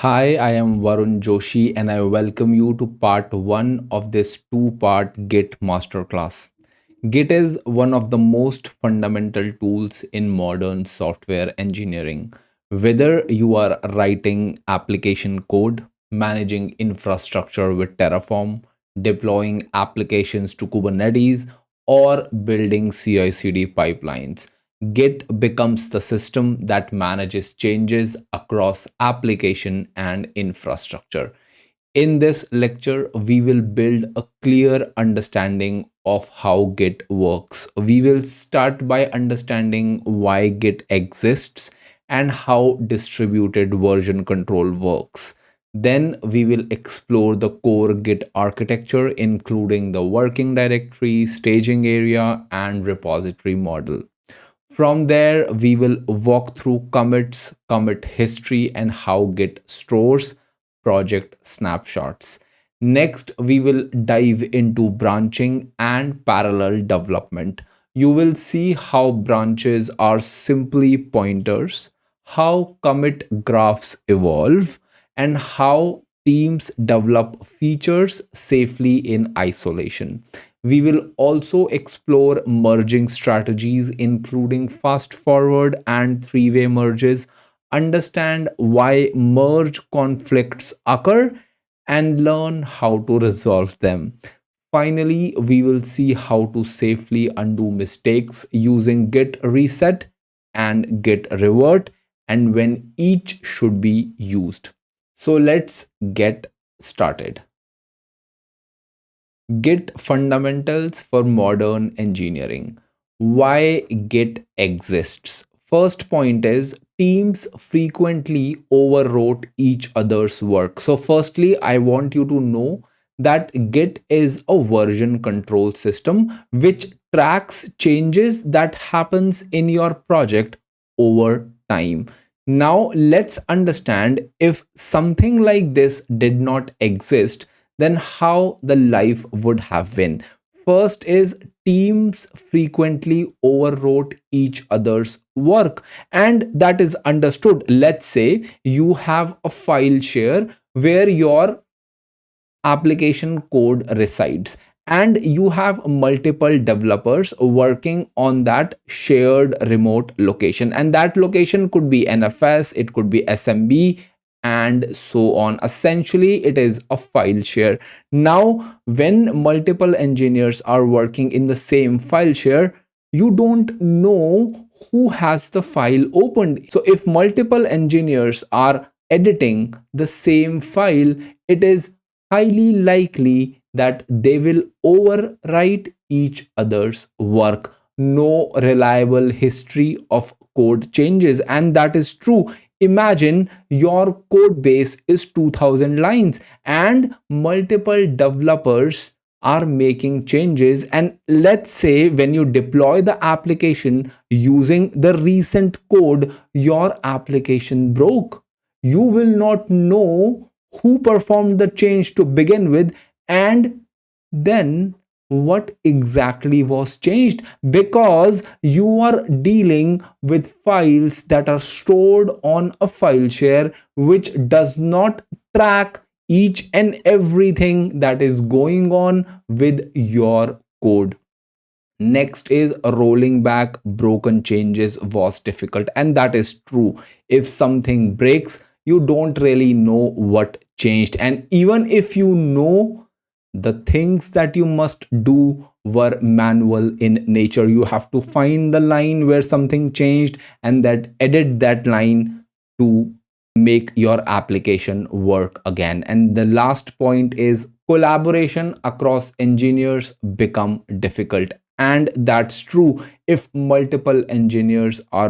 Hi, I am Varun Joshi and I welcome you to part 1 of this two-part Git Masterclass. Git is one of the most fundamental tools in modern software engineering. Whether you are writing application code, managing infrastructure with Terraform, deploying applications to Kubernetes, or building CI/CD pipelines, Git becomes the system that manages changes across application and infrastructure. In this lecture, we will build a clear understanding of how Git works. We will start by understanding why Git exists and how distributed version control works. Then we will explore the core Git architecture, including the working directory, staging area, and repository model. From there, we will walk through commits, commit history, and how Git stores project snapshots. Next, we will dive into branching and parallel development. You will see how branches are simply pointers, how commit graphs evolve, and how teams develop features safely in isolation. We will also explore merging strategies, including fast forward and three-way merges, understand why merge conflicts occur, and learn how to resolve them. Finally, we will see how to safely undo mistakes using Git reset and Git revert and when each should be used. So let's get started. Git fundamentals for modern engineering. Why Git exists. First point is teams frequently overwrote each other's work. So, firstly, I want you to know that Git is a version control system which tracks changes that happens in your project over time. Now, let's understand if something like this did not exist, then how the life would have been. First is teams frequently overwrote each other's work, and that is understood. Let's say you have a file share where your application code resides and you have multiple developers working on that shared remote location, and that location could be NFS, it could be SMB, and so on. Essentially it is a file share. Now when multiple engineers are working in the same file share, you don't know who has the file opened. So if multiple engineers are editing the same file, it is highly likely that they will overwrite each other's work. No reliable history of code changes, and that is true. Imagine your code base is 2000 lines and multiple developers are making changes, and let's say when you deploy the application using the recent code, your application broke. You will not know who performed the change to begin with, and then what exactly was changed, because you are dealing with files that are stored on a file share which does not track each and everything that is going on with your code. Next is rolling back broken changes was difficult, and that is true. If something breaks, you don't really know what changed, and even if you know, the things that you must do were manual in nature. You have to find the line where something changed and that edit that line to make your application work again. And the last point is collaboration across engineers become difficult, and that's true. If multiple engineers are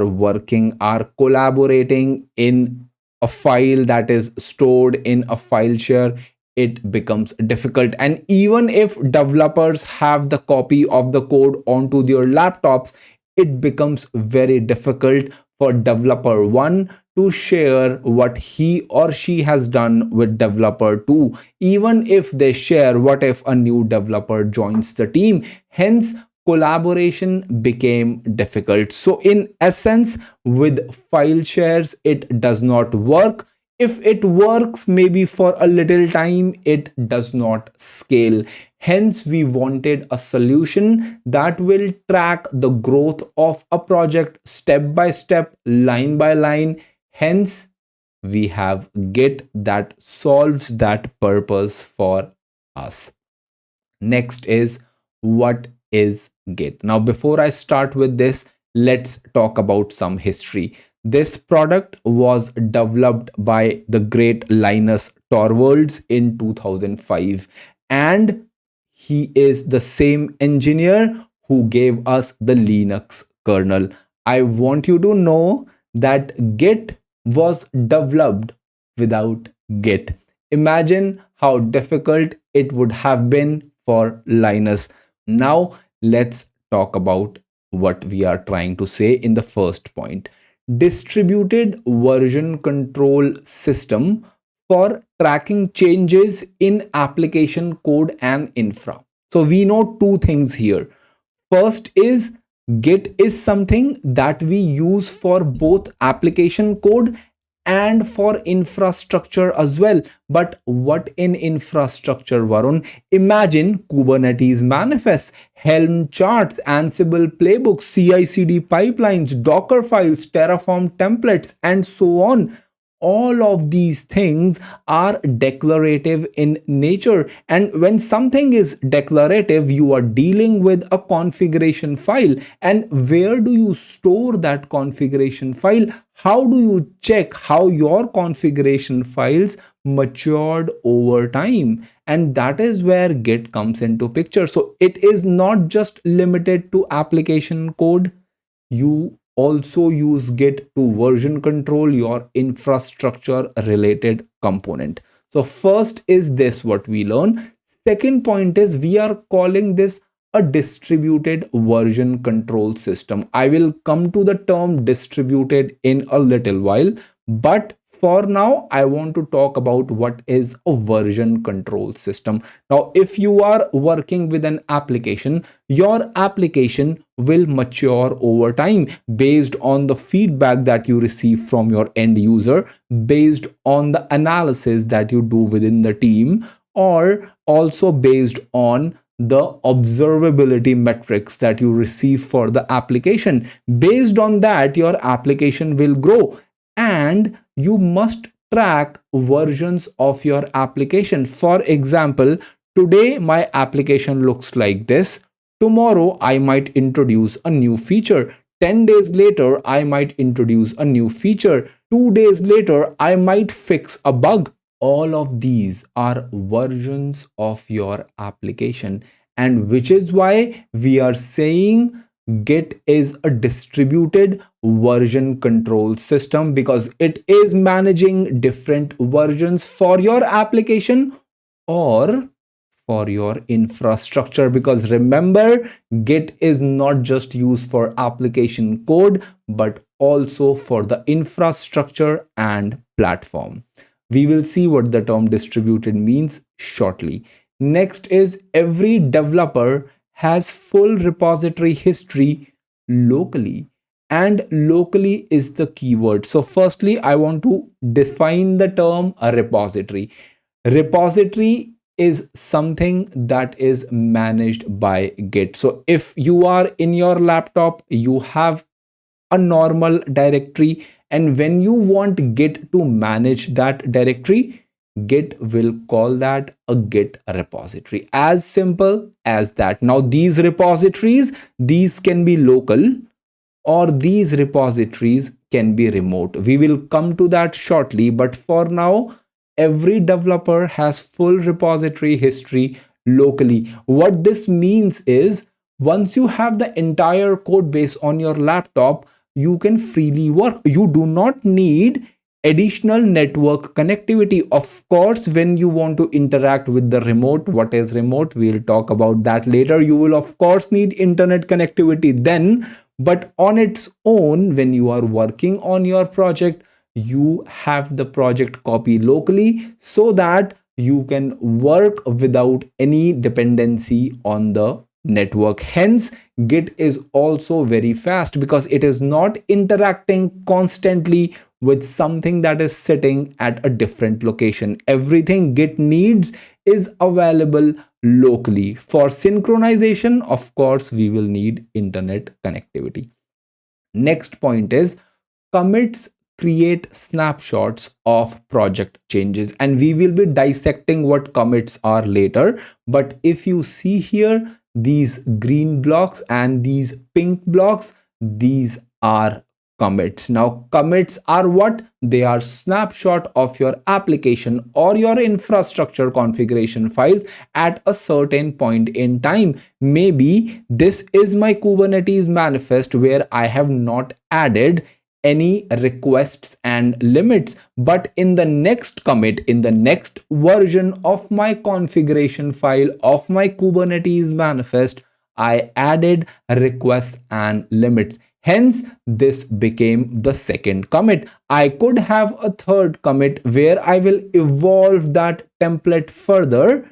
collaborating in a file that is stored in a file share, it becomes difficult. And even if developers have the copy of the code onto their laptops, it becomes very difficult for developer 1 to share what he or she has done with developer 2. Even if they share, what if a new developer joins the team? Hence collaboration became difficult. So in essence, with file shares it does not work. If it works maybe for a little time, it does not scale. Hence, we wanted a solution that will track the growth of a project step by step, line by line. Hence, we have Git that solves that purpose for us. Next is, what is Git? Now, before I start with this, let's talk about some history. This product was developed by the great Linus Torvalds in 2005, and he is the same engineer who gave us the Linux kernel. I want you to know that Git was developed without Git. Imagine how difficult it would have been for Linus. Now, let's talk about what we are trying to say in the first point. Distributed version control system for tracking changes in application code and infra. So we know two things here. First is, Git is something that we use for both application code and for infrastructure as well. But what in infrastructure, Varun? Imagine Kubernetes manifests, Helm charts, Ansible playbooks, CI/CD pipelines, Docker files, Terraform templates, and so on. All of these things are declarative in nature, and when something is declarative, you are dealing with a configuration file. And where do you store that configuration file? How do you check how your configuration files matured over time? And that is where Git comes into picture. So it is not just limited to application code. You also use Git to version control your infrastructure related component. So first is this what we learn. Second point is, we are calling this a distributed version control system. I will come to the term distributed in a little while, but for now I want to talk about what is a version control system. Now, if you are working with an application, your application will mature over time based on the feedback that you receive from your end user, based on the analysis that you do within the team, or also based on the observability metrics that you receive for the application. Based on that, your application will grow, and you must track versions of your application. For example, today my application looks like this. Tomorrow I might introduce a new feature. 10 days later I might introduce a new feature. 2 days later I might fix a bug. All of these are versions of your application, and which is why we are saying Git is a distributed version control system, because it is managing different versions for your application or for your infrastructure. Because remember, Git is not just used for application code but also for the infrastructure and platform. We will see what the term distributed means shortly. Next is, every developer has full repository history locally. And locally is the keyword. So firstly, I want to define the term a repository. Repository is something that is managed by Git. So if you are in your laptop, you have a normal directory, and when you want Git to manage that directory, Git will call that a Git repository. As simple as that. Now, these repositories, these can be local, or these repositories can be remote. We will come to that shortly, but for now, every developer has full repository history locally. What this means is, once you have the entire code base on your laptop, you can freely work. You do not need additional network connectivity. Of course, when you want to interact with the remote, what is remote? We'll talk about that later. You will, of course, need internet connectivity then, but on its own, when you are working on your project, you have the project copy locally so that you can work without any dependency on the network. Hence, Git is also very fast because it is not interacting constantly with something that is sitting at a different location. Everything Git needs is available locally. For synchronization, of course, we will need internet connectivity. Next point is commits create snapshots of project changes, and we will be dissecting what commits are later. But if you see here, these green blocks and these pink blocks, these are commits. Now commits are what? They are snapshot of your application or your infrastructure configuration files at a certain point in time. Maybe this is my Kubernetes manifest where I have not added any requests and limits, but in the next commit, in the next version of my configuration file of my Kubernetes manifest, I added requests and limits. Hence, this became the second commit. I could have a third commit where I will evolve that template further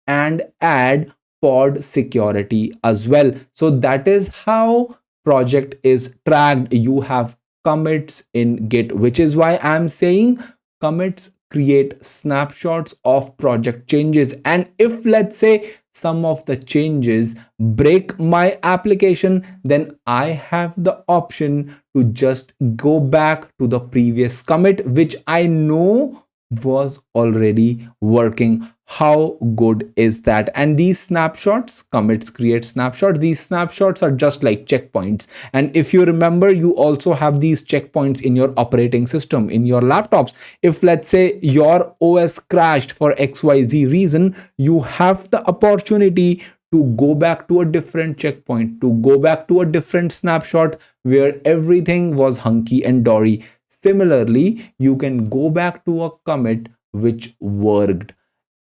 and add pod security as well. So that is how project is tracked. You have commits in Git, which is why I'm saying commits create snapshots of project changes. And if, let's say, some of the changes break my application, then I have the option to just go back to the previous commit, which I know was already working. How good is that? And these snapshots, commits create snapshots, these snapshots are just like checkpoints. And if you remember, you also have these checkpoints in your operating system, in your laptops. If, let's say, your OS crashed for XYZ reason, you have the opportunity to go back to a different checkpoint, to go back to a different snapshot where everything was hunky and dory. Similarly, you can go back to a commit which worked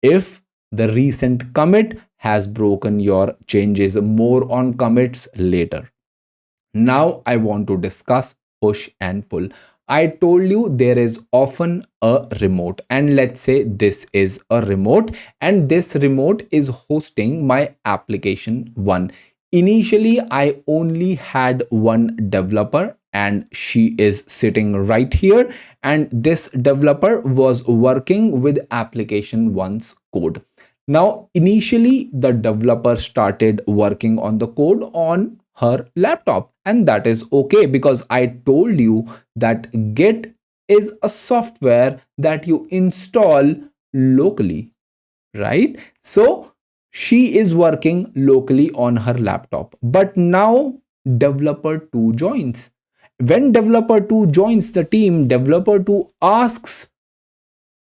if the recent commit has broken your changes. More on commits later. Now I want to discuss push and pull. I told you there is often a remote, and let's say this is a remote, and this remote is hosting my application 1. Initially, I only had one developer, and she is sitting right here, and this developer was working with application 1's code. Now, initially, the developer started working on the code on her laptop, and that is okay because I told you that Git is a software that you install locally, right? So she is working locally on her laptop, but now developer 2 joins. When developer 2 joins the team, developer 2 asks,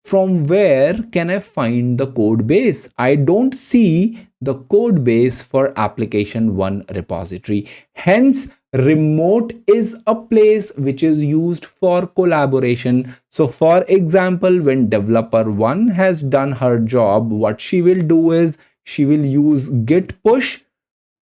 from where can I find the code base? I don't see the code base for application 1 repository. Hence, remote is a place which is used for collaboration. So for example, when developer 1 has done her job, what she will do is she will use git push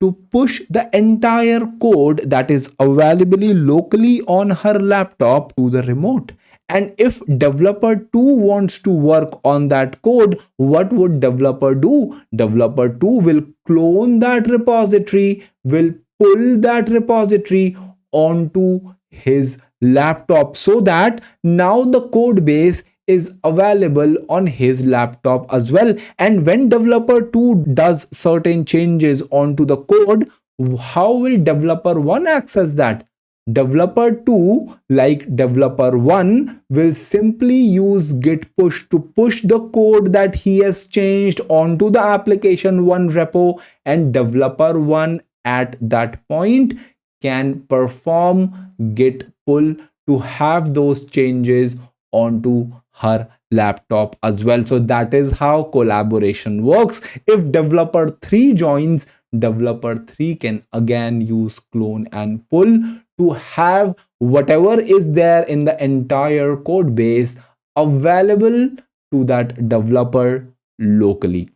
to push the entire code that is available locally on her laptop to the remote. And if developer 2 wants to work on that code, what would developer do? Developer 2 will clone that repository, will pull that repository onto his laptop, so that now the code base is available on his laptop as well. And when developer 2 does certain changes onto the code, how will developer 1 access that? Developer 2, like developer 1, will simply use git push to push the code that he has changed onto the application 1 repo, and developer 1 at that point can perform git pull to have those changes onto her laptop as well. So that is how collaboration works. If developer 3 joins, developer 3 can again use clone and pull to have whatever is there in the entire code base available to that developer locally.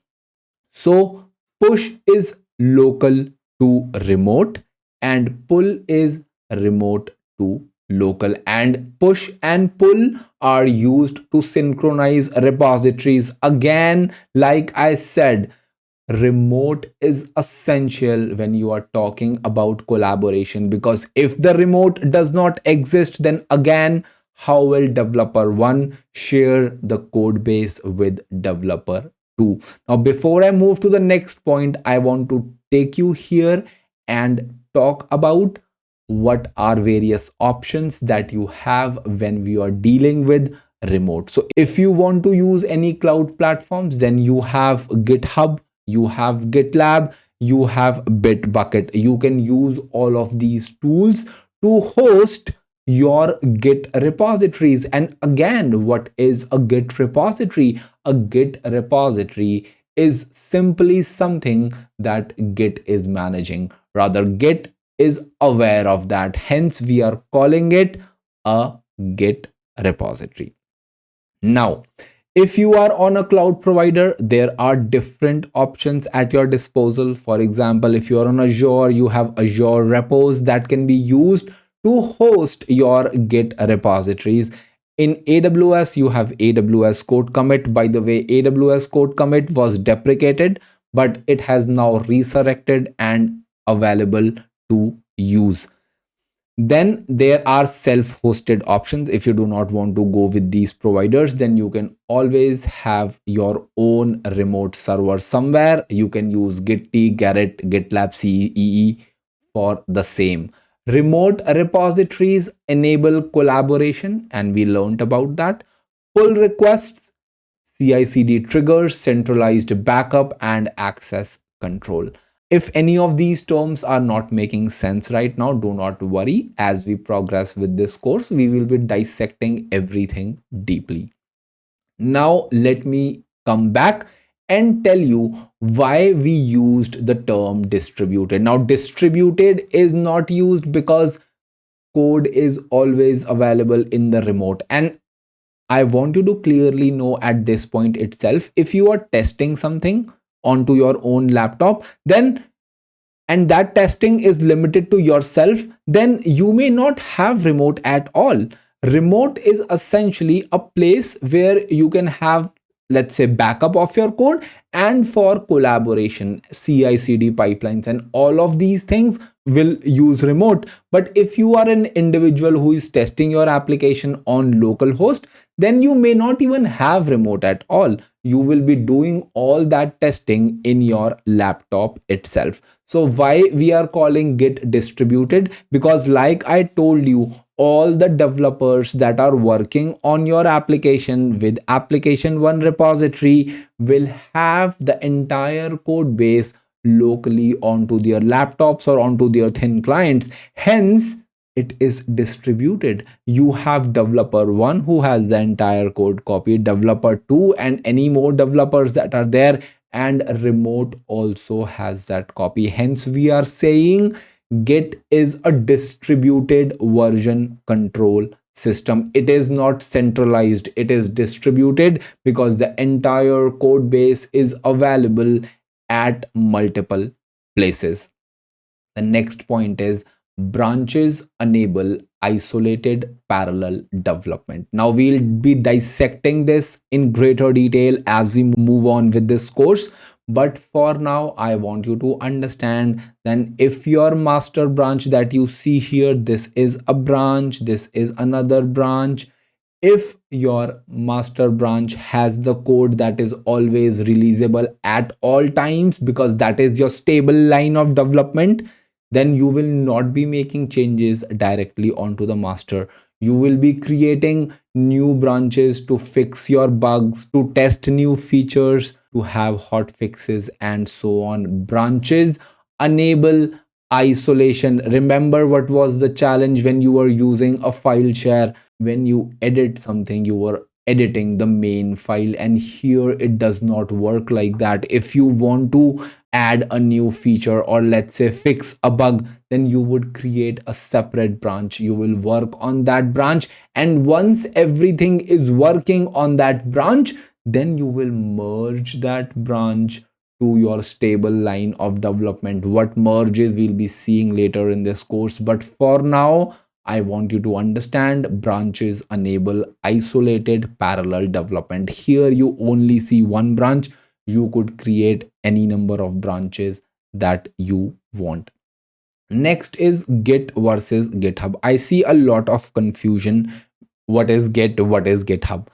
So push is local to remote, and pull is remote to local. And push and pull are used to synchronize repositories. Again, like I said, remote is essential when you are talking about collaboration, because if the remote does not exist, then again, how will developer 1 share the code base with developer 2? Now, before I move to the next point, I want to take you here and talk about what are various options that you have when we are dealing with remote. So if you want to use any cloud platforms, then you have GitHub, you have GitLab, you have Bitbucket. You can use all of these tools to host your Git repositories. And again, what is a Git repository? A Git repository is simply something that Git is managing. Rather, Git is aware of that. Hence, we are calling it a Git repository. Now, if you are on a cloud provider, there are different options at your disposal. For example, if you are on Azure, you have Azure repos that can be used to host your Git repositories. In AWS, you have AWS code commit. By the way, AWS code commit was deprecated, but it has now resurrected and available to use. Then there are self-hosted options. If you do not want to go with these providers, then you can always have your own remote server somewhere. You can use Git, Gerrit, GitLab CE for the same. Remote repositories enable collaboration, and we learned about that. Pull requests, CI/CD triggers, centralized backup, and access control. If any of these terms are not making sense right now, do not worry. As we progress with this course, we will be dissecting everything deeply. Now, let me come back and tell you why we used the term distributed. Now, distributed is not used because code is always available in the remote. And I want you to clearly know at this point itself, if you are testing something onto your own laptop, then and that testing is limited to yourself, then you may not have remote at all. Remote is essentially a place where you can have, let's say, backup of your code, and for collaboration, CI/CD pipelines and all of these things will use remote. But if you are an individual who is testing your application on local host, then you may not even have remote at all. You will be doing all that testing in your laptop itself. So why we are calling Git distributed? Because like I told you, all the developers that are working on your application with application 1 repository will have the entire code base locally onto their laptops or onto their thin clients. Hence, it is distributed. You have developer 1 who has the entire code copy, developer 2 and any more developers that are there, and remote also has that copy. Hence, we are saying Git is a distributed version control system. It is not centralized, it is distributed because the entire code base is available at multiple places. The next point is branches enable isolated parallel development. Now we'll be dissecting this in greater detail as we move on with this course. But for now, I want you to understand then if your master branch that you see here, this is a branch, this is another branch. If your master branch has the code that is always releasable at all times, because that is your stable line of development, then you will not be making changes directly onto the master. You will be creating new branches to fix your bugs, to test new features, to have hot fixes, and so on. Branches enable isolation. Remember what was the challenge when you were using a file share? When you edit something, you were editing the main file, and here it does not work like that. If you want to add a new feature or let's say fix a bug, then you would create a separate branch. You will work on that branch, and once everything is working on that branch, then you will merge that branch to your stable line of development. What merges we'll be seeing later in this course, but for now I want you to understand branches enable isolated parallel development. Here you only see one branch. You could create any number of branches that you want. Next is Git versus GitHub. I see a lot of confusion what is Git, what is GitHub?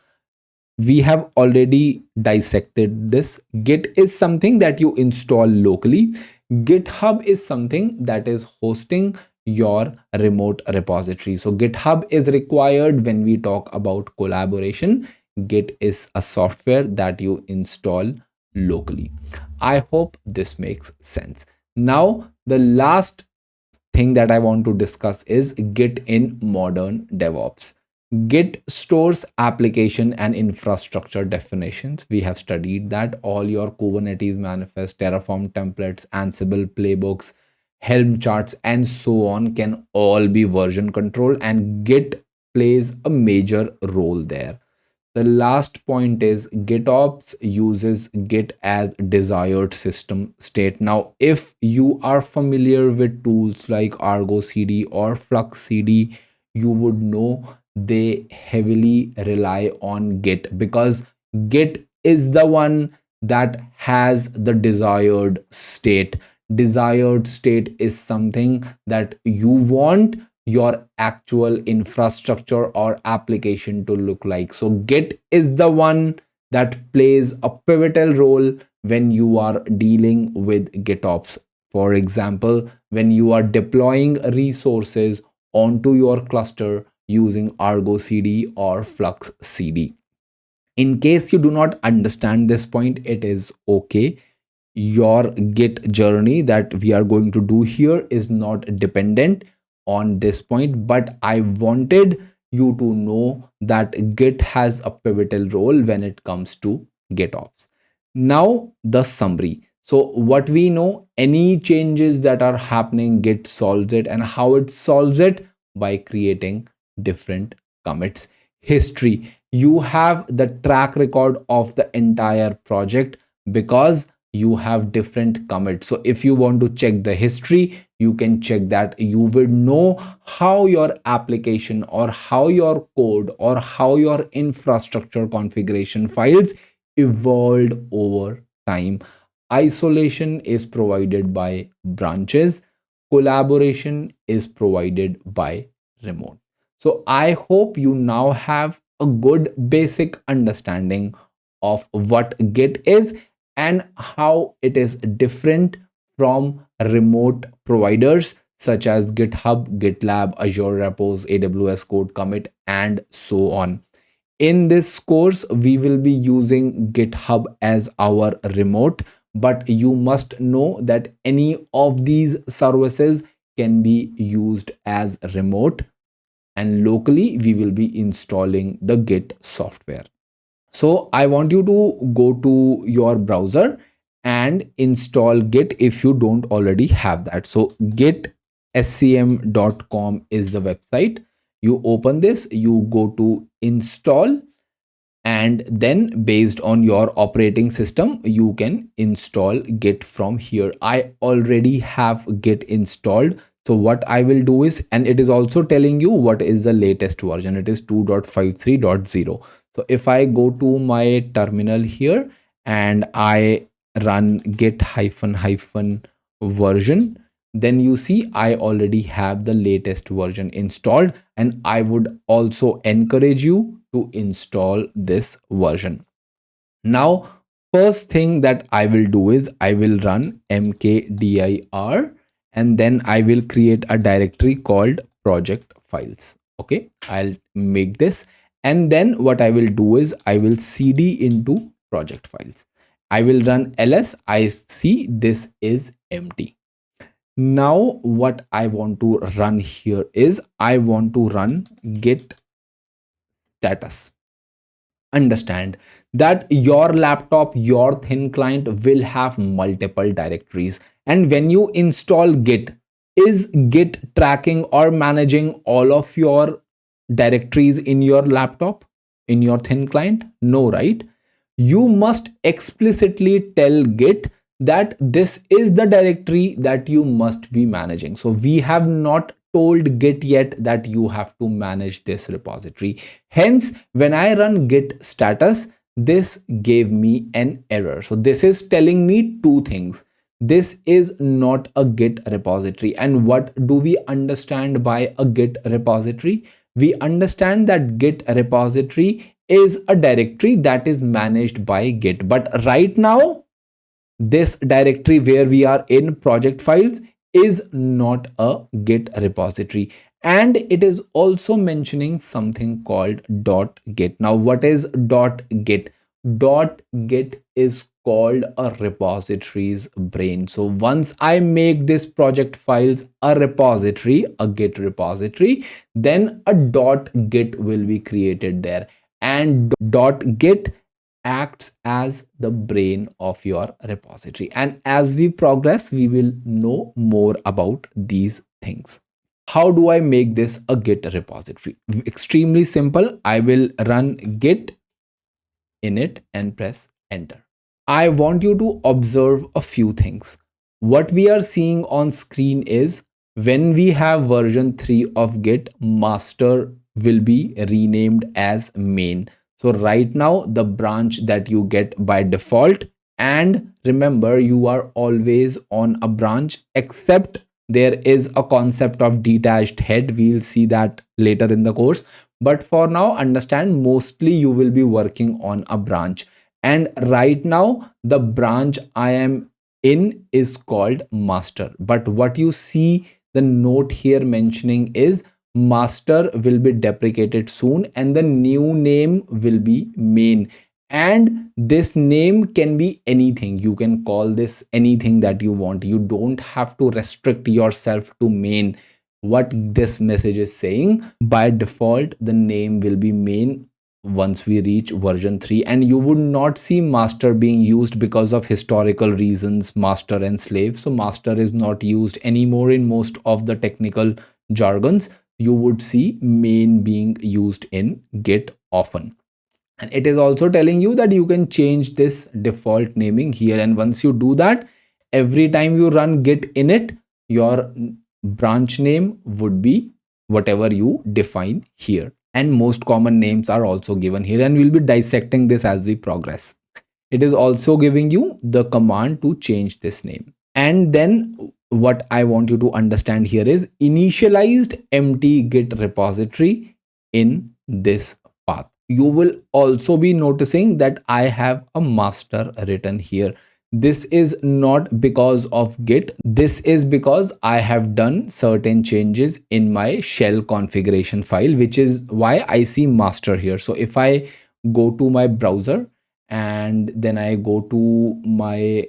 We have already dissected this. Git is something that you install locally. GitHub is something that is hosting your remote repository. So GitHub is required when we talk about collaboration. Git is a software that you install locally. I hope this makes sense. Now, the last thing that I want to discuss is Git in modern DevOps. Git stores application and infrastructure definitions. We have studied that. All your Kubernetes manifest, Terraform templates, Ansible playbooks, Helm charts, and so on can all be version controlled, and Git plays a major role there. The last point is GitOps uses Git as desired system state. Now, if you are familiar with tools like Argo CD or Flux CD, you would know they heavily rely on Git, because Git is the one that has the desired state. Desired state is something that you want your actual infrastructure or application to look like. So Git is the one that plays a pivotal role when you are dealing with GitOps. For example, when you are deploying resources onto your cluster using Argo CD or Flux CD. In case you do not understand this point, it is okay. Your Git journey that we are going to do here is not dependent on this point, but I wanted you to know that Git has a pivotal role when it comes to GitOps. Now, the summary. So what we know, any changes that are happening, Git solves it. And how it solves it? By creating different commits. History. You have the track record of the entire project because you have different commits. So if you want to check the history, you can check that. You will know how your application or how your code or how your infrastructure configuration files evolved over time. Isolation is provided by branches. Collaboration is provided by remote. So I hope you now have a good basic understanding of what Git is and how it is different from remote providers such as GitHub, GitLab, Azure Repos, AWS Code Commit, and so on. In this course, we will be using GitHub as our remote, but you must know that any of these services can be used as remote, and locally we will be installing the Git software. So I want you to go to your browser and install Git if you don't already have that. So gitscm.com is the website. You open this, you go to install, and then based on your operating system you can install Git from here. I already have Git installed. So what I will do is, and it is also telling you what is the latest version, it is 2.53.0. so if I go to my terminal here and I run git hyphen hyphen version, then you see I already have the latest version installed, and I would also encourage you to install this version. Now, first thing that I will do is I will run mkdir, and then I will create a directory called project files. Okay, I'll make this, and then what I will do is I will cd into project files. I will run ls. I see this is empty. Now what I want to run here is I want to run git status. Understand that your laptop, your thin client will have multiple directories, and when you install Git, is Git tracking or managing all of your directories in your laptop, in your thin client? No, right? You must explicitly tell Git that this is the directory that you must be managing. So we have not told Git yet that you have to manage this repository. Hence, when I run git status, this gave me an error. So this is telling me two things. This is not a Git repository. And what do we understand by a Git repository? We understand that Git repository is a directory that is managed by Git. But right now, this directory where we are in project files is not a Git repository. And it is also mentioning something called .git. Now, what is .git? .git is called a repository's brain. So once I make this project files a repository, a Git repository, then a .git will be created there. And .git acts as the brain of your repository. And as we progress, we will know more about these things. How do I make this a Git repository? Extremely simple. I will run git init and press enter. I want you to observe a few things. What we are seeing on screen is when we have version 3 of Git, master will be renamed as main. So right now, the branch that you get by default, and remember, you are always on a branch, except there is a concept of detached head. We'll see that later in the course. But for now, understand, mostly you will be working on a branch. And right now, the branch I am in is called master. But what you see the note here mentioning is master will be deprecated soon and the new name will be main. And this name can be anything. You can call this anything that you want. You don't have to restrict yourself to main. What this message is saying, by default, the name will be main once we reach version 3, and you would not see master being used because of historical reasons, master and slave. So master is not used anymore in most of the technical jargons. You would see main being used in Git often. And it is also telling you that you can change this default naming here, and once you do that, every time you run git init, your branch name would be whatever you define here. And most common names are also given here, and we'll be dissecting this as we progress. It is also giving you the command to change this name. And then what I want you to understand here is initialized empty Git repository in this path. You will also be noticing that I have a master written here. This is not because of Git. This is because I have done certain changes in my shell configuration file, which is why I see master here. So if I go to my browser and then I go to my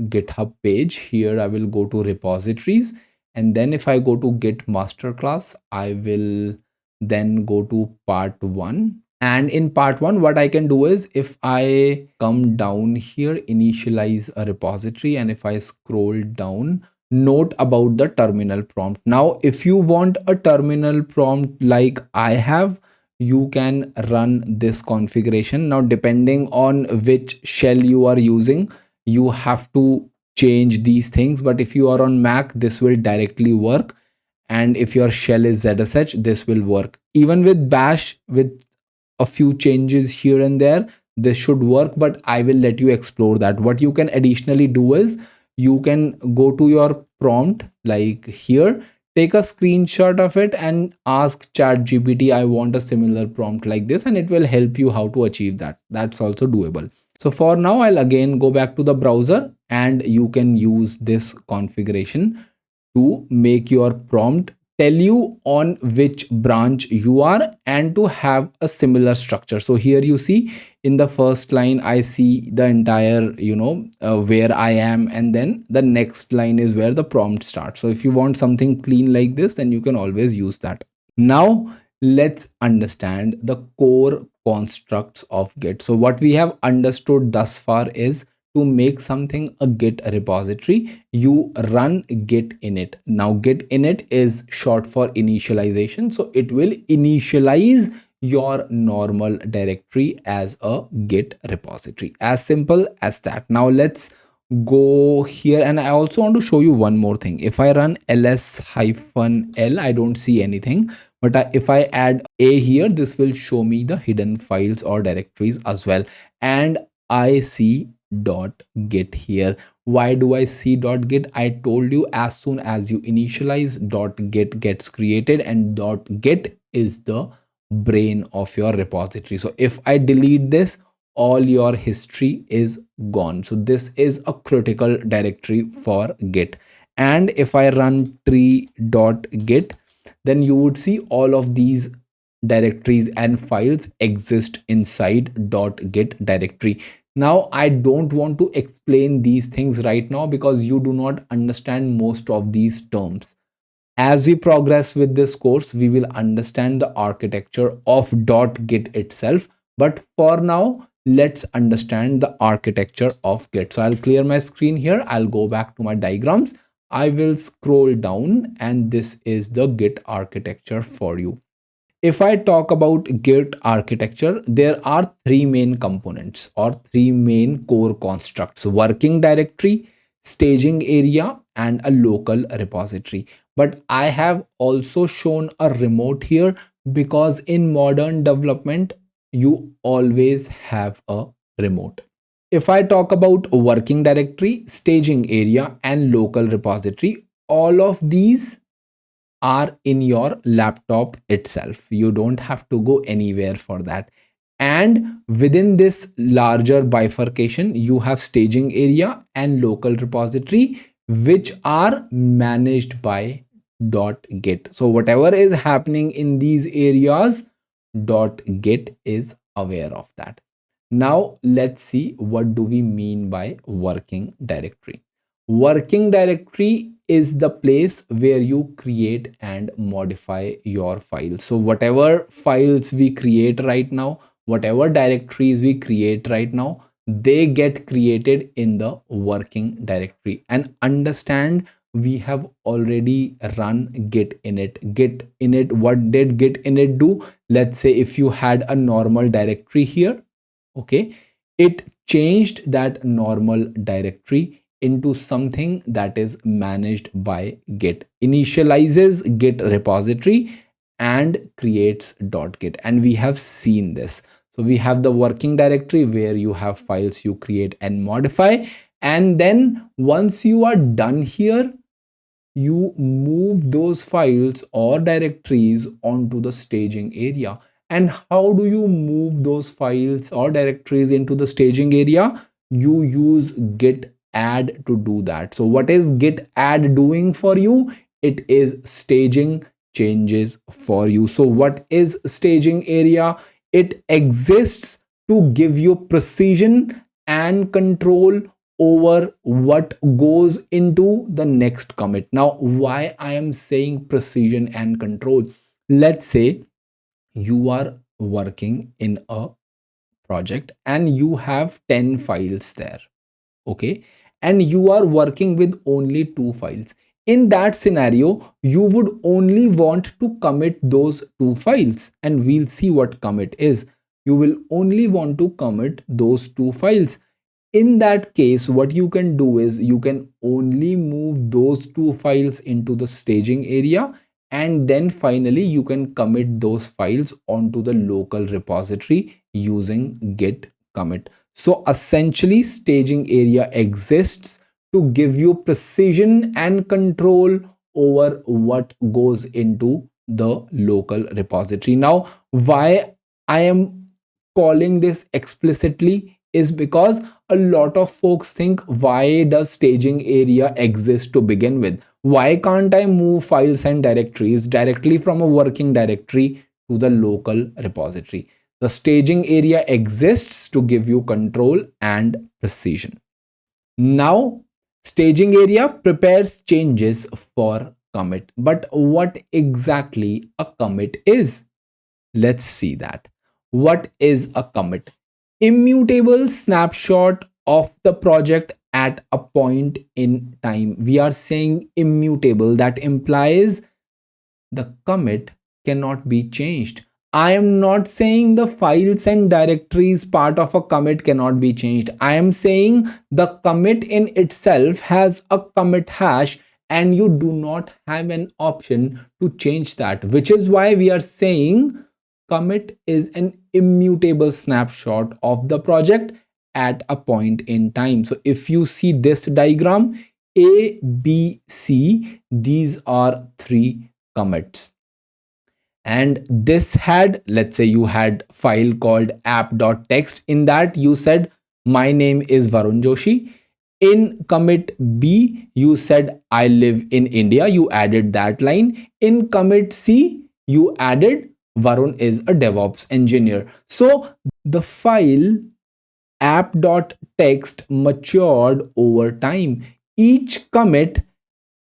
GitHub page, here I will go to repositories, and then if I go to Git Masterclass, I will then go to part 1. And in part 1, what I can do is, if I come down here, initialize a repository, and if I scroll down, note about the terminal prompt. Now if you want a terminal prompt like I have, you can run this configuration. Now depending on which shell you are using, you have to change these things, but if you are on Mac, this will directly work. And if your shell is ZSH, this will work. Even with bash, with a few changes here and there, this should work, but I will let you explore that. What you can additionally do is you can go to your prompt like here, take a screenshot of it and ask ChatGPT, I want a similar prompt like this, and it will help you how to achieve that. That's also doable. So for now, I'll again go back to the browser, and you can use this configuration to make your prompt tell you on which branch you are and to have a similar structure. So here you see in the first line, I see the entire, where I am, and then the next line is where the prompt starts. So if you want something clean like this, then you can always use that. Now let's understand the core constructs of Git. So what we have understood thus far is, to make something a Git repository, you run git init. Now git init is short for initialization, so it will initialize your normal directory as a Git repository. As simple as that. Now let's go here, and I also want to show you one more thing. If I run ls-l, I don't see anything, but if I add a here, this will show me the hidden files or directories as well, and I see dot git here. Why do I see dot git? I told you, as soon as you initialize, dot git gets created, and dot git is the brain of your repository. So if I delete this, all your history is gone. So this is a critical directory for git. And if I run tree.git, then you would see all of these directories and files exist inside .git directory. Now I don't want to explain these things right now because you do not understand most of these terms. As we progress with this course, we will understand the architecture of .git itself. But for now, let's understand the architecture of Git. So I'll clear my screen here. I'll go back to my diagrams. I will scroll down, and this is the Git architecture for you. If I talk about Git architecture, there are three main components or three main core constructs: working directory, staging area, and a local repository. But I have also shown a remote here because in modern development, you always have a remote. If I talk about working directory, staging area, and local repository, all of these are in your laptop itself. You don't have to go anywhere for that. And within this larger bifurcation, you have staging area and local repository, which are managed by .git. So whatever is happening in these areas, .git is aware of that. Now let's see, what do we mean by working directory. Working directory is the place where you create and modify your files. So whatever files we create right now, whatever directories we create right now, they get created in the working directory. And understand, we have already run git init. Git init, what did git init do? Let's say if you had a normal directory here, okay, it changed that normal directory into something that is managed by Git, initializes Git repository and creates .git. And we have seen this. So we have the working directory where you have files you create and modify. And then once you are done here, you move those files or directories onto the staging area. And how do you move those files or directories into the staging area? You use git add to do that. So what is git add doing for you? It is staging changes for you. So what is staging area? It exists to give you precision and control over what goes into the next commit. Now, why I am saying precision and control? Let's say you are working in a project and you have 10 files there, okay, and you are working with only 2 files. In that scenario, you would only want to commit those 2 files, and we'll see what commit is. You will only want to commit those 2 files. In that case, what you can do is you can only move those 2 files into the staging area, and then finally you can commit those files onto the local repository using git commit. So essentially, staging area exists to give you precision and control over what goes into the local repository. Now, why I am calling this explicitly is because a lot of folks think, why does staging area exist to begin with? Why can't I move files and directories directly from a working directory to the local repository? The staging area exists to give you control and precision. Now, staging area prepares changes for commit. But what exactly a commit is? Let's see that. What is a commit? Immutable snapshot of the project at a point in time. We are saying immutable. That implies the commit cannot be changed. I am not saying the files and directories part of a commit cannot be changed. I am saying the commit in itself has a commit hash and you do not have an option to change that, which is why we are saying commit is an immutable snapshot of the project at a point in time. So if you see this diagram, A, B, C, these are three commits. And this had, let's say you had file called app.txt. In that you said my name is Varun Joshi. In commit B you said I live in India, you added that line. In commit C you added Varun is a DevOps engineer. So the file app.txt matured over time. Each commit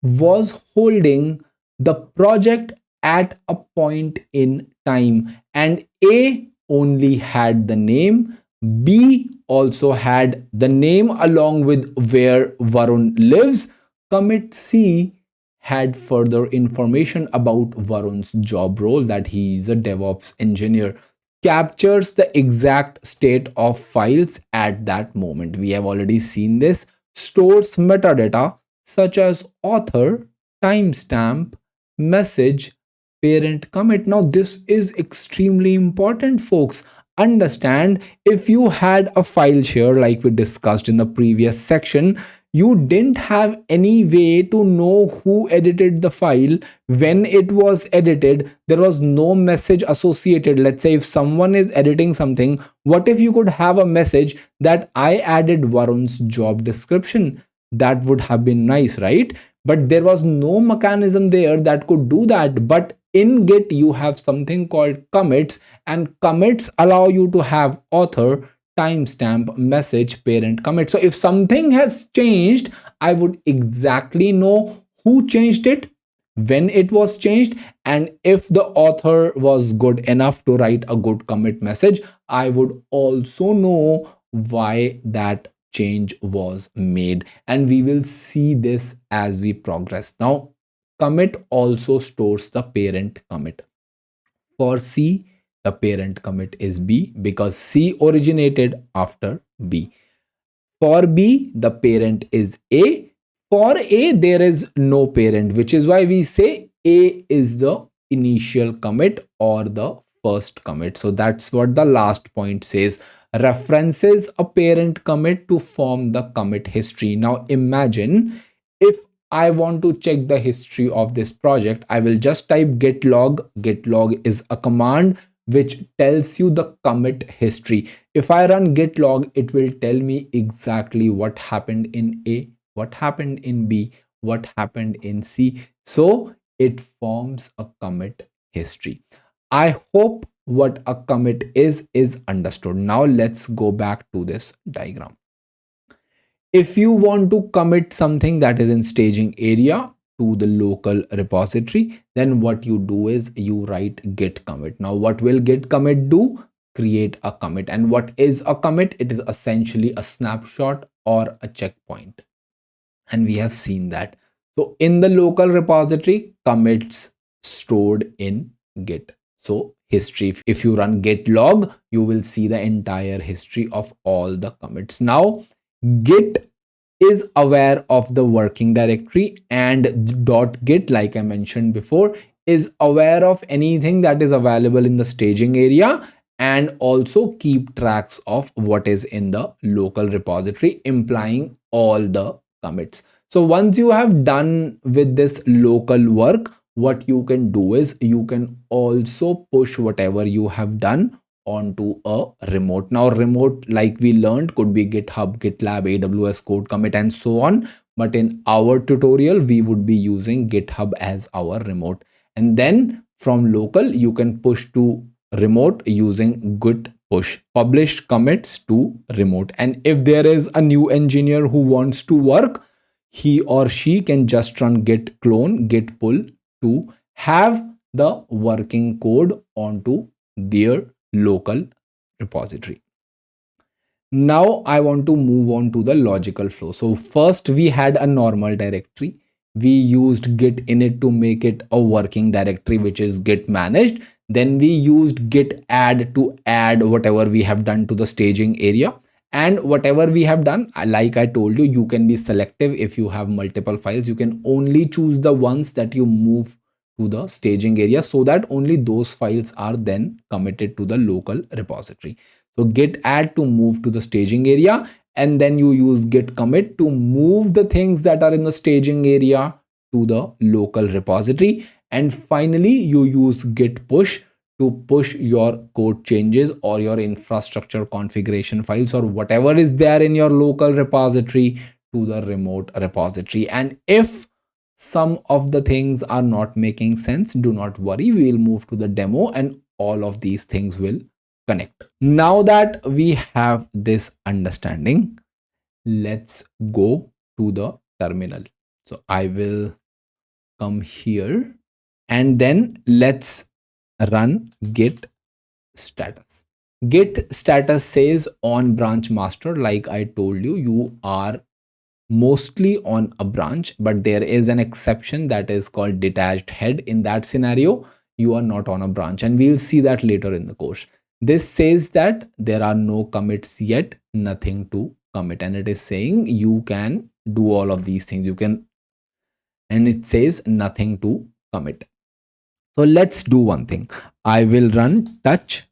was holding the project at a point in time, and A only had the name, B also had the name along with where Varun lives. Commit C had further information about Varun's job role, that he is a DevOps engineer. Captures the exact state of files at that moment. We have already seen this. Stores metadata such as author, timestamp, message, parent commit. Now, this is extremely important, folks. Understand, if you had a file share like we discussed in the previous section, you didn't have any way to know who edited the file. When it was edited, there was no message associated. Let's say if someone is editing something, what if you could have a message that I added Varun's job description? That would have been nice, right? But there was no mechanism there that could do that. But in Git you have something called commits, and commits allow you to have author, timestamp, message, parent, commit. So if something has changed, I would exactly know who changed it, when it was changed, and if the author was good enough to write a good commit message, I would also know why that change was made. And we will see this as we progress. Now, commit also stores the parent commit. For C, the parent commit is B because C originated after B. For B, the parent is A. For A, there is no parent, which is why we say A is the initial commit or the first commit. So that's what the last point says. References a parent commit to form the commit history. Now imagine if I want to check the history of this project, I will just type git log. Git log is a command which tells you the commit history. If I run git log, it will tell me exactly what happened in A, what happened in B, what happened in C. So it forms a commit history. I hope what a commit is understood. Now let's go back to this diagram. If you want to commit something that is in staging area to the local repository, then what you do is you write git commit. Now what will git commit do? Create a commit. And what is a commit? It is essentially a snapshot or a checkpoint. And we have seen that. So in the local repository, commits stored in git. So history, if you run git log, you will see the entire history of all the commits. Now Git is aware of the working directory, and .git, like I mentioned before, is aware of anything that is available in the staging area and also keep tracks of what is in the local repository, implying all the commits. So once you have done with this local work, what you can do is you can also push whatever you have done onto a remote. Now remote, like we learned, could be GitHub, GitLab, AWS code commit and so on, but in our tutorial we would be using GitHub as our remote. And then from local you can push to remote using git push, publish commits to remote. And if there is a new engineer who wants to work, he or she can just run git clone, git pull to have the working code onto their local repository. Now I want to move on to the logical flow. So first we had a normal directory. We used git init to make it a working directory, which is git managed. Then we used git add to add whatever we have done to the staging area. And whatever we have done, like I told you, you can be selective. If you have multiple files, you can only choose the ones that you move to the staging area, so that only those files are then committed to the local repository. So git add to move to the staging area, and then you use git commit to move the things that are in the staging area to the local repository. And finally, you use git push to push your code changes or your infrastructure configuration files or whatever is there in your local repository to the remote repository. And if some of the things are not making sense, do not worry, we will move to the demo and all of these things will connect. Now that we have this understanding, let's go to the terminal. So I will come here and then let's run git status. Git status says on branch master. Like I told you, you are mostly on a branch, but there is an exception that is called detached head. In that scenario, you are not on a branch, and we'll see that later in the course. This says that there are no commits yet, nothing to commit, and it is saying you can do all of these things. You can, and it says nothing to commit. So let's do one thing. I will run touch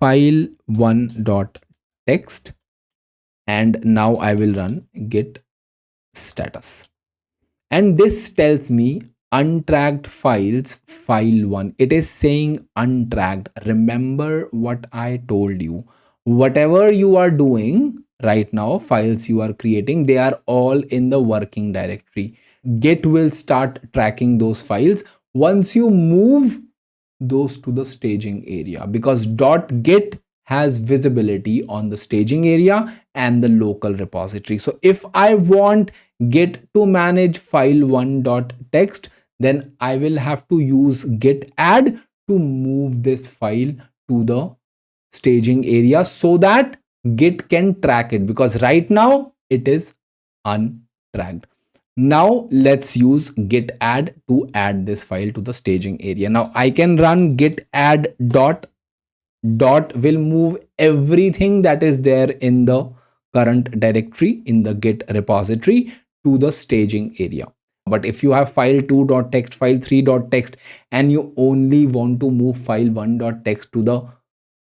file1.txt, and now I will run git status. And this tells me untracked files file1. It is saying untracked. Remember what I told you. Whatever you are doing right now, files you are creating, they are all in the working directory. Git will start tracking those files once you move those to the staging area, because .git has visibility on the staging area and the local repository. So if I want git to manage file1.txt, then I will have to use git add to move this file to the staging area so that git can track it, because right now it is untracked. Now let's use git add to add this file to the staging area. Now I can run git add dot will move everything that is there in the current directory in the git repository to the staging area. But if you have file2.txt, file3.txt, and you only want to move file1.txt to the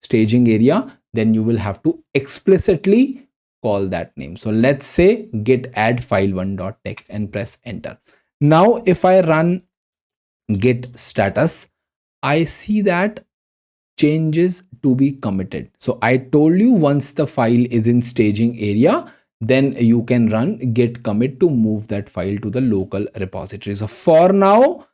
staging area, then you will have to explicitly call that name. So let's say git add file1.txt and press enter. Now if I run git status, I see that changes to be committed. So I told you once the file is in staging area, then you can run git commit to move that file to the local repository. So for now,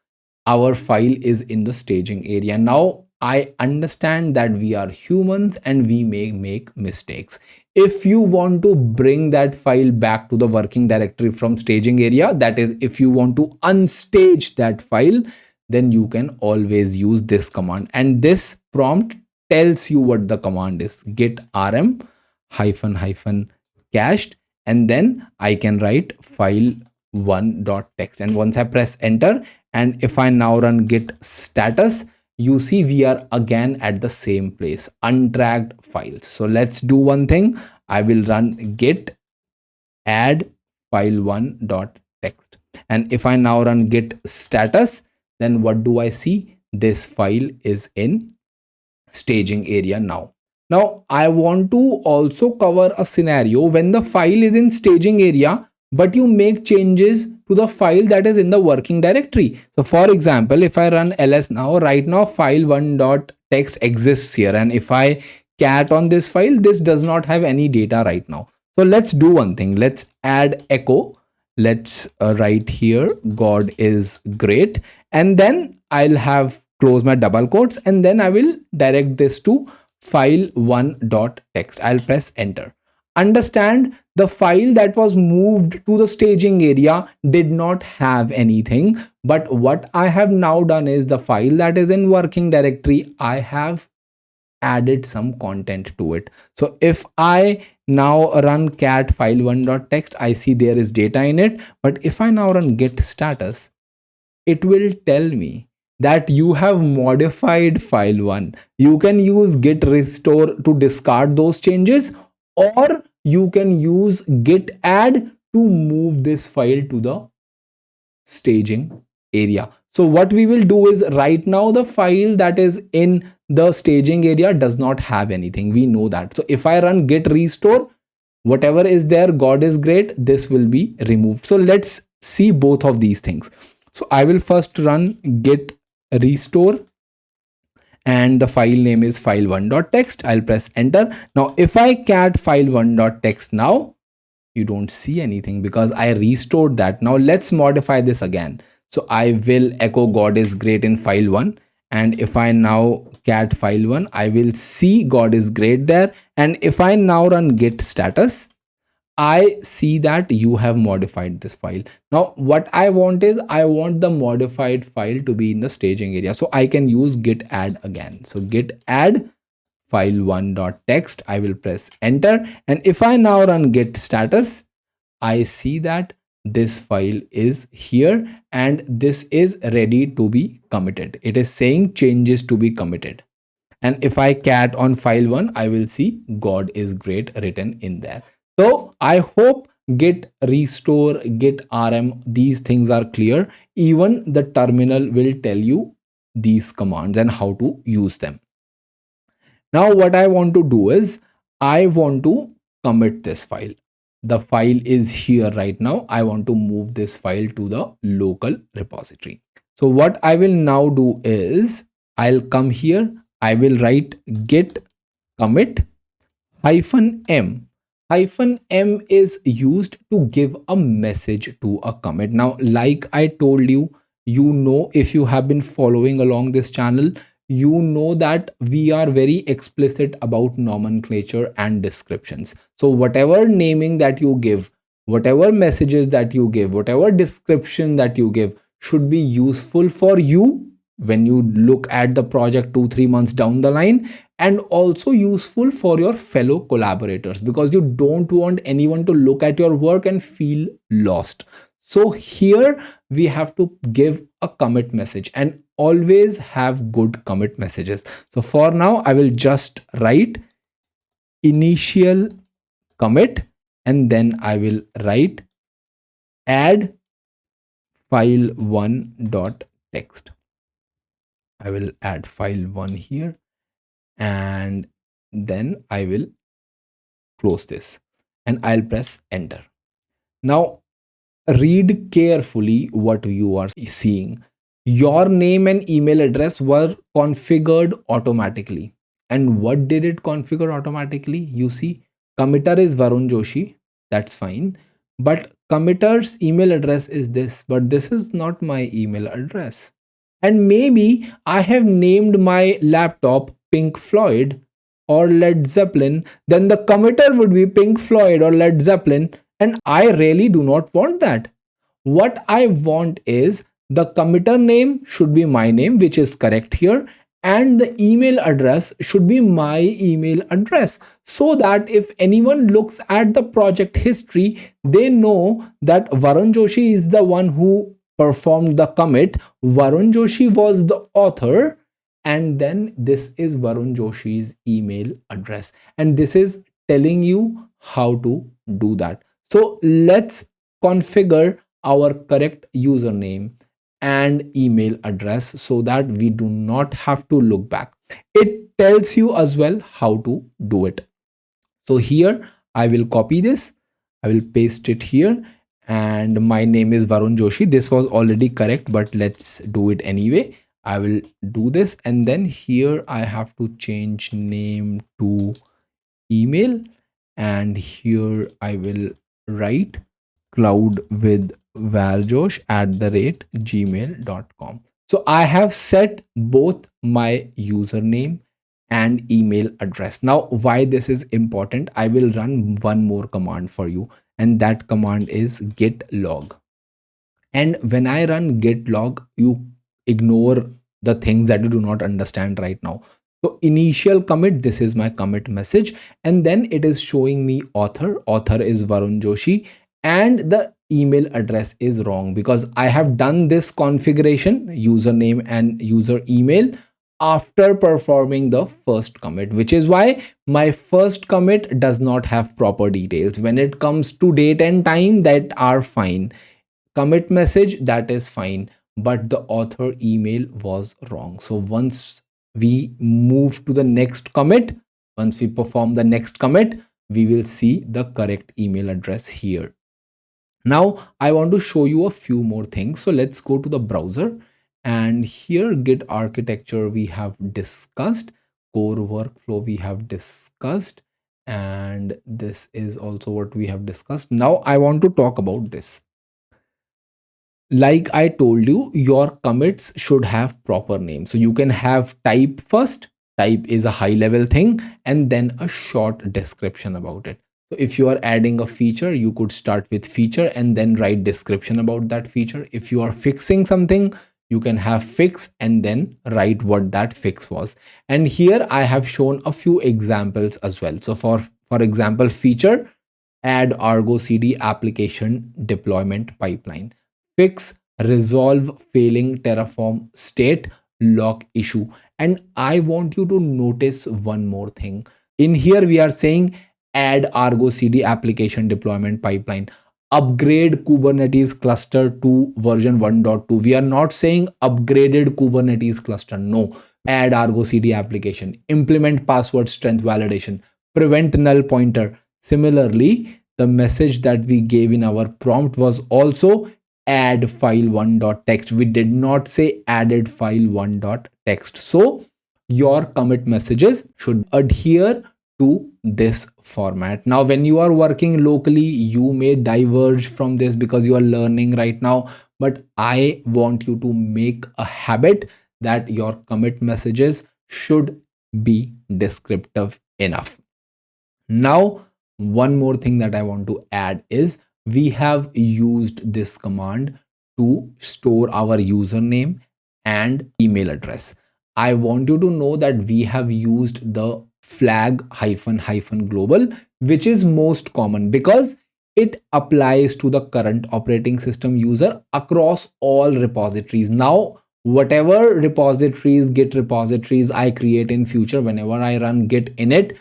our file is in the staging area. Now I understand that we are humans and we may make mistakes. If you want to bring that file back to the working directory from staging area, that is, if you want to unstage that file, then you can always use this command, and this prompt tells you what the command is: git rm -- cached, and then I can write file1.txt. And once I press enter, and if I now run git status, you see we are again at the same place, untracked files. So let's do one thing. I will run git add file1.txt, and if I now run git status, then what do I see? This file is in staging area now. Now I want to also cover a scenario when the file is in staging area, but you make changes to the file that is in the working directory. So for example, if I run ls now, right now file1.txt exists here, and if I cat on this file, this does not have any data right now. So let's do one thing. Let's add echo. Let's write here God is great, and then I'll have close my double quotes, and then I will direct this to file1.txt. I'll press enter. Understand, the file that was moved to the staging area did not have anything, but what I have now done is the file that is in working directory, I have added some content to it. So if I now run cat file1.txt, I see there is data in it, but if I now run git status, it will tell me that you have modified file1. You can use git restore to discard those changes, or you can use git add to move this file to the staging area. So what we will do is, right now the file that is in the staging area does not have anything. We know that. So if I run git restore, whatever is there, God is great, this will be removed. So let's see both of these things. So I will first run git restore and the file name is file1.txt. I'll press enter. Now if I cat file1.txt now, you don't see anything because I restored that. Now let's modify this again. So I will echo God is great in file1, and if I now cat file1, I will see God is great there. And if I now run git status, I see that you have modified this file. Now what I want is, I want the modified file to be in the staging area. So I can use git add again. So git add file1.txt. I will press enter. And if I now run git status, I see that this file is here and this is ready to be committed. It is saying changes to be committed. And if I cat on file1, I will see God is great written in there. So I hope git restore, git rm, these things are clear. Even the terminal will tell you these commands and how to use them. Now what I want to do is, I want to commit this file. The file is here right now. I want to move this file to the local repository. So what I will now do is, I'll come here. I will write git commit -m. -m is used to give a message to a commit. Now, like I told you, if you have been following along this channel, you know that we are very explicit about nomenclature and descriptions. So whatever naming that you give, whatever messages that you give, whatever description that you give should be useful for you when you look at the project 2-3 months down the line, and also useful for your fellow collaborators, because you don't want anyone to look at your work and feel lost. So here we have to give a commit message, and always have good commit messages. So for now, I will just write initial commit, and then I will write add file1.txt. I will add file1 here, and then I will close this and I'll press enter. Now read carefully what you are seeing. Your name and email address were configured automatically. And what did it configure automatically? You see, committer is Varun Joshi. That's fine. But committer's email address is this, but this is not my email address. And maybe I have named my laptop Pink Floyd or Led Zeppelin, then the committer would be Pink Floyd or Led Zeppelin, and I really do not want that. What I want is, the committer name should be my name, which is correct here, and the email address should be my email address, so that if anyone looks at the project history, they know that Varun Joshi is the one who performed the commit. Varun Joshi was the author, and then this is Varun Joshi's email address, and this is telling you how to do that. So let's configure our correct username and email address so that we do not have to look back. It tells you as well how to do it. So here I will copy this, I will paste it here, and my name is Varun Joshi. This was already correct, but let's do it anyway. I will do this, and then here I have to change name to email, and here I will write cloudwithvarjosh@gmail.com. So I have set both my username and email address. Now, why this is important, I will run one more command for you, and that command is git log. And when I run git log, you ignore the things that you do not understand right now. So initial commit, this is my commit message, and then it is showing me author. Author is Varun Joshi, and the email address is wrong because I have done this configuration, username and user email, after performing the first commit, which is why my first commit does not have proper details. When it comes to date and time, that are fine. Commit message, that is fine. but the author email was wrong. So once we move to the next commit, once we perform the next commit, we will see the correct email address here. Now I want to show you a few more things. So let's go to the browser, and here Git architecture we have discussed, core workflow we have discussed, and this is also what we have discussed. Now I want to talk about this. Like I told you, your commits should have proper name. So you can have type first. Type is a high level thing, and then a short description about it. So if you are adding a feature, you could start with feature and then write description about that feature. If you are fixing something, you can have fix and then write what that fix was. And here I have shown a few examples as well. So for example, feature, add Argo CD application deployment pipeline. Fix, resolve failing Terraform state lock issue. And I want you to notice one more thing. In here, we are saying add Argo CD application deployment pipeline. Upgrade Kubernetes cluster to version 1.2. We are not saying upgraded Kubernetes cluster. No. Add Argo CD application. Implement password strength validation. Prevent null pointer. Similarly, the message that we gave in our prompt was also add file1.txt. We did not say added file1.txt. So your commit messages should adhere to this format. Now, when you are working locally, you may diverge from this because you are learning right now, but I want you to make a habit that your commit messages should be descriptive enough. Now, one more thing that I want to add is we have used this command to store our username and email address. I want you to know that we have used the flag -- global, which is most common because it applies to the current operating system user across all repositories. Now, whatever repositories, Git repositories I create in future, whenever I run git init,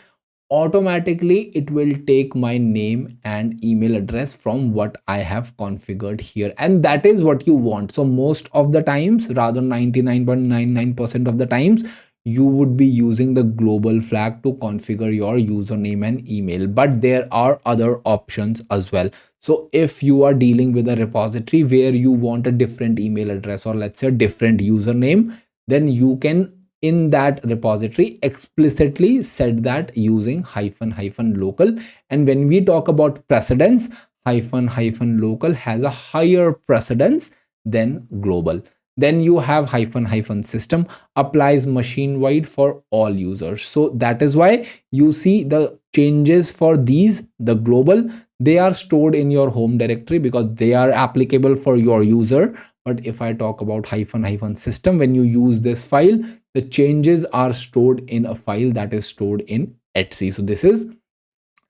automatically it will take my name and email address from what I have configured here, and that is what you want. So most of the times, rather 99.99% of the times, you would be using the global flag to configure your username and email, but there are other options as well. So if you are dealing with a repository where you want a different email address, or let's say a different username, then you can in that repository explicitly set that using -- local. And when we talk about precedence, -- local has a higher precedence than global. Then you have -- system applies machine wide for all users. So that is why you see the changes for these, the global, they are stored in your home directory because they are applicable for your user. But if I talk about -- system, when you use this file, the changes are stored in a file that is stored in etc. So this is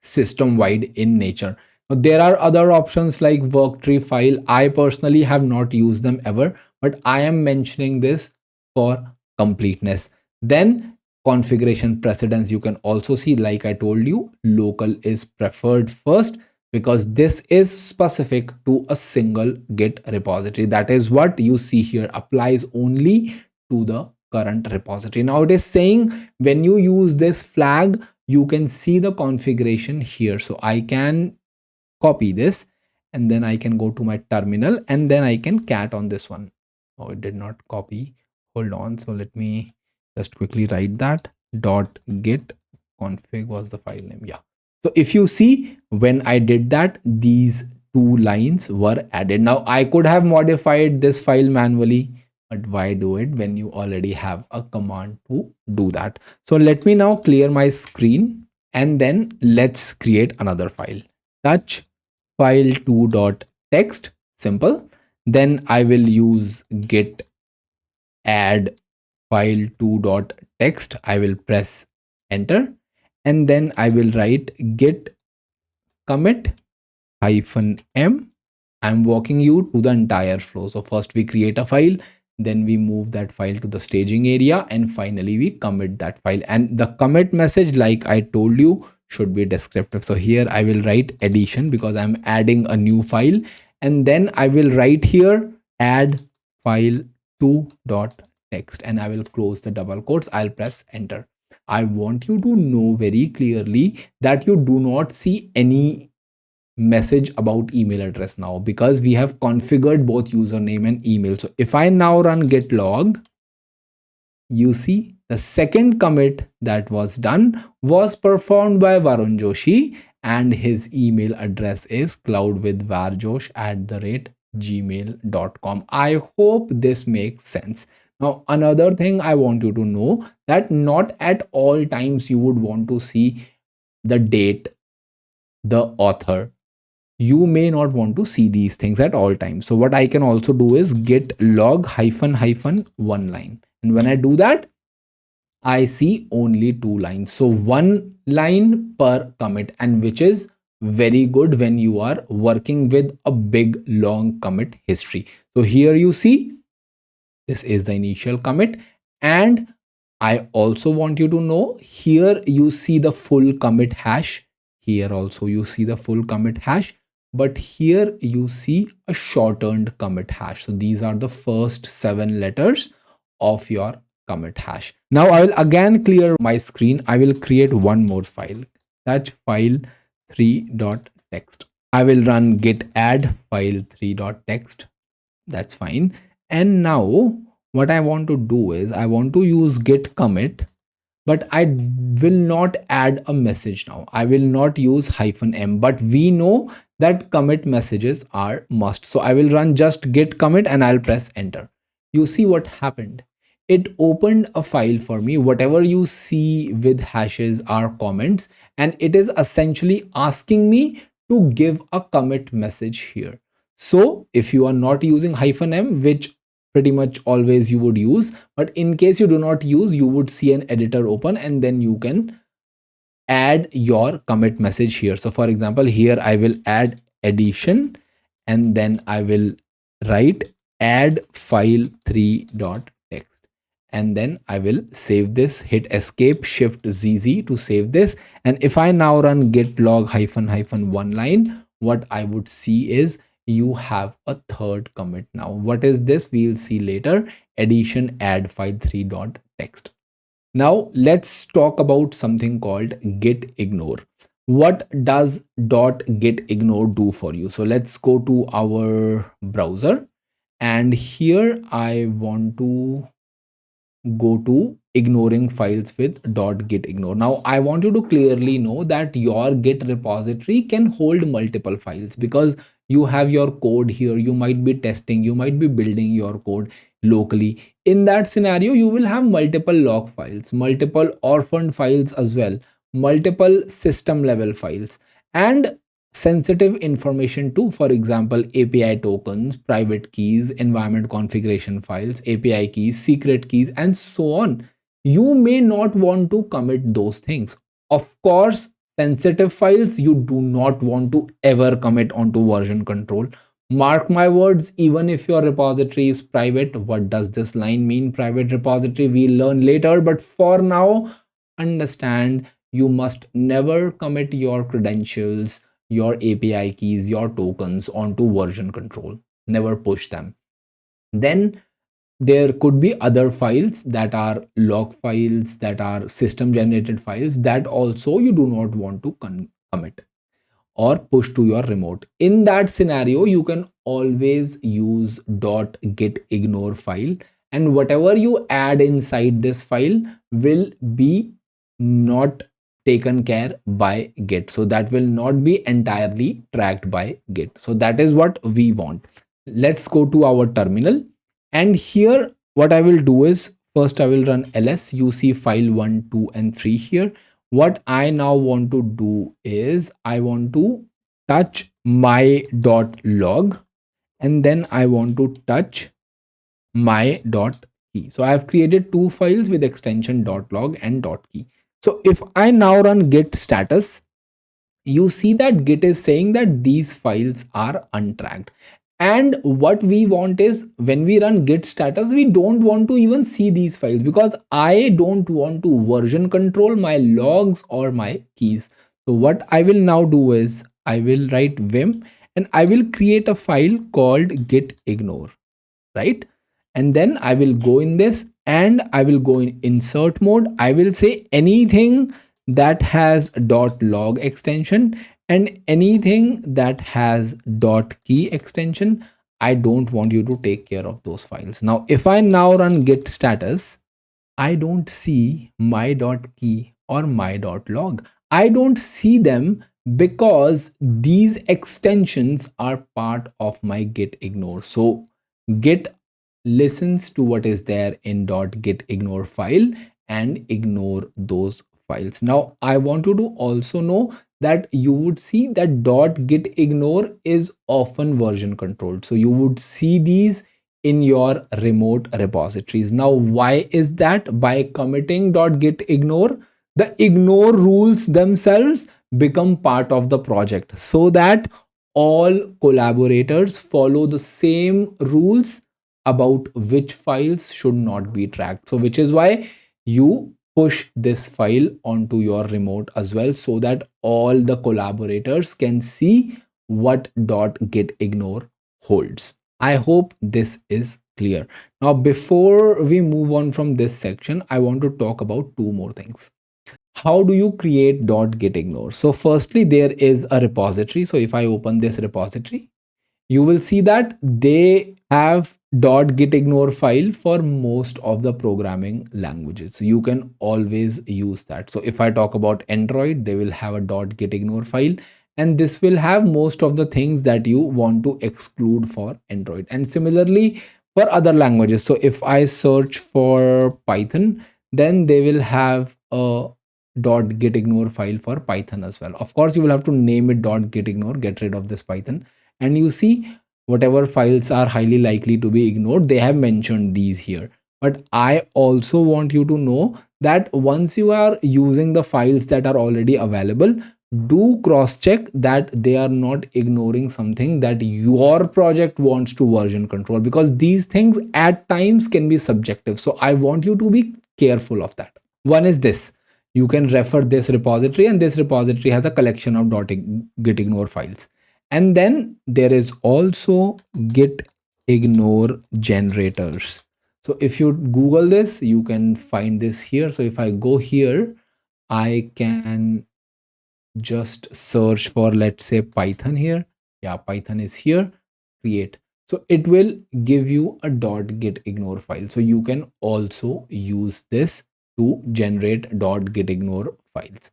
system wide in nature. Now, there are other options like worktree file. I personally have not used them ever, but I am mentioning this for completeness. Then configuration precedence, you can also see, like I told you, local is preferred first because this is specific to a single Git repository. That is what you see here, applies only to the current repository. Now it is saying when you use this flag, you can see the configuration here. So I can copy this and then I can go to my terminal and then I can cat on this one. Oh, it did not copy. Hold on. So let me just quickly write that. .git config was the file name. Yeah. So if you see, when I did that, these two lines were added. Now I could have modified this file manually, but why do it when you already have a command to do that? So let me now clear my screen and then let's create another file. Touch file2.txt, simple. Then I will use git add file2.txt. I will press enter and then I will write git commit -m. I'm walking you to the entire flow. So first we create a file, then we move that file to the staging area, and finally we commit that file. And the commit message, like I told you, should be descriptive. So here I will write addition because I'm adding a new file, and then I will write here add file2.txt, and I will close the double quotes. I'll press enter. I want you to know very clearly that you do not see any message about email address now, because we have configured both username and email. So if I now run git log, you see the second commit that was done was performed by Varun Joshi, and his email address is cloudwithvarjosh@gmail.com. I hope this makes sense. Now, another thing I want you to know, that not at all times you would want to see the date, the author. You may not want to see these things at all times. So what I can also do is git log hyphen one line. And when I do that, I see only 2 lines. So 1 line per commit, and which is very good when you are working with a big long commit history. So here you see this is the initial commit, and I also want you to know, here you see the full commit hash. Here also you see the full commit hash, but here you see a shortened commit hash. So these are the first 7 letters of your commit hash. Now I will again clear my screen. I will create one more file. That's file3.txt. I will run git add file3.txt. That's fine. And now what I want to do is I want to use git commit, but I will not add a message now. I will not use -m, but we know that commit messages are must. So I will run just git commit and I'll press enter. You see what happened? It opened a file for me. Whatever you see with hashes are comments, and it is essentially asking me to give a commit message here. So if you are not using -m, which pretty much always you would use, but in case you do not use, you would see an editor open, and then you can add your commit message here. So for example, here I will add addition, and then I will write add file3.txt, and then I will save this, hit escape shift ZZ to save this. And if I now run git log hyphen 1 line, what I would see is you have a third commit now. What is this? We'll see later. Addition add file3.txt. Now let's talk about something called git ignore. What does .git ignore do for you? So let's go to our browser, and here I want to go to ignoring files with .git ignore. Now I want you to clearly know that your git repository can hold multiple files, because you have your code here, you might be testing, you might be building your code locally. In that scenario, you will have multiple log files, multiple orphaned files as well, multiple system level files, and sensitive information too. For example, API tokens, private keys, environment configuration files, API keys, secret keys, and so on. You may not want to commit those things. Of course, sensitive files you do not want to ever commit onto version control. Mark my words, even if your repository is private. What does this line mean? Private repository, we'll learn later, but for now, understand you must never commit your credentials, your API keys, your tokens onto version control. Never push them. Then there could be other files that are log files, that are system generated files, that also you do not want to commit or push to your remote. In that scenario, you can always use .git ignore file, and whatever you add inside this file will be not taken care by Git. So that will not be entirely tracked by Git. So that is what we want. Let's go to our terminal, and here what I will do is first I will run ls. You see file 1, 2, and 3 here. What I now want to do is I want to touch my.log, and then I want to touch my.key. So I have created 2 files with extension .log and .key. So if I now run git status, you see that Git is saying that these files are untracked. And what we want is, when we run git status, we don't want to even see these files, because I don't want to version control my logs or my keys. So what I will now do is I will write vim, and I will create a file called git ignore, right? and then I will go in this and I will go in insert mode. I will say anything that has .log extension and anything that has .key extension. I don't want you to take care of those files. Now, if I now run git status, I don't see my .key or my .log. I don't see them because these extensions are part of my git ignore. So git listens to what is there in .git ignore file and ignore those files. Now I want you to also know that you would see that .git ignore is often version controlled. So you would see these in your remote repositories. Now why is that? By committing .git ignore, the ignore rules themselves become part of the project so that all collaborators follow the same rules about which files should not be tracked. So which is why you push this file onto your remote as well, so that all the collaborators can see what .git ignore holds. I hope this is clear. Now, before we move on from this section, I want to talk about two more things. How do you create .gitignore? So firstly, there is a repository. So if I open this repository, you will see that they have .gitignore file for most of the programming languages. So you can always use that. So if I talk about Android, they will have a .gitignore file, and this will have most of the things that you want to exclude for Android. And similarly for other languages. So if I search for Python, then they will have a .gitignore file for Python as well. Of course, you will have to name it .gitignore, get rid of this Python, and you see whatever files are highly likely to be ignored, they have mentioned these here. But I also want you to know that once you are using the files that are already available, do cross check that they are not ignoring something that your project wants to version control, because these things at times can be subjective. So I want you to be careful of that. One is this: you can refer this repository, and this repository has a collection of gitignore files. And then there is also git ignore generators. So if you Google this, you can find this here. So if I go here, I can just search for, let's say, Python here. Yeah, Python is here. Create. So it will give you a .gitignore file. So you can also use this to generate .gitignore files.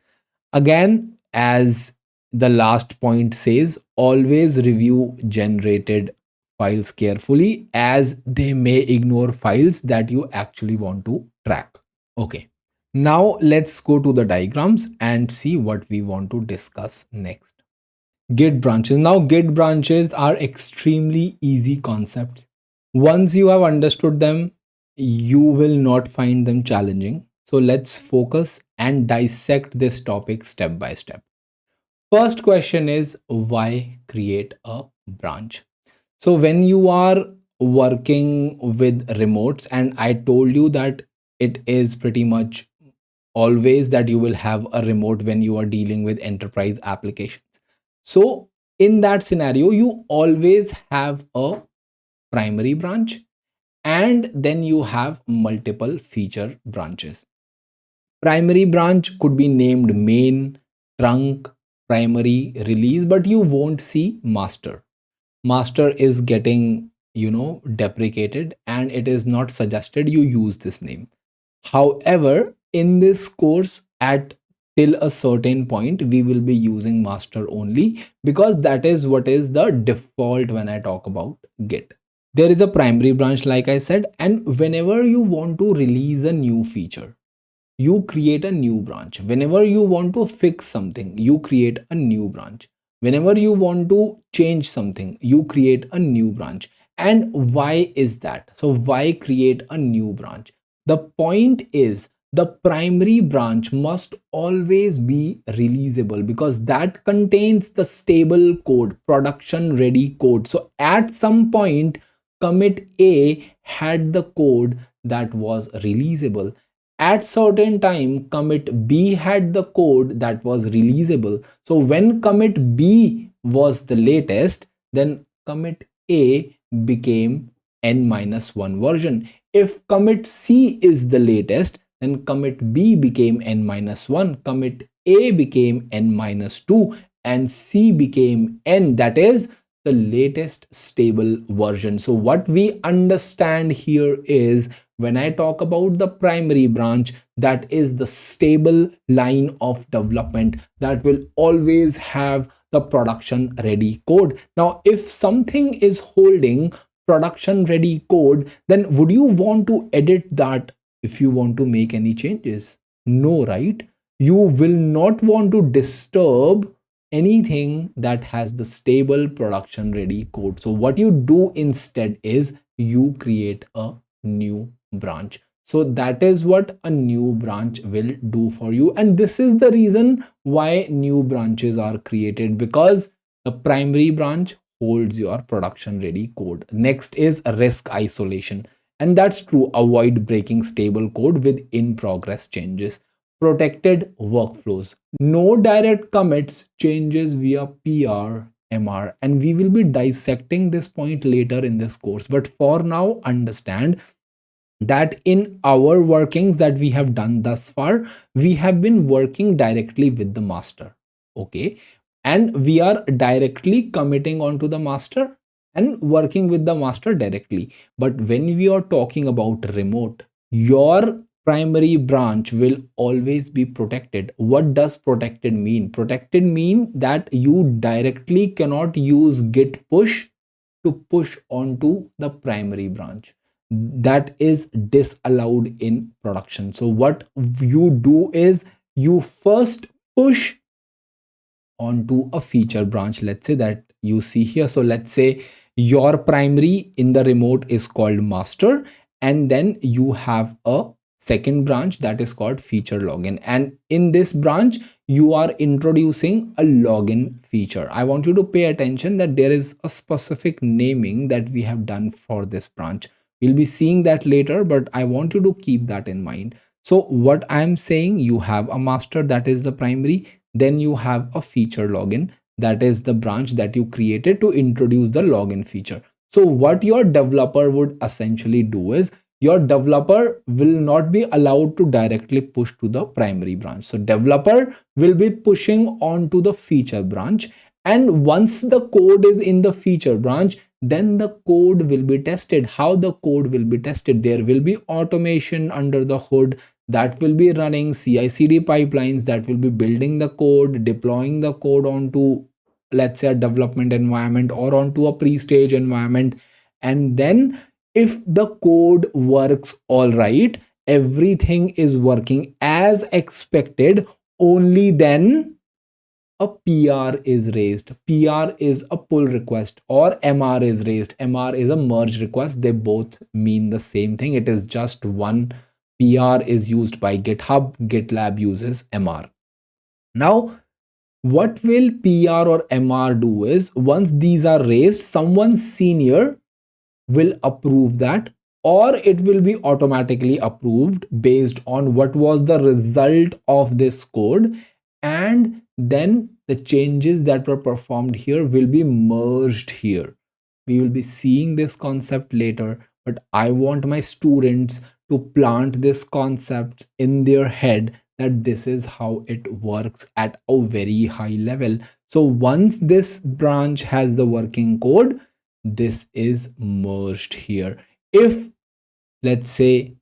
Again, as the last point says, always review generated files carefully, as they may ignore files that you actually want to track. Okay, now let's go to the diagrams and see what we want to discuss next. Git branches. Now Git branches are extremely easy concepts. Once you have understood them, you will not find them challenging. So let's focus and dissect this topic step by step. First question is, why create a branch? So when you are working with remotes, and I told you that it is pretty much always that you will have a remote when you are dealing with enterprise applications. So in that scenario, you always have a primary branch, and then you have multiple feature branches. Primary branch could be named main, trunk, primary, release, but you won't see master. Master is getting, deprecated, and it is not suggested you use this name. However, in this course, at till a certain point, we will be using master only, because that is what is the default when I talk about Git. There is a primary branch, like I said, and whenever you want to release a new feature, you create a new branch. Whenever you want to fix something, you create a new branch. Whenever you want to change something, you create a new branch. And why is that? So why create a new branch? The point is, the primary branch must always be releasable, because that contains the stable code, production ready code. So at some point, commit A had the code that was releasable. At certain time, commit B had the code that was releasable. So when commit B was the latest, then commit A became n-1 version. If commit C is the latest, then commit B became n-1, commit A became n-2, and C became n, that is the latest stable version. So what we understand here is, when I talk about the primary branch, that is the stable line of development that will always have the production ready code. Now, if something is holding production ready code, then would you want to edit that if you want to make any changes? No, right? You will not want to disturb anything that has the stable production ready code. So what you do instead is you create a new branch. So that is what a new branch will do for you. And this is the reason why new branches are created, because the primary branch holds your production ready code. Next is risk isolation. And that's true. Avoid breaking stable code with in progress changes. Protected workflows. No direct commits, changes via PR, MR. And we will be dissecting this point later in this course. But for now, understand that in our workings that we have done thus far, we have been working directly with the master. Okay. And we are directly committing onto the master and working with the master directly. But when we are talking about remote, your primary branch will always be protected. What does protected mean? Protected mean that you directly cannot use git push to push onto the primary branch. That is disallowed in production. So what you do is you first push onto a feature branch, let's say that you see here. So let's say your primary in the remote is called master, and then you have a second branch that is called feature login, and in this branch you are introducing a login feature. I want you to pay attention that there is a specific naming that we have done for this branch. We'll be seeing that later, but I want you to keep that in mind. So what I'm saying, you have a master, that is the primary, then you have a feature login, that is the branch that you created to introduce the login feature. So what your developer would essentially do is, your developer will not be allowed to directly push to the primary branch. So developer will be pushing on to the feature branch, and once the code is in the feature branch, then the code will be tested. How the code will be tested? There will be automation under the hood that will be running CI/CD pipelines that will be building the code, deploying the code onto, let's say, a development environment or onto a pre-stage environment. And then if the code works all right, everything is working as expected, only then a PR is raised. PR is a pull request, or MR is raised. MR is a merge request. They both mean the same thing. It is just one. PR is used by GitHub. GitLab uses MR. Now, what will PR or MR do is, once these are raised, someone senior will approve that, or it will be automatically approved based on what was the result of this code, and then the changes that were performed here will be merged here. We will be seeing this concept later, but I want my students to plant this concept in their head that this is how it works at a very high level. So once this branch has the working code, this is merged here. If, let's say,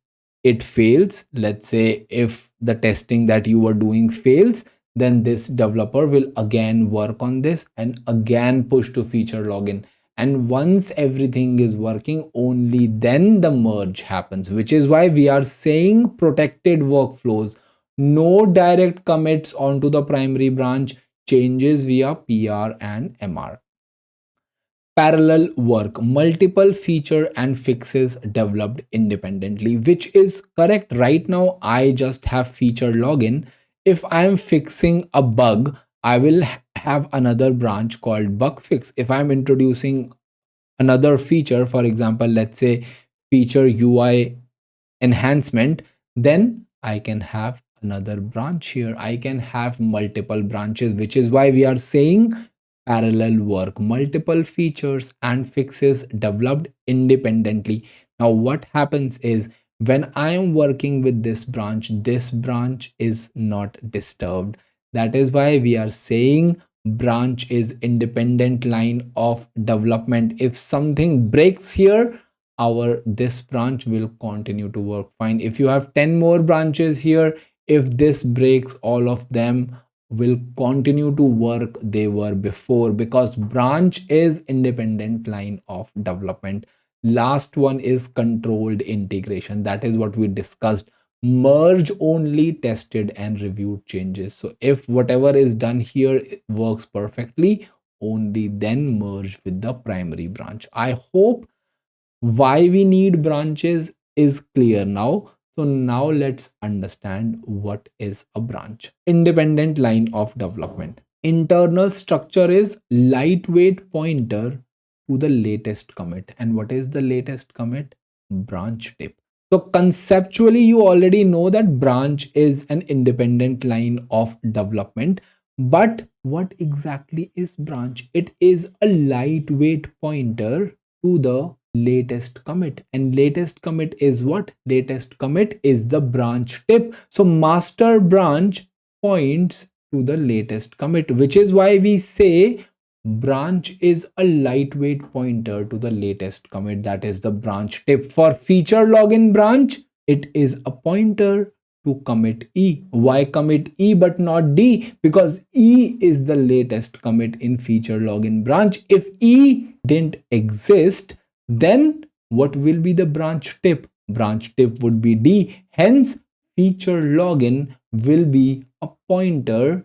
it fails, let's say if the testing that you were doing fails, then this developer will again work on this and again push to feature login. And once everything is working, only then the merge happens, which is why we are saying protected workflows. No direct commits onto the primary branch, changes via PR and MR. Parallel work, multiple feature and fixes developed independently, which is correct. Right now I just have feature login. If I am fixing a bug, I will have another branch called bug fix. If I'm introducing another feature, for example, let's say feature UI enhancement, then I can have another branch here. I can have multiple branches, which is why we are saying parallel work, multiple features and fixes developed independently. Now, what happens is when I am working with this branch is not disturbed. That is why we are saying branch is independent line of development. If something breaks here, our this branch will continue to work fine. If you have 10 more branches here, if this breaks, all of them will continue to work they were before, because branch is independent line of development. Last one is controlled integration. That is what we discussed. Merge only tested and reviewed changes. So if whatever is done here works perfectly, only then merge with the primary branch. I hope why we need branches is clear now. So now let's understand what is a branch. Independent line of development. Internal structure is lightweight pointer to the latest commit. And what is the latest commit? Branch tip. So conceptually, you already know that branch is an independent line of development. But what exactly is branch? It is a lightweight pointer to the latest commit. And latest commit is what? Latest commit is the branch tip. So master branch points to the latest commit, which is why we say branch is a lightweight pointer to the latest commit. That is the branch tip. For feature login branch, it is a pointer to commit E. Why commit E but not D? Because E is the latest commit in feature login branch. If E didn't exist, then what will be the branch tip? Branch tip would be D. Hence, feature login will be a pointer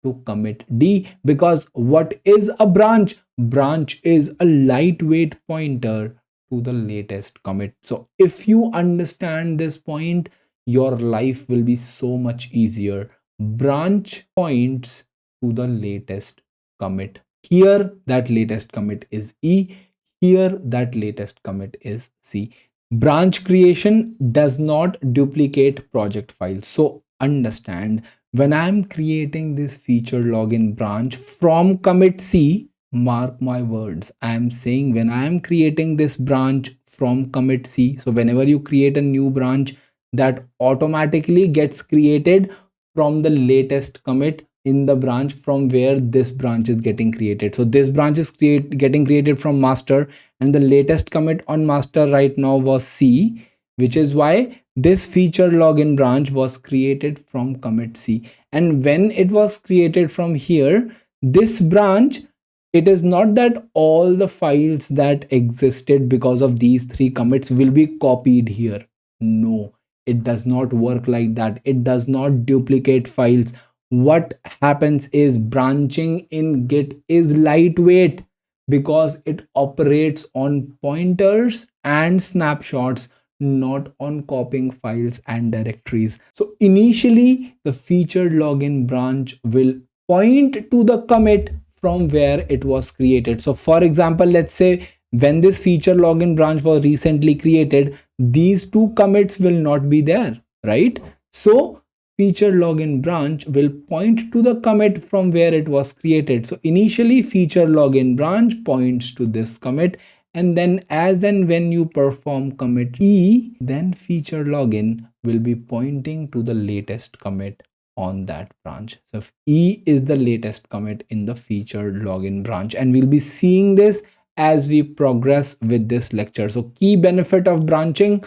to commit D, because what is a branch? Branch is a lightweight pointer to the latest commit. So if you understand this point, your life will be so much easier. Branch points to the latest commit. Here that latest commit is E. Here that latest commit is C. Branch creation does not duplicate project files. So understand, when I'm creating this feature login branch from commit C, mark my words, I'm saying when I'm creating this branch from commit C, so whenever you create a new branch, that automatically gets created from the latest commit in the branch from where this branch is getting created. So this branch is getting created from master, and the latest commit on master right now was C, which is why this feature login branch was created from commit C. And when it was created from here, this branch, it is not that all the files that existed because of these three commits will be copied here. No, it does not work like that. It does not duplicate files. What happens is branching in Git is lightweight because it operates on pointers and snapshots, not on copying files and directories. So initially the featured login branch will point to the commit from where it was created. So for example, let's say when this feature login branch was recently created, these two commits will not be there, right? So feature login branch will point to the commit from where it was created. So initially feature login branch points to this commit, and then as and when you perform commit E, then feature login will be pointing to the latest commit on that branch. So if E is the latest commit in the feature login branch, and we'll be seeing this as we progress with this lecture. So key benefit of branching: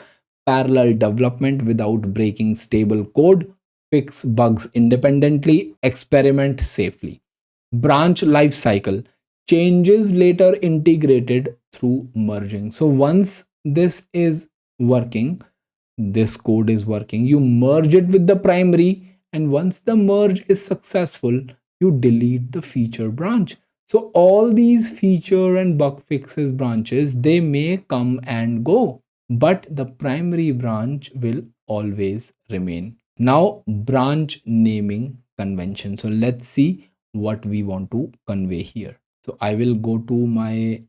parallel development without breaking stable code, fix bugs independently, experiment safely. Branch life cycle: changes later integrated through merging. So once this is working, this code is working, you merge it with the primary, and once the merge is successful, you delete the feature branch. So all these feature and bug fixes branches, they may come and go, but the primary branch will always remain. Now branch naming convention. So let's see what we want to convey here. So I will go to my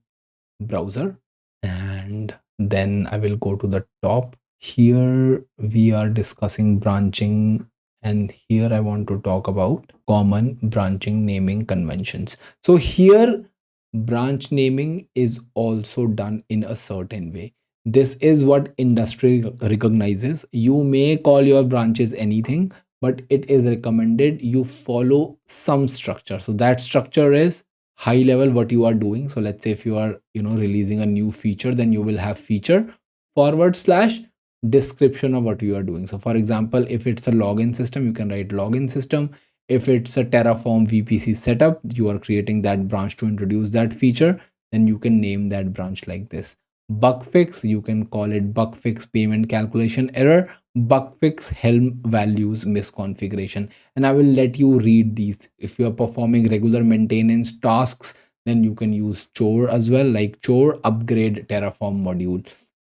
browser, and then I will go to the top. Here we are discussing branching And here I want to talk about common branching naming conventions. So here branch naming is also done in a certain way. This is what industry recognizes. You may call your branches anything, but it is recommended you follow some structure. So that structure is high level what you are doing. So let's say if you are, releasing a new feature, then you will have feature forward slash description of what you are doing. So for example, if it's a login system, you can write login system. If it's a Terraform VPC setup, you are creating that branch to introduce that feature, then you can name that branch like this. Bug fix, you can call it bug fix payment calculation error, bug fix helm values misconfiguration. And I will let you read these. If you are performing regular maintenance tasks, then you can use chore as well, like chore upgrade Terraform module.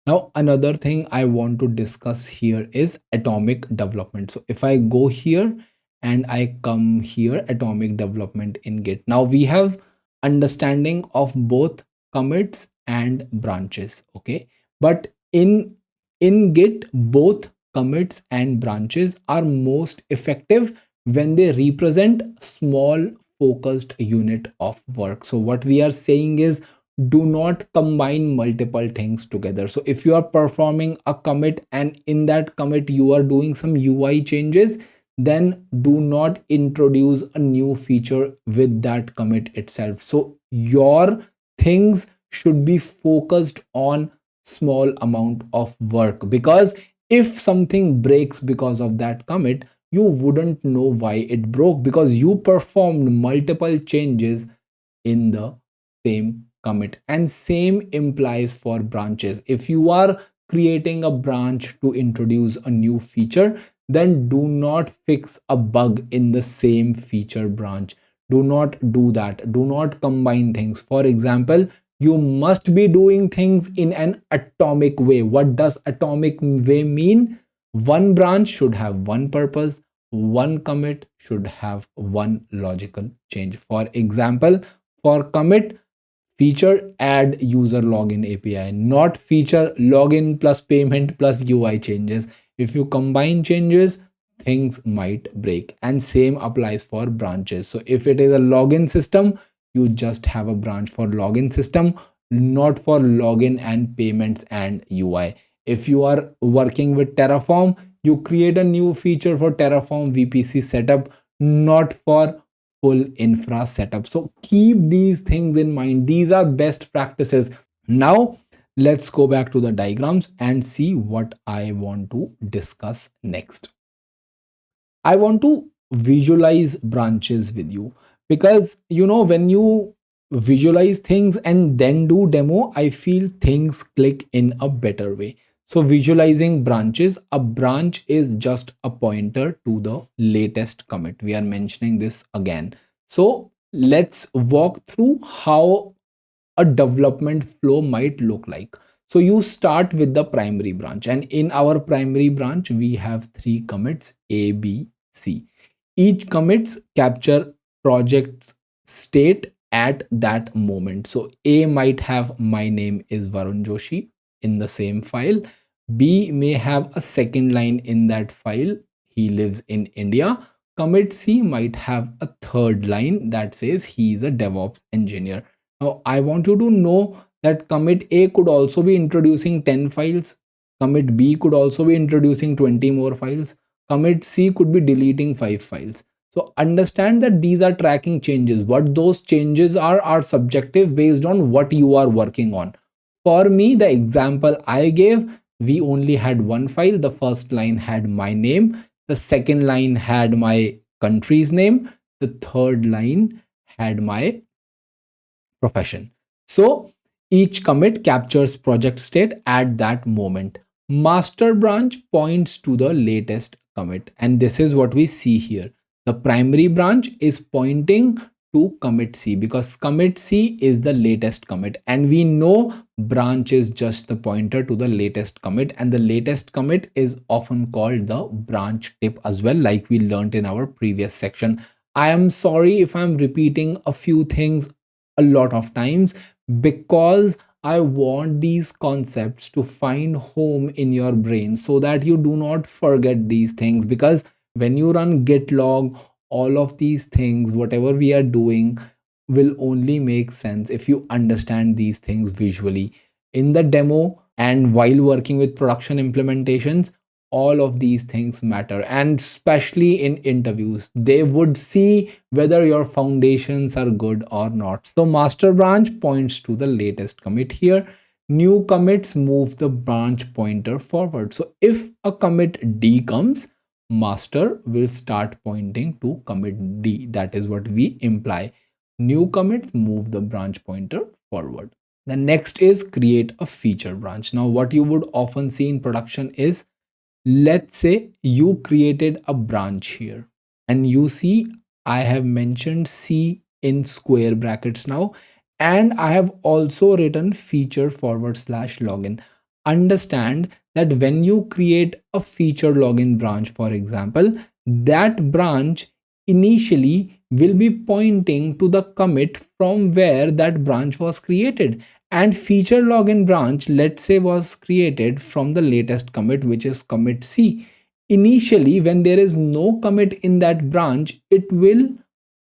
Now, another thing I want to discuss here is atomic development. So if I go here and I come here, atomic development in Git. Now we have understanding of both commits and branches. Okay. But in Git, both commits and branches are most effective when they represent small focused unit of work. So what we are saying is, do not combine multiple things together. So if you are performing a commit and in that commit you are doing some UI changes, then do not introduce a new feature with that commit itself. So your things should be focused on small amount of work, because if something breaks because of that commit, you wouldn't know why it broke, because you performed multiple changes in the same commit. And same implies for branches. If you are creating a branch to introduce a new feature, then do not fix a bug in the same feature branch. Do not do that. Do not combine things. For example, you must be doing things in an atomic way. What does atomic way mean? One branch should have one purpose, one commit should have one logical change. For example, for commit, feature add user login API, not feature login plus payment plus UI changes. If you combine changes, things might break. And same applies for branches. So if it is a login system, you just have a branch for login system, not for login and payments and UI. If you are working with Terraform, you create a new feature for Terraform VPC setup, not for full infra setup. So keep these things in mind. These are best practices. Now let's go back to the diagrams and see what I want to discuss next. I want to visualize branches with you, because when you visualize things and then do demo, I feel things click in a better way. So visualizing branches, a branch is just a pointer to the latest commit. We are mentioning this again. So let's walk through how a development flow might look like. So you start with the primary branch, and in our primary branch we have three commits A, B, C. Each commits capture project's state at that moment. So A might have my name is Varun Joshi in the same file. B may have a second line in that file, he lives in India. Commit C might have a third line that says he is a DevOps engineer. Now, I want you to know that commit A could also be introducing 10 files. Commit B could also be introducing 20 more files. Commit C could be deleting 5 files. So understand that these are tracking changes. What those changes are subjective based on what you are working on. For me, the example I gave, we only had one file. The first line had my name. The second line had my country's name. The third line had my profession. So each commit captures project state at that moment. Master branch points to the latest commit, and this is what we see here. The primary branch is pointing to commit C, because commit C is the latest commit, and we know branch is just the pointer to the latest commit, and the latest commit is often called the branch tip as well, like we learned in our previous section. I am sorry if I'm repeating a few things a lot of times, because I want these concepts to find home in your brain so that you do not forget these things, because When you run git log, all of these things, whatever we are doing, will only make sense if you understand these things visually. In the demo and while working with production implementations, all of these things matter, and especially in interviews they would see whether your foundations are good or not. So master branch points to the latest commit here. New commits move the branch pointer forward. So if a commit D comes, master will start pointing to commit D. That is what we imply. New commits move the branch pointer forward. The next is create a feature branch. Now what you would often see in production is, let's say you created a branch here, and you see I have mentioned C in square brackets now, and I have also written feature forward slash login. Understand that when you create a feature login branch, for example, that branch initially will be pointing to the commit from where that branch was created, and feature login branch, let's say, was created from the latest commit, which is commit C. Initially when there is no commit in that branch, it will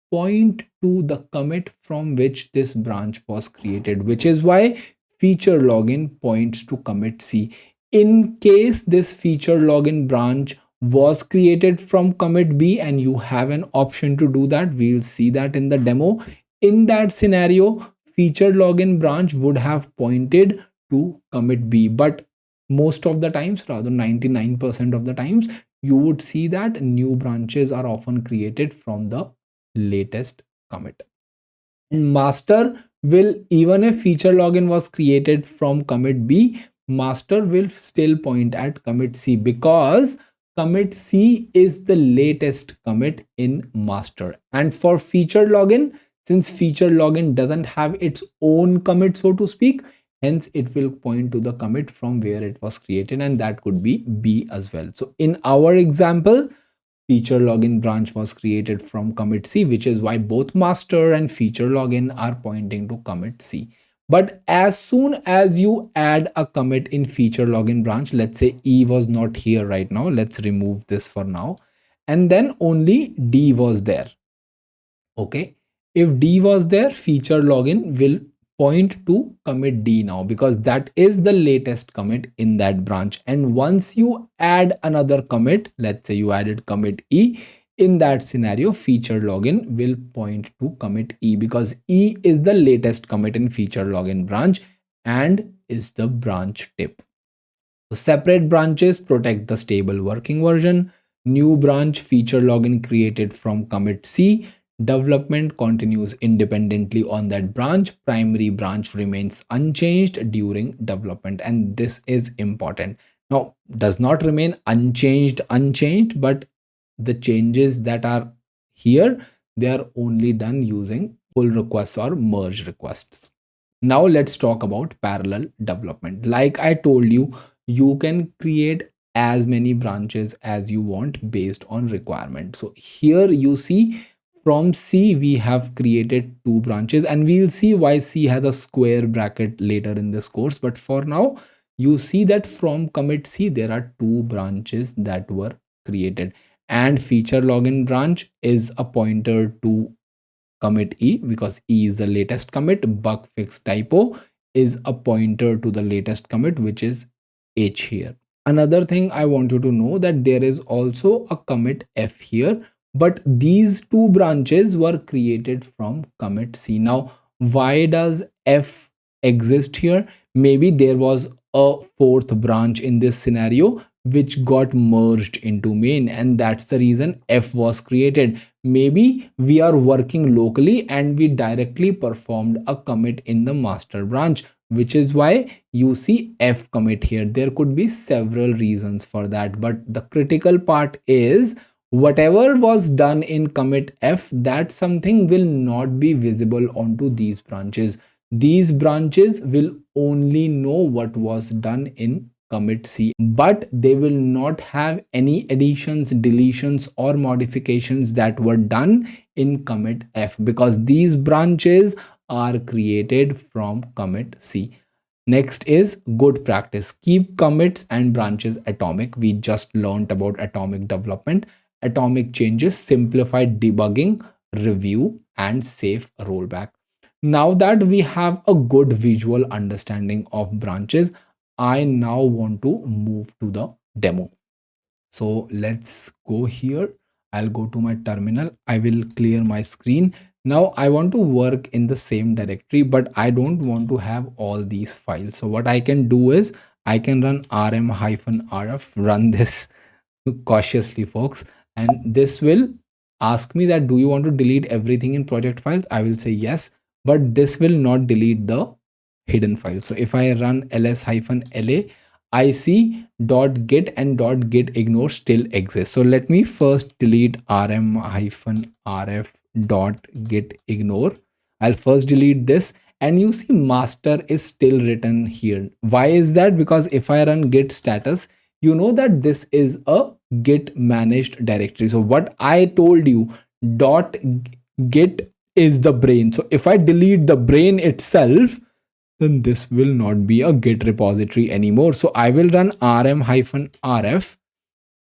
point to the commit from which this branch was created, which is why feature login points to commit C. In case this feature login branch was created from commit B and you have an option to do that, we'll see that in the demo. In that scenario, feature login branch would have pointed to commit B, but most of the times, rather 99% of the times, you would see that new branches are often created from the latest commit. And master will, even if feature login was created from commit B, master will still point at commit C, because commit C is the latest commit in master. And for feature login, since feature login doesn't have its own commit, so to speak, hence it will point to the commit from where it was created, and that could be B as well. So in our example, feature login branch was created from commit C, which is why both master and feature login are pointing to commit C. But as soon as you add a commit in feature login branch, let's say E was not here right now, let's remove this for now, and then only D was there. Okay, if D was there, feature login will point to commit D now, because that is the latest commit in that branch. And once you add another commit, let's say you added commit E, in that scenario feature login will point to commit E, because E is the latest commit in feature login branch and is the branch tip. So separate branches protect the stable working version. New branch feature login created from commit C. Development continues independently on that branch. Primary branch remains unchanged during development, and this is important. Now, does not remain unchanged, but the changes that are here, they are only done using pull requests or merge requests. Now let's talk about parallel development. Like I told you, you can create as many branches as you want based on requirement. So here you see from C we have created two branches, and we'll see why C has a square bracket later in this course. But for now, you see that from commit C there are two branches that were created, and feature login branch is a pointer to commit E, because E is the latest commit. Bug fix typo is a pointer to the latest commit, which is H here. Another thing I want you to know, that there is also a commit F here, but these two branches were created from commit C. Now why does F exist here? Maybe there was a fourth branch in this scenario which got merged into main, and that's the reason F was created. Maybe we are working locally and we directly performed a commit in the master branch, which is why you see F commit here. There could be several reasons for that, but the critical part is whatever was done in commit F, that something will not be visible onto these branches. These branches will only know what was done in commit C, but they will not have any additions, deletions, or modifications that were done in commit F, because these branches are created from commit C. Next is good practice. Keep commits and branches atomic. We just learned about atomic development. atomic changes, simplified debugging, review, and safe rollback. Now that we have a good visual understanding of branches, I now want to move to the demo. So let's go here. I'll go to my terminal. I will clear my screen. Now I want to work in the same directory, but I don't want to have all these files. So what I can do is I can run rm-rf, run this cautiously, folks, and this will ask me that do you want to delete everything in project files. I will say yes, but this will not delete the hidden file. So if I run ls-la, I see .git and .gitignore still exists. So let me first delete rm-rf .gitignore. I'll first delete this, and you see master is still written here. Why is that? Because if I run git status, you know that this is a git managed directory. So what I told you, .git is the brain. So if I delete the brain itself, then this will not be a git repository anymore. So I will run rm-rf,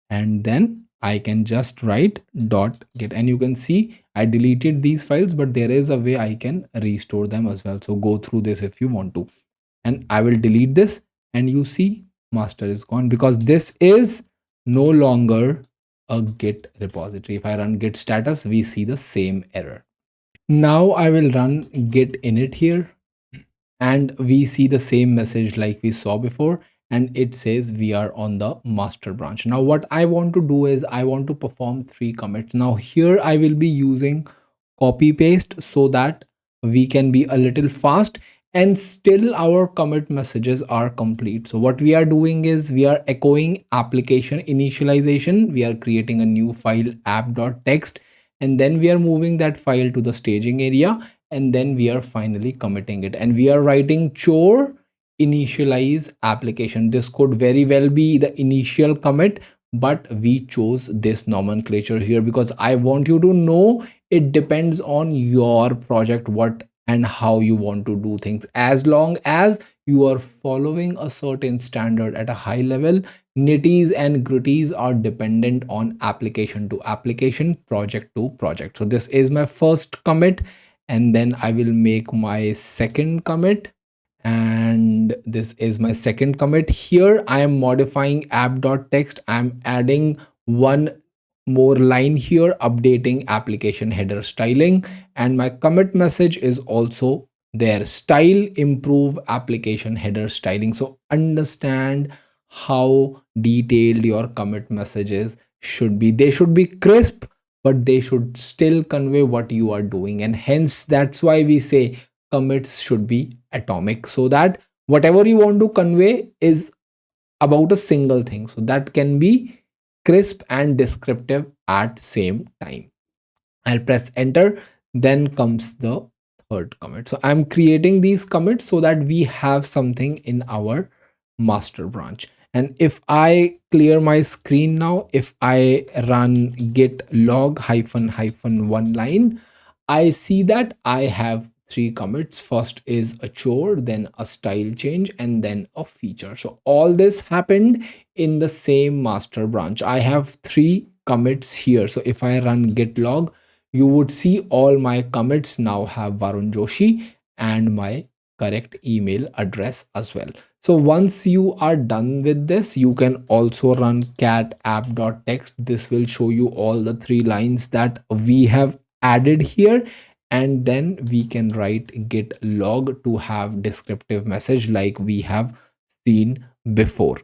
and then I can just write .git, and you can see I deleted these files, but there is a way I can restore them as well. So go through this if you want to, and I will delete this, and you see master is gone because this is no longer a git repository. If I run git status, we see the same error. Now I will run git init here, and we see the same message like we saw before, and it says we are on the master branch. Now what I want to do is I want to perform 3 commits. Now here I will be using copy paste so that we can be a little fast, and still our commit messages are complete. So what we are doing is we are echoing application initialization. We are creating a new file app.txt, and then we are moving that file to the staging area, and then we are finally committing it, and we are writing chore initialize application. This could very well be the initial commit, but we chose this nomenclature here because I want you to know it depends on your project what and how you want to do things. As long as you are following a certain standard at a high level, nitties and gritties are dependent on application to application, project to project. So this is my first commit, and then I will make my second commit, and this is my second commit. Here I am modifying app.txt. I'm adding one more line here, updating application header styling, and my commit message is also there, style improve application header styling. So understand how detailed your commit messages should be. They should be crisp, but they should still convey what you are doing, and hence that's why we say commits should be atomic, so that whatever you want to convey is about a single thing, so that can be crisp and descriptive at same time. I'll press enter, then comes the third commit. So I'm creating these commits so that we have something in our master branch. And if I clear my screen now, if I run git log hyphen one line, I see that I have 3 commits. First is a chore, then a style change, and then a feature. So all this happened in the same master branch. I have 3 commits here. So if I run git log, you would see all my commits now have Varun Joshi and my correct email address as well. So once you are done with this, you can also run cat app.txt. This will show you all the 3 lines that we have added here, and then we can write git log to have descriptive message like we have seen before.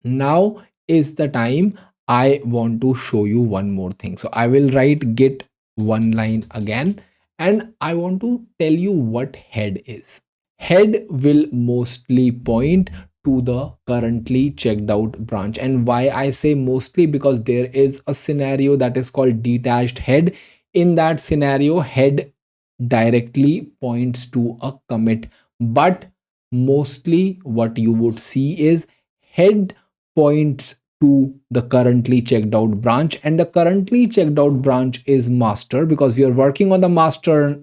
Now is the time I want to show you one more thing. So I will write git one line again, and I want to tell you what head is. Head will mostly point to the currently checked out branch. And why I say mostly, because there is a scenario that is called detached head. In that scenario, head directly points to a commit, but mostly what you would see is head points to the currently checked out branch, and the currently checked out branch is master because we are working on the master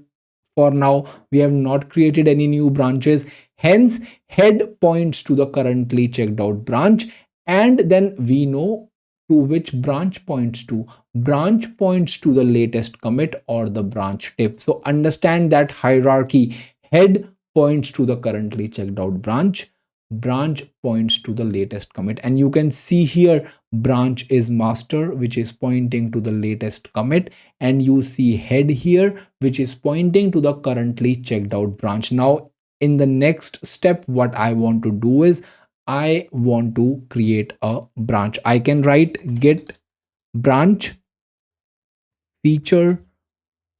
for now. We have not created any new branches, hence head points to the currently checked out branch. And then we know to which branch points to? Branch points to the latest commit or the branch tip. So understand that hierarchy. Head points to the currently checked out branch. Branch points to the latest commit. And you can see here branch is master, which is pointing to the latest commit. And you see head here, which is pointing to the currently checked out branch. Now, in the next step, what I want to do is I want to create a branch. I can write git branch feature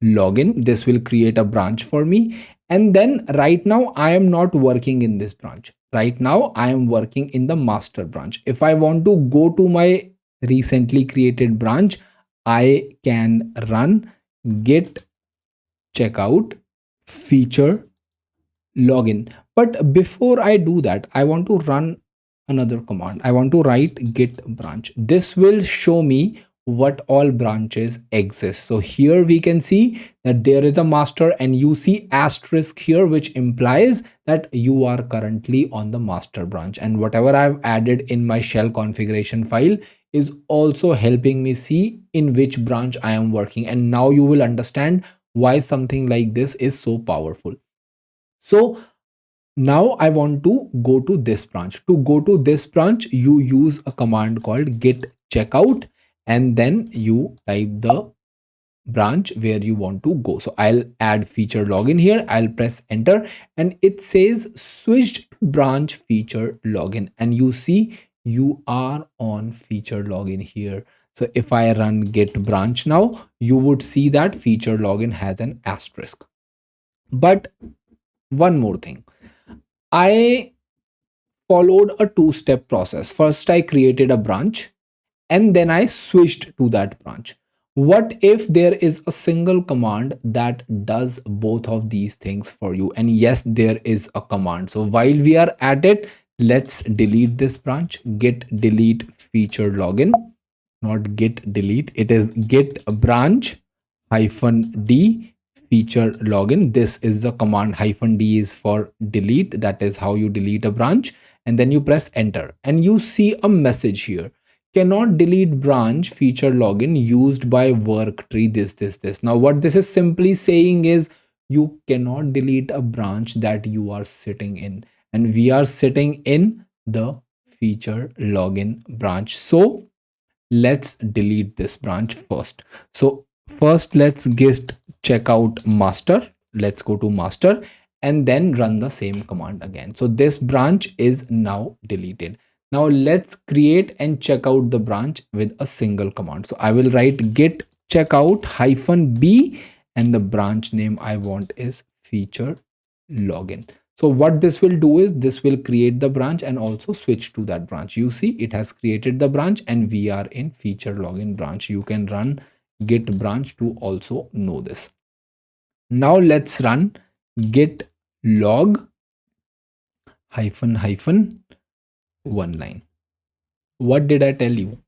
login. This will create a branch for me. And then right now I am not working in this branch. Right now I am working in the master branch. If I want to go to my recently created branch, I can run git checkout feature login. But before I do that, I want to run another command. I want to write git branch. This will show me what all branches exist. So here we can see that there is a master, and you see asterisk here, which implies that you are currently on the master branch, and whatever I've added in my shell configuration file is also helping me see in which branch I am working. And now you will understand why something like this is so powerful. So now I want to go to this branch. To go to this branch, you use a command called git checkout, and then you type the branch where you want to go. So I'll add feature login here. I'll press enter, and it says switched to branch feature login. And you see you are on feature login here. So if I run git branch now, you would see that feature login has an asterisk. But one more thing, I followed a two-step process. First, I created a branch, and then I switched to that branch. What if there is a single command that does both of these things for you? And yes, there is a command. So while we are at it, let's delete this branch. Git delete feature login, not git delete. It is git branch -d feature login. This is the command. -d is for delete. That is how you delete a branch. And then you press enter, and you see a message here: cannot delete branch feature login used by work tree this. Now what this is simply saying is you cannot delete a branch that you are sitting in, and we are sitting in the feature login branch. So let's delete this branch first. So first let's git checkout master. Let's go to master and then run the same command again. So this branch is now deleted. Now let's create and check out the branch with a single command. So I will write git checkout -b, and the branch name I want is feature login. So what this will do is this will create the branch and also switch to that branch. You see it has created the branch, and we are in feature login branch. You can run git branch to also know this. Now let's run git log -one line. What did I tell you?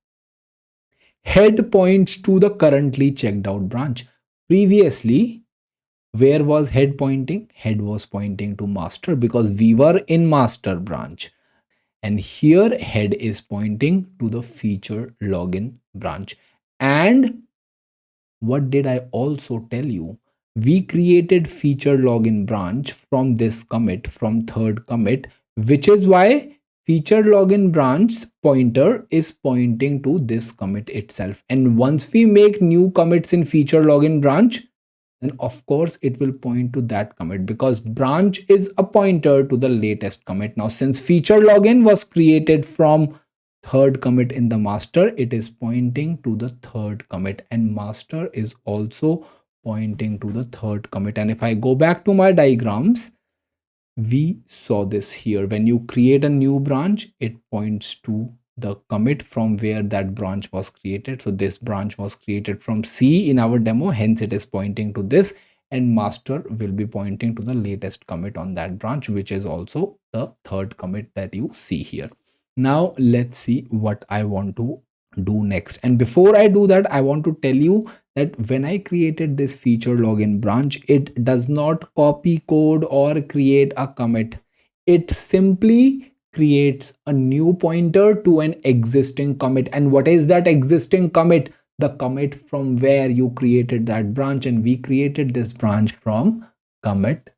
Head points to the currently checked out branch. Previously, where was head pointing? Head was pointing to master because we were in master branch. And here head is pointing to the feature login branch. And what did I also tell you? We created feature login branch from this commit, from third commit, which is why feature login branch pointer is pointing to this commit itself. And once we make new commits in feature login branch, then of course it will point to that commit, because branch is a pointer to the latest commit. Now since feature login was created from third commit in the master, it is pointing to the third commit, and master is also pointing to the third commit. And if I go back to my diagrams, we saw this here. When you create a new branch, it points to the commit from where that branch was created. So this branch was created from C in our demo, hence it is pointing to this, and master will be pointing to the latest commit on that branch, which is also the third commit that you see here. Now let's see what I want to do next. And before I do that, I want to tell you that when I created this feature login branch, it does not copy code or create a commit. It simply creates a new pointer to an existing commit. And what is that existing commit? The commit from where you created that branch, and we created this branch from commit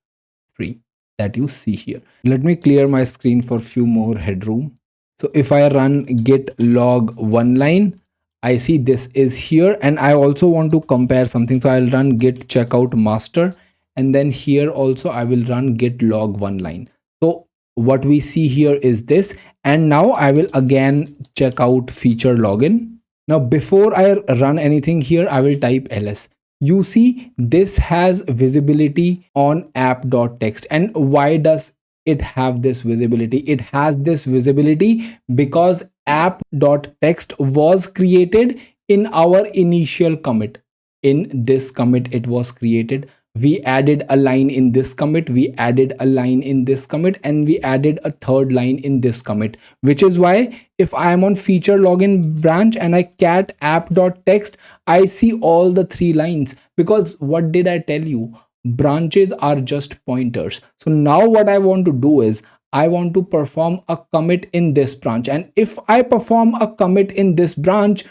3 that you see here. Let me clear my screen for few more headroom. So if I run git log one line, I see this is here, and I also want to compare something. So I'll run git checkout master, and then here also I will run git log one line. So what we see here is this, and now I will again check out feature login. Now before I run anything here, I will type ls. You see this has visibility on app.txt. And why does it have this visibility? It has this visibility because app.txt was created in our initial commit. In this commit it was created. We added a line in this commit, we added a line in this commit, and we added a third line in this commit, which is why if I am on feature login branch and I cat app.txt, I see all the three lines. Because what did I tell you? Branches are just pointers. So now what I want to do is I want to perform a commit in this branch, and if I perform a commit in this branch,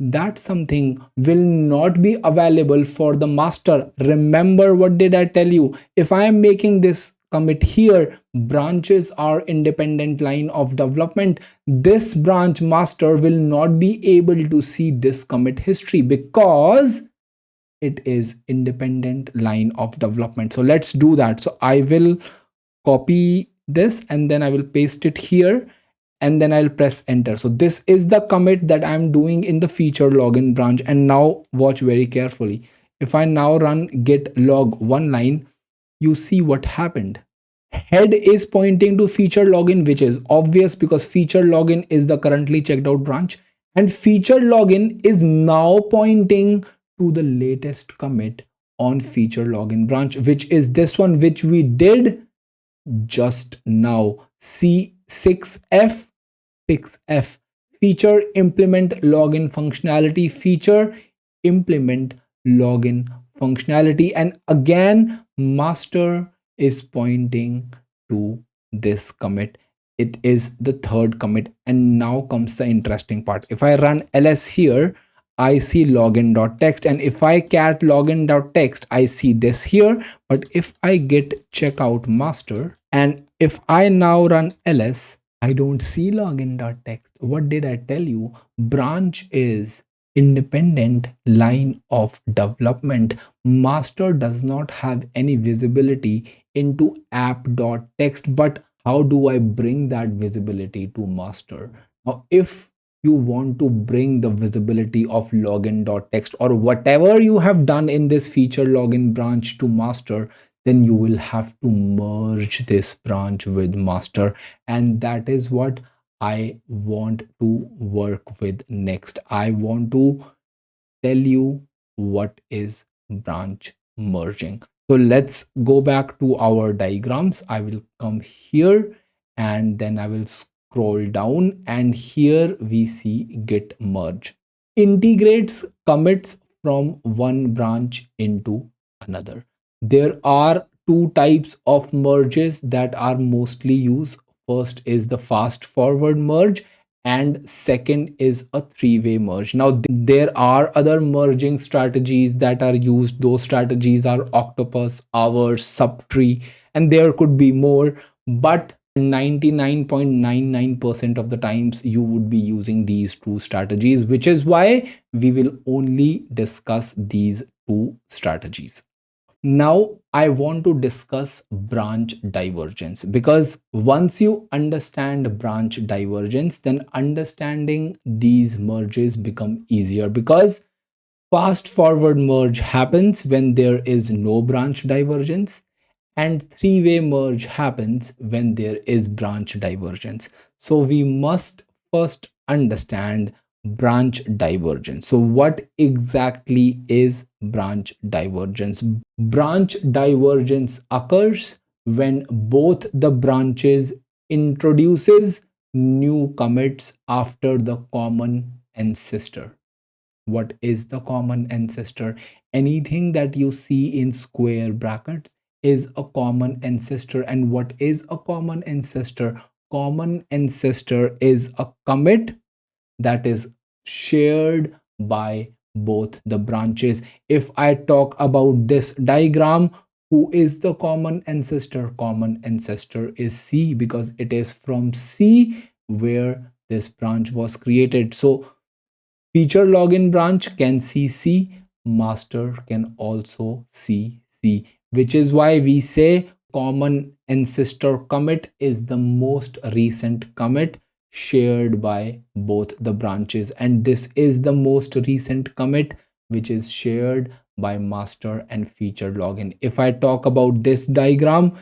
that something will not be available for the master. Remember, what did I tell you? If I am making this commit here, branches are independent line of development. This branch master will not be able to see this commit history because it is independent line of development. So let's do that. So I will copy this and then I will paste it here, and then I'll press enter. So this is the commit that I'm doing in the feature login branch. And now watch very carefully. If I now run git log one line, you see what happened. Head is pointing to feature login, which is obvious because feature login is the currently checked out branch, and feature login is now pointing to the latest commit on feature login branch, which is this one, which we did just now. C6F 6F, feature implement login functionality, feature implement login functionality. And again, master is pointing to this commit. It is the third commit. And now comes the interesting part. If I run ls here, I see login.txt, and if I cat login.txt, I see this here. But if I git checkout master, and if I now run ls, I don't see login.txt. What did I tell you? Branch is independent line of development. Master does not have any visibility into app.txt. But how do I bring that visibility to master? Now, if you want to bring the visibility of login.txt or whatever you have done in this feature login branch to master, then you will have to merge this branch with master. And that is what I want to work with next. I want to tell you what is branch merging. So let's go back to our diagrams. I will come here and then I will scroll down, and here we see git merge. Integrates commits from one branch into another. There are two types of merges that are mostly used. First is the fast forward merge, and second is a three-way merge. Now there are other merging strategies that are used. Those strategies are octopus, hours, subtree, and there could be more, but 99.99% of the times you would be using these two strategies, which is why we will only discuss these two strategies. Now I want to discuss branch divergence, because once you understand branch divergence, then understanding these merges become easier, because fast forward merge happens when there is no branch divergence, and three-way merge happens when there is branch divergence. So we must first understand branch divergence. So what exactly is branch divergence? Branch divergence occurs when both the branches introduces new commits after the common ancestor. What is the common ancestor? Anything that you see in square brackets is a common ancestor. And what is a common ancestor? common ancestor is a commit that is shared by both the branches. If I talk about this diagram, who is the common ancestor? Common ancestor is C, because it is from C where this branch was created. So feature login branch can see C, master can also see C, which is why we say common ancestor commit is the most recent commit shared by both the branches, and this is the most recent commit which is shared by master and feature login. If I talk about this diagram,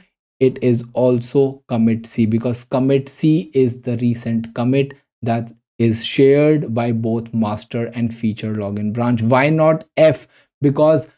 it is also commit C, because commit C is the recent commit that is shared by both master and feature login branch. Why not F? Because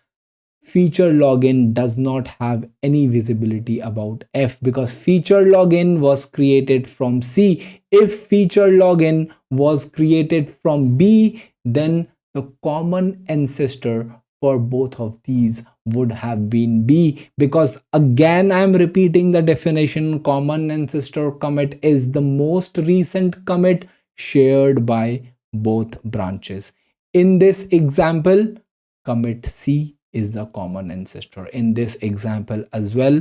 feature login does not have any visibility about F, because feature login was created from C. If feature login was created from B, then the common ancestor for both of these would have been B, because again I'm repeating the definition, common ancestor commit is the most recent commit shared by both branches. In this example, commit C is the common ancestor. In this example as well,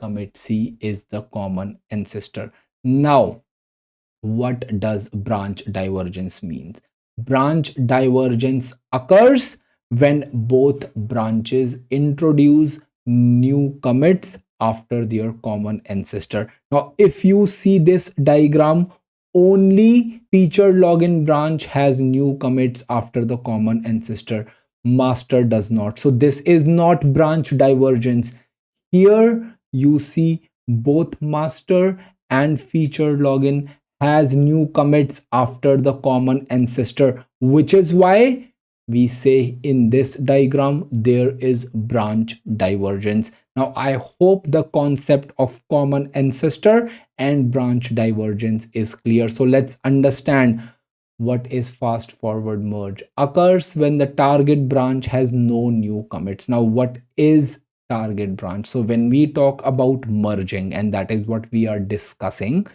commit C is the common ancestor. Now, what does branch divergence means? Branch divergence occurs when both branches introduce new commits after their common ancestor. Now, if you see this diagram, only feature login branch has new commits after the common ancestor. Master does not. So this is not branch divergence. Here you see both master and feature login has new commits after the common ancestor, which is why we say in this diagram there is branch divergence. Now I hope the concept of common ancestor and branch divergence is clear. So let's understand what is fast forward merge. Occurs when the target branch has no new commits. Now what is target branch? So when we talk about merging, and that is what we are discussing,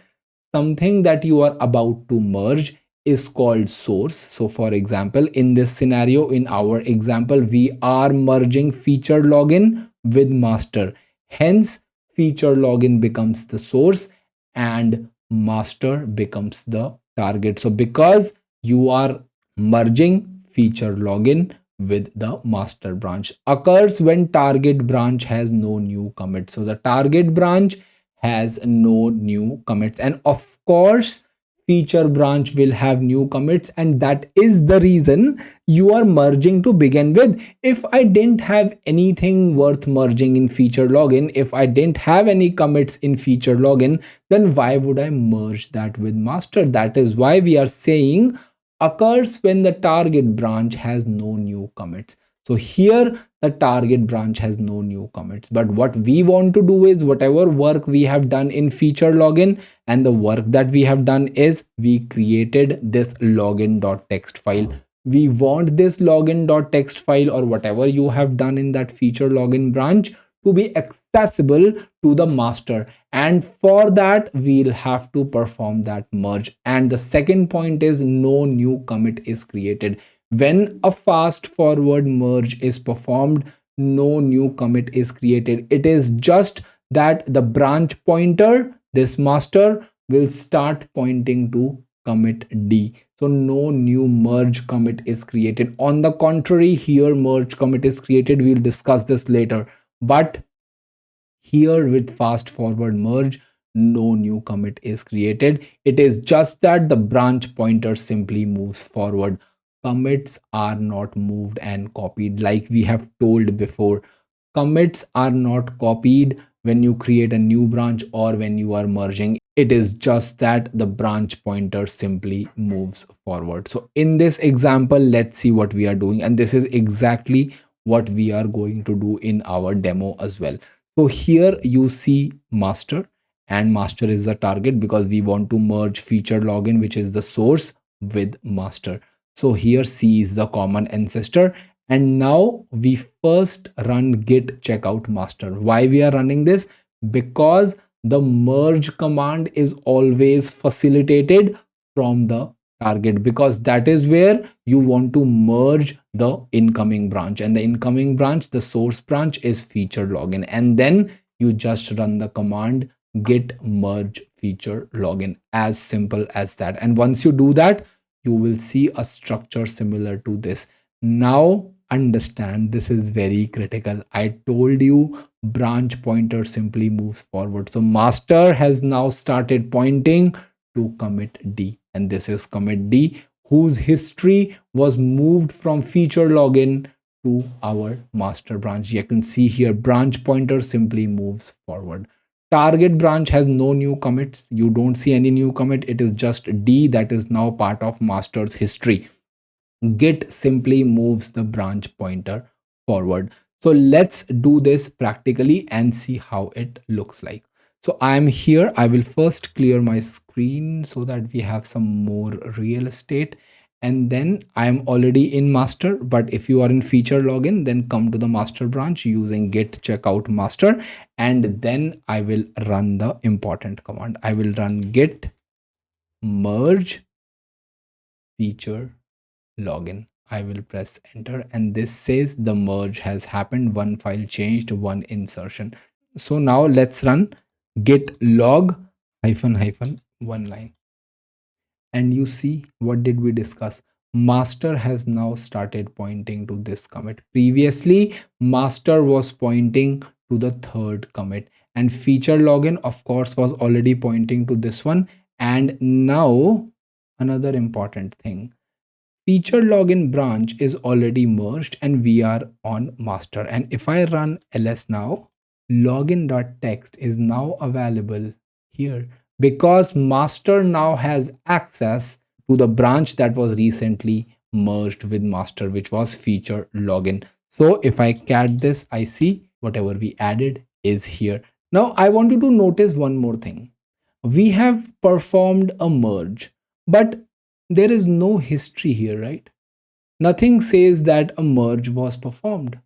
something that you are about to merge is called source. So for example, in this scenario, in our example, we are merging feature login with master. Hence feature login becomes the source and master becomes the target. So because you are merging feature login with the master branch, occurs when target branch has no new commit. So the target branch has no new commits, and of course feature branch will have new commits, and that is the reason you are merging to begin with. If I didn't have anything worth merging in feature login, if I didn't have any commits in feature login, then why would I merge that with master? That is why we are saying occurs when the target branch has no new commits. So here the target branch has no new commits, but what we want to do is whatever work we have done in feature login, and the work that we have done is we created this login.txt file. We want this login.txt file or whatever you have done in that feature login branch to be accessible to the master, and for that we'll have to perform that merge. And the second point is no new commit is created. When a fast forward merge is performed, no new commit is created. It is just that the branch pointer, this master, will start pointing to commit D. So no new merge commit is created. On the contrary, here merge commit is created. We'll discuss this later. But here with fast forward merge, no new commit is created. It is just that the branch pointer simply moves forward. Commits are not moved and copied like we have told before. Commits are not copied when you create a new branch or when you are merging. It is just that the branch pointer simply moves forward. So in this example, let's see what we are doing. And this is exactly what we are going to do in our demo as well. So here you see master, and master is the target because we want to merge feature login, which is the source, with master. So here C is the common ancestor. And now we first run git checkout master. Why we are running this? Because the merge command is always facilitated from the target, because that is where you want to merge the incoming branch, and the incoming branch, the source branch, is feature login, and then you just run the command git merge feature login, as simple as that. And once you do that, you will see a structure similar to this. Now understand, this is very critical. I told you branch pointer simply moves forward, so master has now started pointing to commit D, and this is commit D, whose history was moved from feature login to our master branch. You can see here branch pointer simply moves forward. Target branch has no new commits. You don't see any new commit. It is just D that is now part of master's history. Git simply moves the branch pointer forward. So let's do this practically and see how it looks like. So I'm here. I will first clear my screen so that we have some more real estate. And then I'm already in master, but if you are in feature login, then come to the master branch using git checkout master, and then I will run the important command. I will run git merge feature login. I will press enter, and this says the merge has happened, one file changed, one insertion. So now let's run git log hyphen hyphen one line, and you see, what did we discuss? Master has now started pointing to this commit. Previously master was pointing to the third commit, and feature login of course was already pointing to this one. And now another important thing, feature login branch is already merged and we are on master. And if I run ls now, login.txt is now available here, because master now has access to the branch that was recently merged with master, which was feature login. So if I cat this, I see whatever we added is here. Now I want you to notice one more thing. We have performed a merge, but there is no history here, right? Nothing says that a merge was performed.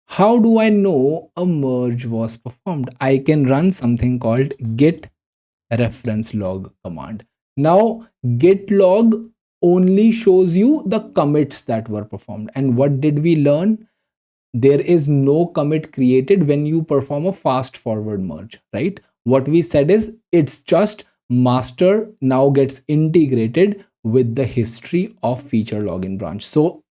How do I know a merge was performed? I can run something called git reference log command. Now, git log only shows you the commits that were performed. And what did we learn? There is no commit created when you perform a fast forward merge, right? What we said is it's just master now gets integrated with the history of feature login branch. So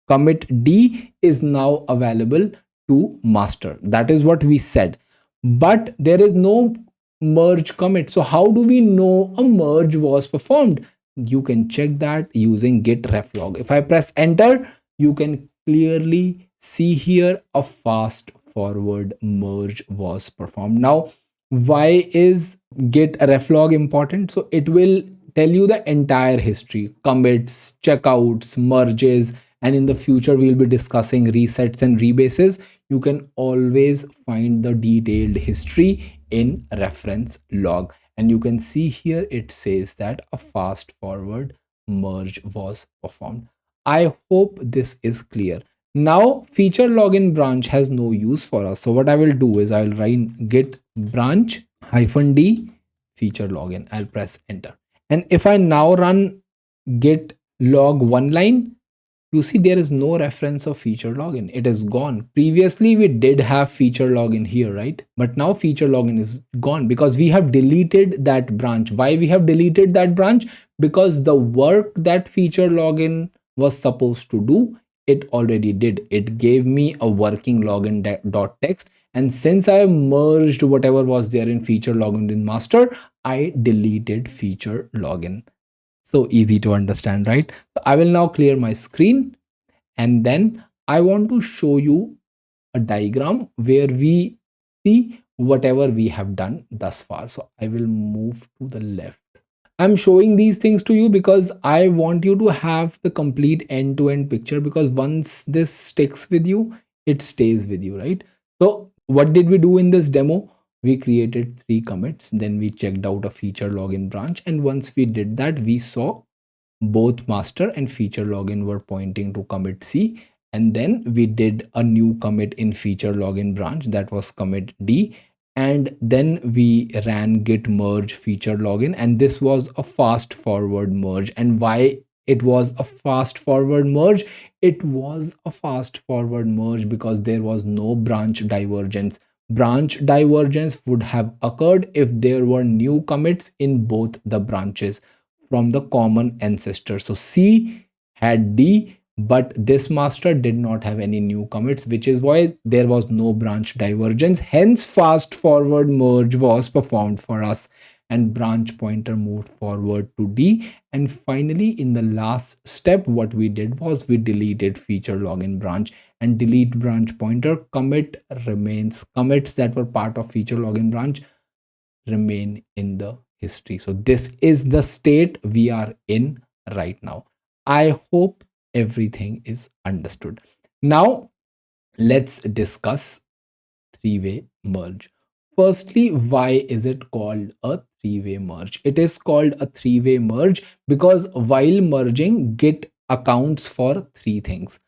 commit D is now available to master. That is what we said. But there is no merge commit. So how do we know a merge was performed? You can check that using git ref log. If I press enter, you can clearly see here a fast forward merge was performed. Now, why is git ref log important? So it will tell you the entire history, commits, checkouts, merges, and in the future we'll be discussing resets and rebases. You can always find the detailed history in reference log, and you can see here it says that a fast forward merge was performed. I hope this is clear. Now feature login branch has no use for us, so what I will do is I'll write git branch hyphen d feature login. I'll press enter, and if I now run git log one line, you see there is no reference of feature login. It is gone. Previously we did have feature login here, right? But now feature login is gone because we have deleted that branch. Why we have deleted that branch? Because the work that feature login was supposed to do, it already did. It gave me a working login.txt, and since I merged whatever was there in feature login in master, I deleted feature login. So easy to understand, right? So I will now clear my screen, and then I want to show you a diagram where we see whatever we have done thus far. So I will move to the left. I'm showing these things to you because I want you to have the complete end-to-end picture, because once this sticks with you, it stays with you, right? So what did we do in this demo? We created 3 commits, then we checked out a feature login branch, and once we did that, we saw both master and feature login were pointing to commit C, and then we did a new commit in feature login branch, that was commit D, and then we ran git merge feature login, and this was a fast forward merge. And why it was a fast forward merge? It was a fast forward merge because there was no branch divergence. Branch divergence would have occurred if there were new commits in both the branches from the common ancestor. So C had D, but this master did not have any new commits, which is why there was no branch divergence. Hence, fast forward merge was performed for us, and branch pointer moved forward to D. And finally, in the last step, what we did was we deleted feature login branch, and delete branch pointer commit remains. Commits that were part of feature login branch remain in the history. So this is the state we are in right now. I hope everything is understood. Now let's discuss three-way merge. Firstly, why is it called a three-way merge? It is called a three-way merge because while merging, Git accounts for three things.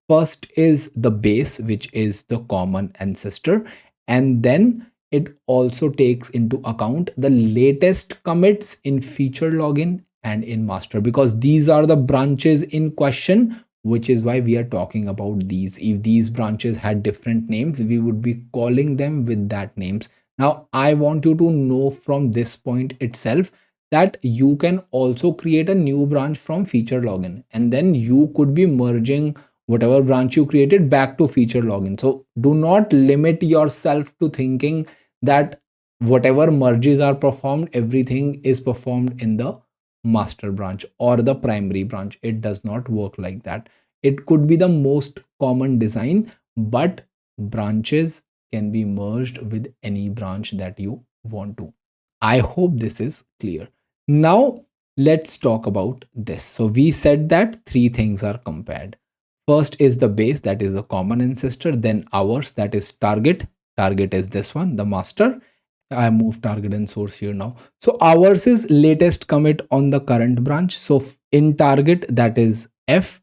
First is the base, which is the common ancestor, and then it also takes into account the latest commits in feature login and in master, because these are the branches in question, which is why we are talking about these. If these branches had different names, we would be calling them with that names. Now I want you to know from this point itself that you can also create a new branch from feature login, and then you could be merging whatever branch you created back to feature login. So do not limit yourself to thinking that whatever merges are performed, everything is performed in the master branch or the primary branch. It does not work like that. It could be the most common design, but branches can be merged with any branch that you want to. I hope this is clear. Now let's talk about this. So we said that three things are compared. First is the base, that is the common ancestor, then ours, that is target. Target is this one, the master. I move target and source here now. So ours is latest commit on the current branch. So in target, that is F.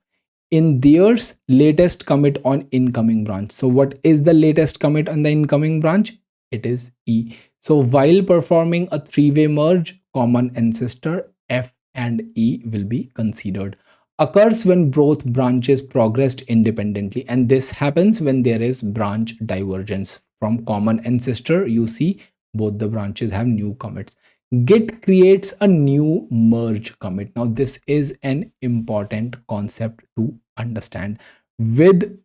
In theirs, latest commit on incoming branch. So what is the latest commit on the incoming branch? It is E. So while performing a three-way merge, common ancestor F and E will be considered. Occurs when both branches progressed independently, and this happens when there is branch divergence. From common ancestor, you see both the branches have new commits. Git creates a new merge commit. Now this is an important concept to understand. With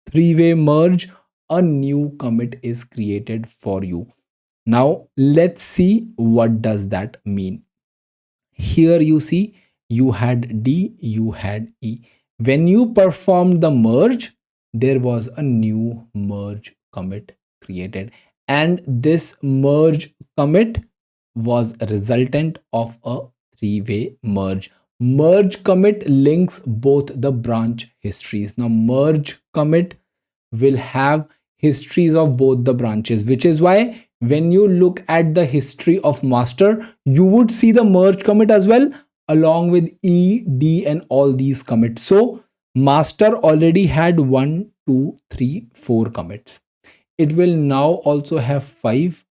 three-way merge, a new commit is created for you. Now let's see what does that mean. Here you see you had D, you had E. When you performed the merge, there was a new merge commit created, and this merge commit was a resultant of a three-way merge. Merge commit links both the branch histories. Now merge commit will have histories of both the branches, which is why when you look at the history of master, you would see the merge commit as well, along with E, D, and all these commits. So master already had 1, 2, 3, 4 commits. It will now also have 5,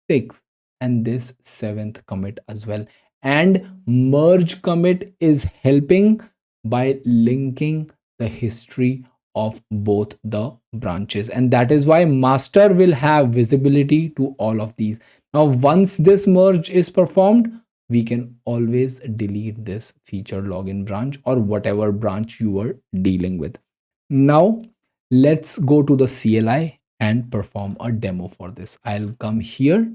6, and this 7th commit as well. And merge commit is helping by linking the history of both the branches, and that is why master will have visibility to all of these. Now once this merge is performed, we can always delete this feature login branch or whatever branch you were dealing with. Now let's go to the CLI and perform a demo for this. I'll come here,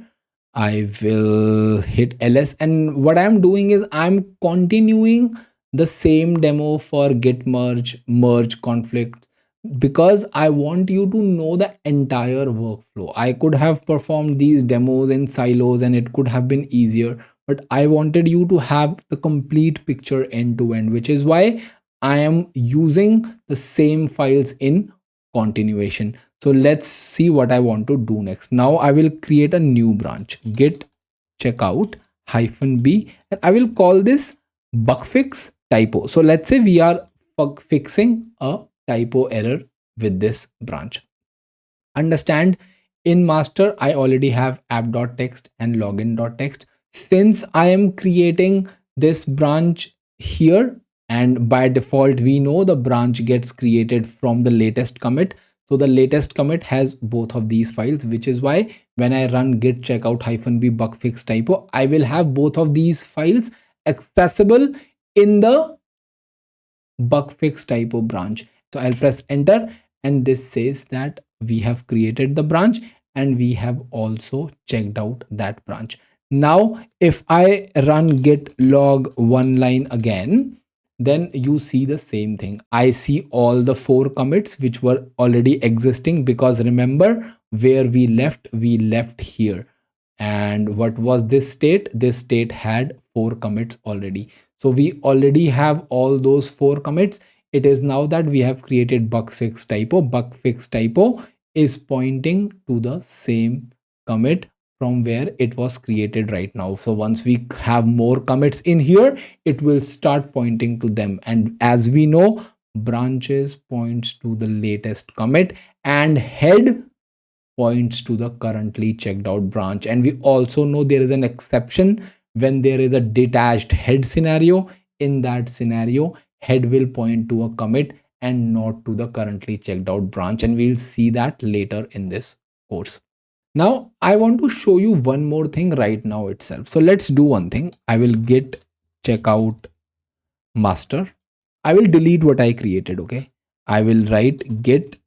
I will hit ls, and what I'm doing is I'm continuing the same demo for git merge conflict, because I want you to know the entire workflow. I could have performed these demos in silos and it could have been easier, but I wanted you to have the complete picture end to end, which is why I am using the same files in continuation. So let's see what I want to do next. Now I will create a new branch, git checkout -b, and I will call this bug fix typo. So let's say we are bug fixing a typo error with this branch. Understand, in master, I already have app.txt and login.txt. Since I am creating this branch here, and by default, we know the branch gets created from the latest commit. So the latest commit has both of these files, which is why when I run git checkout -b bug fix typo, I will have both of these files accessible in the bug fix typo branch. So I'll press enter, and this says that we have created the branch and we have also checked out that branch. Now if I run git log one line again, then you see the same thing. I see all the 4 commits which were already existing, because remember where we left here. And what was this state? This state had 4 commits already. So we already have all those 4 commits. It is now that we have created bug fix typo. Bug fix typo is pointing to the same commit from where it was created right now. So once we have more commits in here, it will start pointing to them. And as we know, branches points to the latest commit, and head points to the currently checked out branch. And we also know there is an exception when there is a detached head scenario. In that scenario, head will point to a commit and not to the currently checked out branch, and we'll see that later in this course. Now I want to show you one more thing right now itself. So let's do one thing. I will git checkout master. I will delete what I created. Okay, I will write git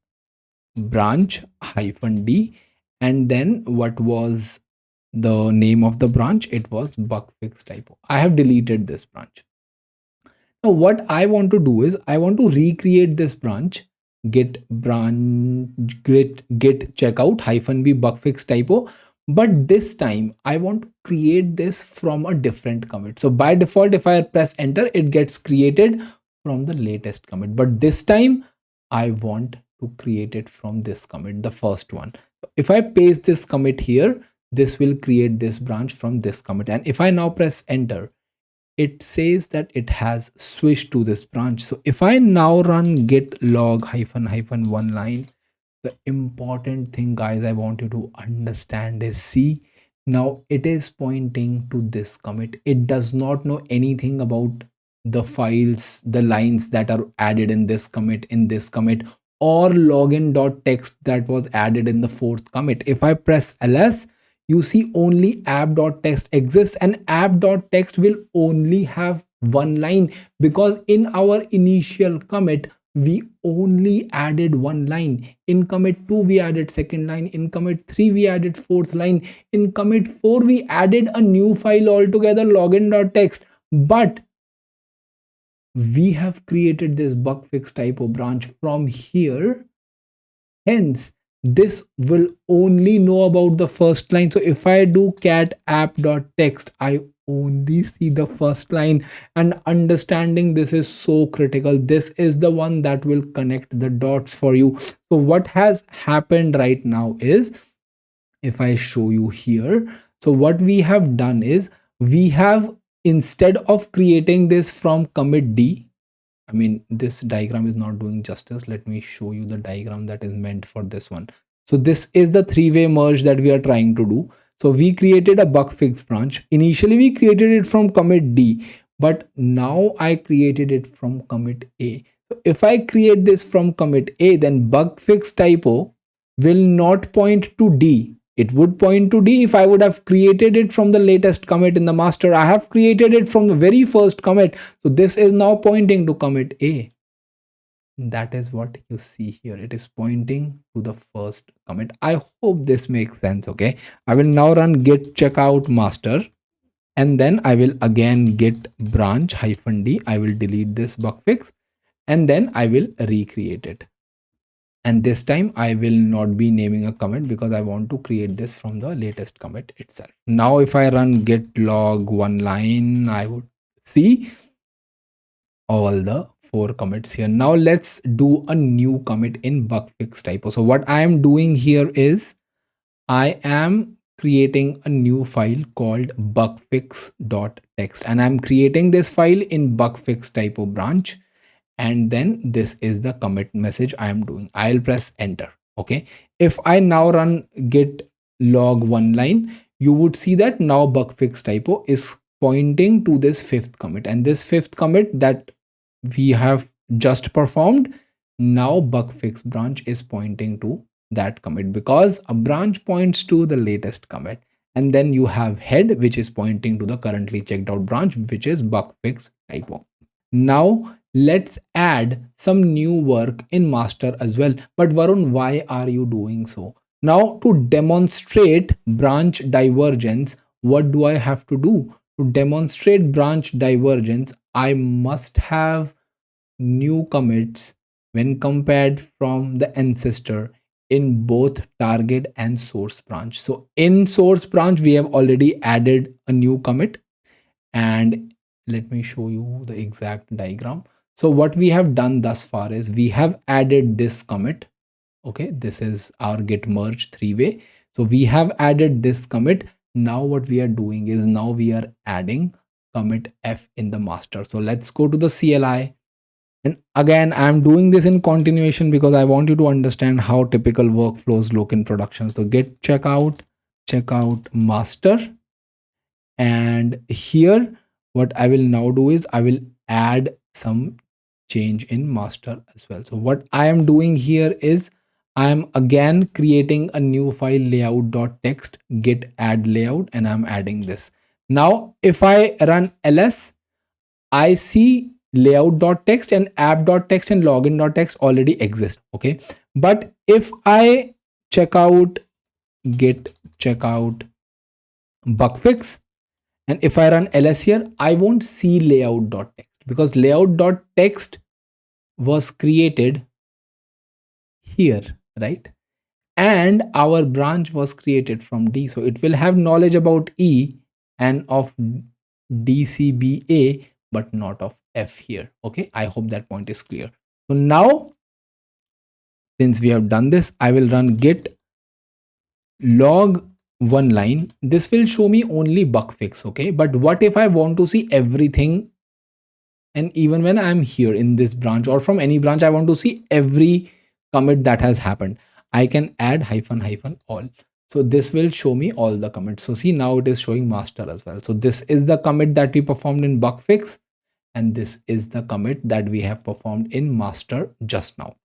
branch -d, and then what was the name of the branch? It was bug fix typo. I have deleted this branch. Now what I want to do is I want to recreate this branch, git checkout -b bug fix typo, but this time I want to create this from a different commit. So by default, if I press enter, it gets created from the latest commit, but this time I want to create it from this commit, the first one. If I paste this commit here, this will create this branch from this commit. And if I now press enter, it says that it has switched to this branch. So if I now run git log -- one line, the important thing, guys, I want you to understand is, see, now it is pointing to this commit. It does not know anything about the files, the lines that are added in this commit, or login.txt that was added in the 4th commit. If I press ls, you see only app.txt exists, and app.txt will only have one line, because in our initial commit we only added one line. In commit 2 we added second line, in commit 3 we added 4th line, in commit 4 we added a new file altogether, login.txt. But we have created this bug fix typo branch from here, hence this will only know about the first line. So if I do cat app.txt, I only see the first line. And understanding this is so critical. This is the one that will connect the dots for you. So what has happened right now is, if I show you here, so what we have done is, we have, instead of creating this from commit d, I mean, this diagram is not doing justice. Let me show you the diagram that is meant for this one. So this is the 3-way merge that we are trying to do. So we created a bug fix branch. Initially we created it from commit d, but now I created it from commit a. So if I create this from commit a, then bug fix typo will not point to d. It would point to d if I would have created it from the latest commit in the master. I have created it from the very first commit. So this is now pointing to commit a. That is what you see here. It is pointing to the first commit. I hope this makes sense. Okay. I will now run git checkout master, and then I will again git branch -d. I will delete this bug fix, and then I will recreate it. And this time I will not be naming a commit, because I want to create this from the latest commit itself. Now if I run git log one line, I would see all the 4 commits here. Now let's do a new commit in bug fix typo. So what I am doing here is, I am creating a new file called bugfix.txt, and I'm creating this file in bug fix typo branch. And then this is the commit message I am doing. I'll press enter. Okay, if I now run git log one line, you would see that now bug fix typo is pointing to this fifth commit, and this fifth commit that we have just performed, now bug fix branch is pointing to that commit, because a branch points to the latest commit, and then you have head which is pointing to the currently checked out branch, which is bug fix typo. Now let's add some new work in master as well. But Varun, why are you doing so? Now to demonstrate branch divergence, what do I have to do? To demonstrate branch divergence, I must have new commits when compared from the ancestor in both target and source branch. So in source branch, we have already added a new commit, and let me show you the exact diagram. So what we have done thus far is we have added this commit. Okay, this is our git merge three-way. So we have added this commit. Now what we are doing is now we are adding commit f in the master. So let's go to the CLI. And again, I'm doing this in continuation because I want you to understand how typical workflows look in production. So git checkout master, and here what I will now do is I will add some change in master as well. So what I am doing here is I am again creating a new file, layout.txt git add layout, and I'm adding this. Now if I run ls, I see layout.txt and app.txt and login.txt already exist. Okay, but if I check out git checkout bug fix, and if I run ls here, I won't see layout.txt because layout.txt was created here, right? And our branch was created from D. So it will have knowledge about E and of DCBA, but not of F here. Okay, I hope that point is clear. So now, since we have done this, I will run git log one line. This will show me only bug fix. Okay, but what if I want to see everything? And even when I'm here in this branch or from any branch, I want to see every commit that has happened, I can add hyphen all. So this will show me all the commits. So see, now it is showing master as well. So this is the commit that we performed in bug fix, and this is the commit that we have performed in master just now.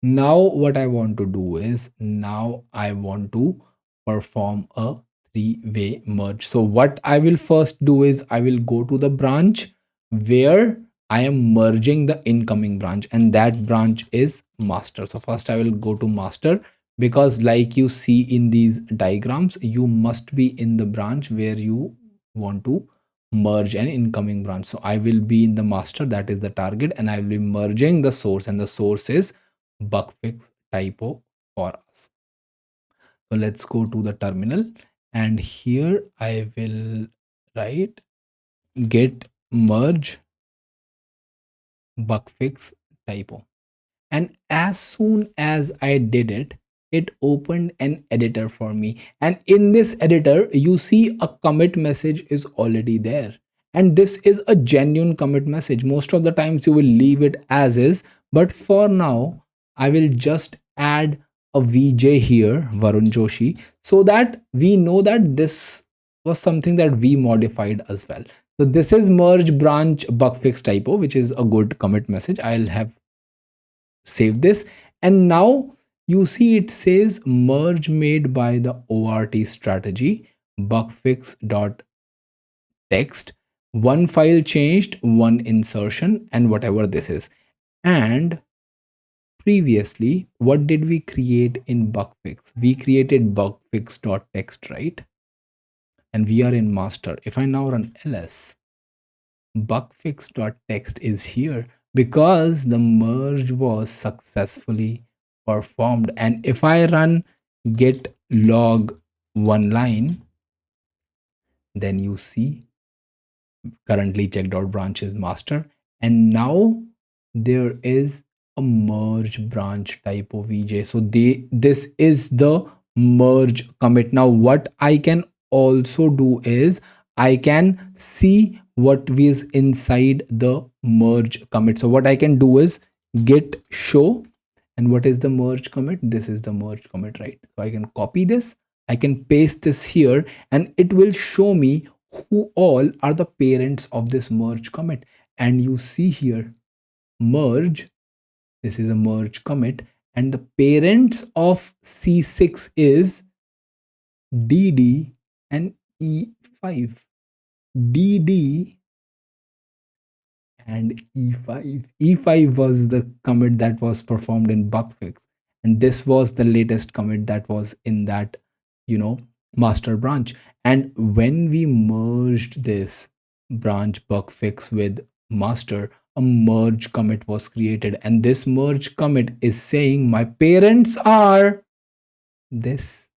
Now what I want to do is now I want to perform a three-way merge. So what I will first do is I will go to the branch where I am merging the incoming branch, and that branch is master. So first I will go to master, because like you see in these diagrams, you must be in the branch where you want to merge an incoming branch. So I will be in the master, that is the target, and I will be merging the source, and the source is bug fix typo for us. So let's go to the terminal, and here I will write git merge bug fix typo. And as soon as I did it, it opened an editor for me. And in this editor, you see a commit message is already there. And this is a genuine commit message. Most of the times you will leave it as is, but for now, I will just add a VJ here, Varun Joshi, so that we know that this was something that we modified as well. So this is merge branch bug fix typo, which is a good commit message. I'll have save this, and now you see it says merge made by the ORT strategy bugfix.txt, one file changed, one insertion, and whatever this is. And previously, what did we create in bugfix? We created bugfix.txt, right? And we are in master. If I now run ls, bugfix.txt is here because the merge was successfully performed. And if I run git log one line, then you see currently checked out branch is master, and now there is a merge branch type of VJ. So this is the merge commit. Now what I can also do is I can see what is inside the merge commit. So what I can do is git show, And what is the merge commit? This is the merge commit, right? So I can copy this, I can paste this here, and it will show me who all are the parents of this merge commit. And you see here, merge, this is a merge commit, and the parents of C6 is DD and E5. DD and E5. E5 was the commit that was performed in bug fix, and this was the latest commit that was in that, master branch. And when we merged this branch bug fix with master, a merge commit was created, and this merge commit is saying my parents are this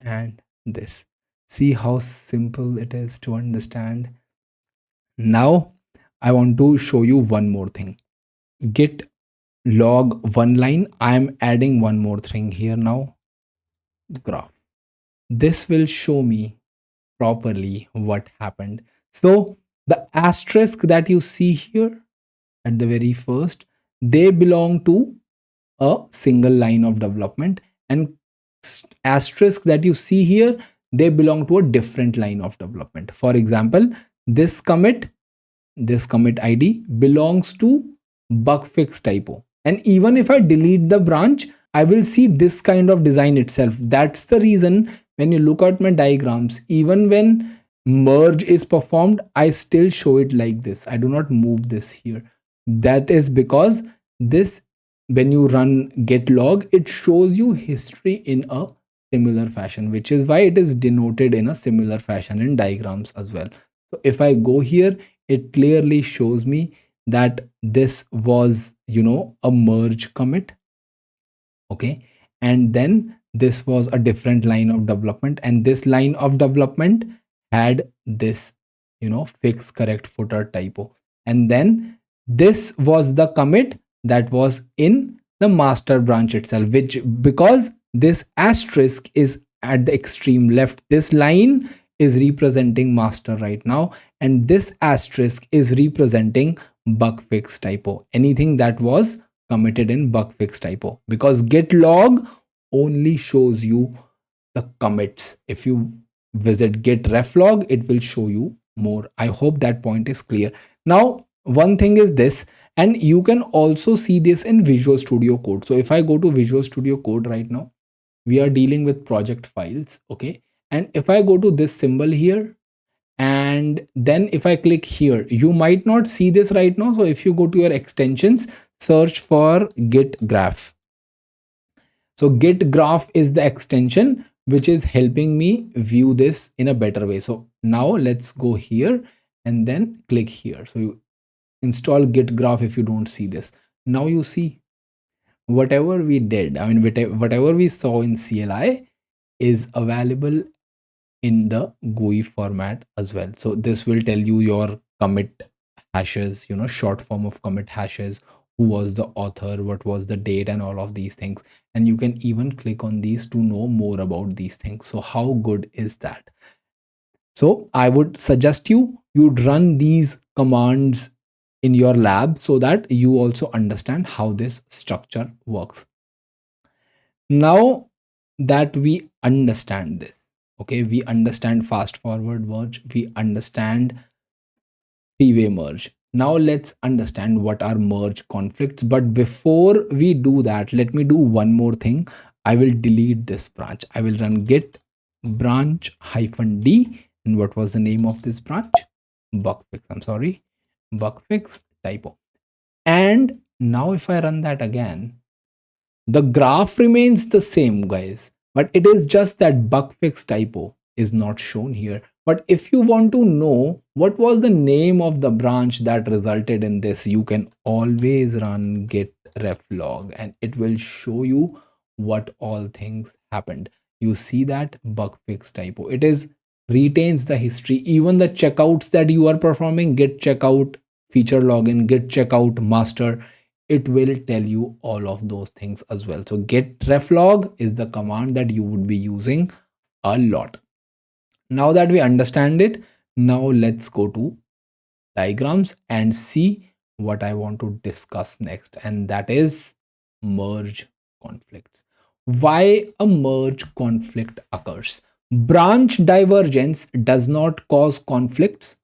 and this. See how simple it is to understand. Now I want to show you one more thing. Git log one line. I am adding one more thing here now. Graph. This will show me properly what happened. So the asterisk that you see here at the very first, they belong to a single line of development, and asterisk that you see here, they belong to a different line of development. For example, this commit, this commit id belongs to bug fix typo, and even if I delete the branch, I will see this kind of design itself. That's the reason when you look at my diagrams, even when merge is performed, I still show it like this. I do not move this here. That is because this, when you run git log, it shows you history in a similar fashion, which is why it is denoted in a similar fashion in diagrams as well. So if I go here, it clearly shows me that this was, a merge commit. Okay. And then this was a different line of development, and this line of development had this, fix correct footer typo. And then this was the commit that was in the master branch itself, which, because this asterisk is at the extreme left, this line is representing master right now, and this asterisk is representing bug fix typo, anything that was committed in bug fix typo, because git log only shows you the commits. If you visit git ref log, it will show you more. I hope that point is clear. Now one thing is this, and you can also see this in Visual Studio Code. So if I go to Visual Studio Code right now, we are dealing with project files. Okay. And if I go to this symbol here, and then if I click here, you might not see this right now. So if you go to your extensions, search for git graph. So git graph is the extension which is helping me view this in a better way. So now let's go here and then click here. So you install git graph if you don't see this. Now you see whatever we did, I mean whatever we saw in CLI is available in the GUI format as well. So this will tell you your commit hashes, short form of commit hashes, who was the author, what was the date, and all of these things. And you can even click on these to know more about these things. So how good is that? So I would suggest you'd run these commands in your lab so that you also understand how this structure works. Now that we understand this, okay, we understand fast forward merge, we understand three-way merge. Now let's understand what are merge conflicts. But before we do that, let me do one more thing. I will delete this branch. I will run git branch -d. And what was the name of this branch? Bug fix. I'm sorry, bug fix typo. And now if I run that again, the graph remains the same, guys, but it is just that bug fix typo is not shown here. But if you want to know what was the name of the branch that resulted in this, you can always run git ref log and it will show you what all things happened. You see that bug fix typo, it is retains the history, even the checkouts that you are performing, git checkout, feature login, git checkout master, it will tell you all of those things as well. So git ref log is the command that you would be using a lot. Now that we understand it, now let's go to diagrams and see what I want to discuss next, and that is merge conflicts. Why a merge conflict occurs? Branch divergence does not cause conflicts.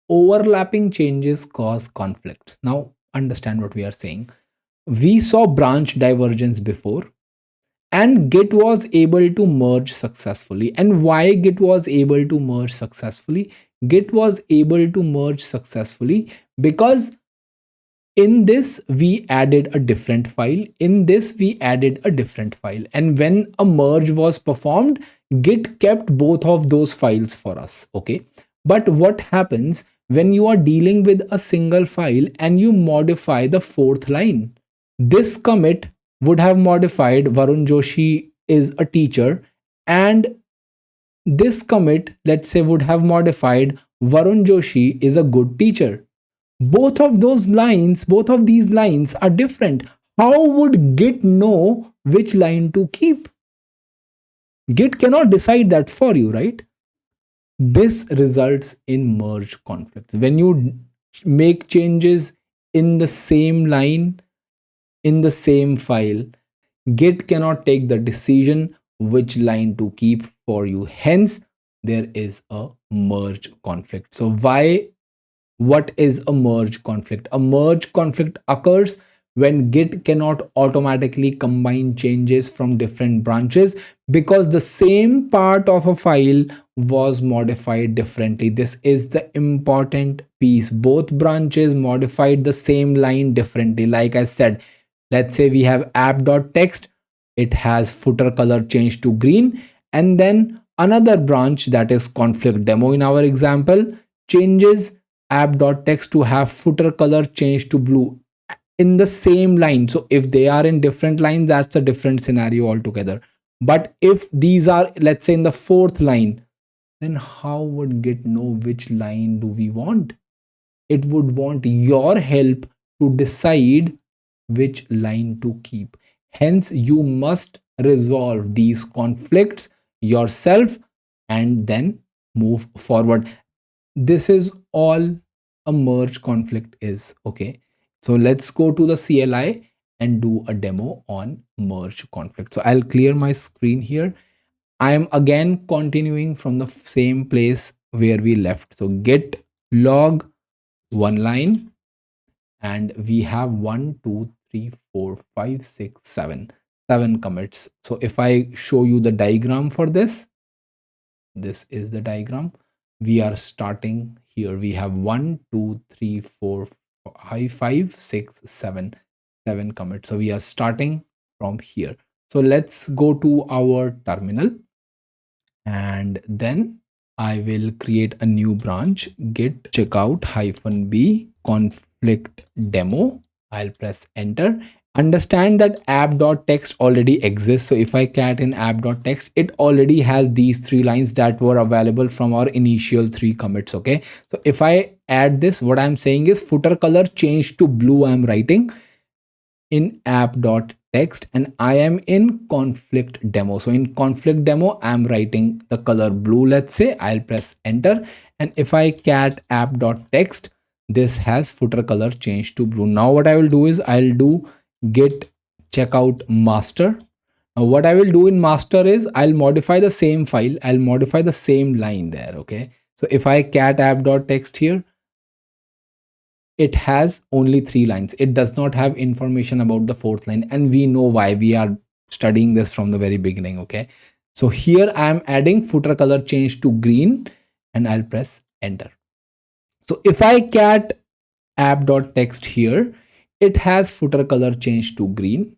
Overlapping changes cause conflicts. Now, understand what we are saying. We saw branch divergence before, and Git was able to merge successfully. And why Git was able to merge successfully? Git was able to merge successfully because in this we added a different file, in this we added a different file, and when a merge was performed, Git kept both of those files for us. Okay, but what happens when you are dealing with a single file and you modify the fourth line? This commit would have modified Varun Joshi is a teacher, and this commit, let's say, would have modified Varun Joshi is a good teacher. Both of those lines, both of these lines are different. How would Git know which line to keep? Git cannot decide that for you, right? This results in merge conflicts. When you make changes in the same line, in the same file, Git cannot take the decision which line to keep for you. Hence, there is a merge conflict. So why what is a merge conflict? A merge conflict occurs when Git cannot automatically combine changes from different branches because the same part of a file was modified differently. This is the important piece. Both branches modified the same line differently. Like I said, let's say we have app.txt, it has footer color changed to green, and then another branch, that is conflict demo in our example, changes app.txt to have footer color changed to blue in the same line. So if they are in different lines, that's a different scenario altogether. But if these are, let's say, in the fourth line, then how would Git know which line do we want? It would want your help to decide which line to keep. Hence, you must resolve these conflicts yourself and then move forward. This is all a merge conflict is. Okay, so let's go to the CLI and do a demo on merge conflict. So I'll clear my screen here. I am again continuing from the same place where we left. So git log one line, and we have 7 commits. So if I show you the diagram for this is the diagram. We are starting here. We have 7 commits. So we are starting from here. So let's go to our terminal, and then I will create a new branch, git checkout -b conflict demo. I'll press enter. Understand that app.txt already exists. So if I cat in app.txt, it already has these 3 lines that were available from our initial 3 commits. Okay, so if I add this, what I'm saying is footer color changed to blue. I'm writing in app.txt and I am in conflict demo. So in conflict demo, I'm writing the color blue. Let's say I'll press enter, and if I cat app.txt, this has footer color changed to blue. Now what I will do is I'll do git checkout master. Now what I will do in master is I'll modify the same file. I'll modify the same line there. Okay, so if I cat app.txt here, it has only 3 lines. It does not have information about the 4th line, and we know why. We are studying this from the very beginning. Okay, so here I am adding footer color change to green, and I'll press enter. So if I cat app.txt here, it has footer color change to green.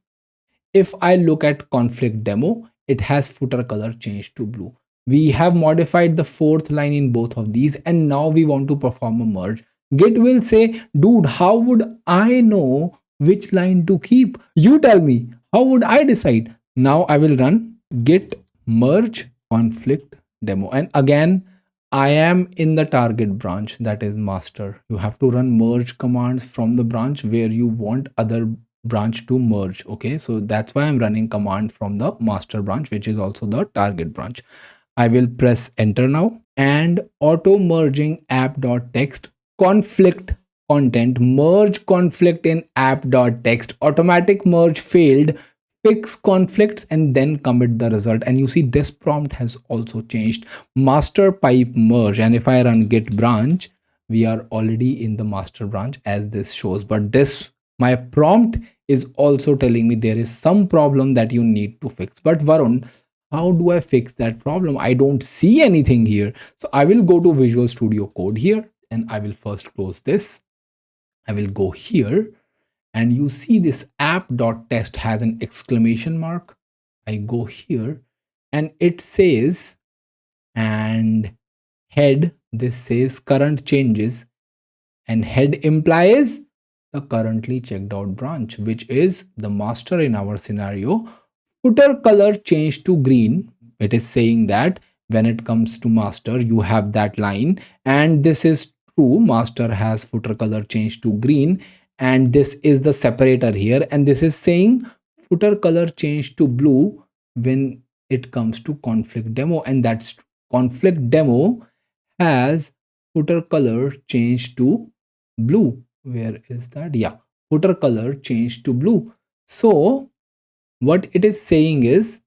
If I look at conflict demo, it has footer color changed to blue. We have modified the 4th line in both of these, and now we want to perform a merge. Git will say, dude, how would I know which line to keep? You tell me, how would I decide? Now I will run git merge conflict demo, and again I am in the target branch, that is master. You have to run merge commands from the branch where you want other branch to merge. Okay, so that's why I'm running command from the master branch, which is also the target branch. I will press enter now, and auto merging app.txt conflict content, merge conflict in app.txt, automatic merge failed, fix conflicts and then commit the result. And you see this prompt has also changed, master pipe merge. And if I run git branch, we are already in the master branch as this shows, but this my prompt is also telling me there is some problem that you need to fix. But Varun, how do I fix that problem? I don't see anything here. So I will go to Visual Studio Code here and I will first close this. I will go here and you see this app.test has an exclamation mark. I go here and it says, and head, this says current changes, and head implies the currently checked out branch, which is the master in our scenario. Footer color changed to green. It is saying that when it comes to master, you have that line, and this is true. Master has footer color changed to green, and this is the separator here, and this is saying footer color changed to blue when it comes to conflict demo, and that's conflict demo has footer color changed to blue. Where is that? Yeah, footer color changed to blue. So what it is saying is,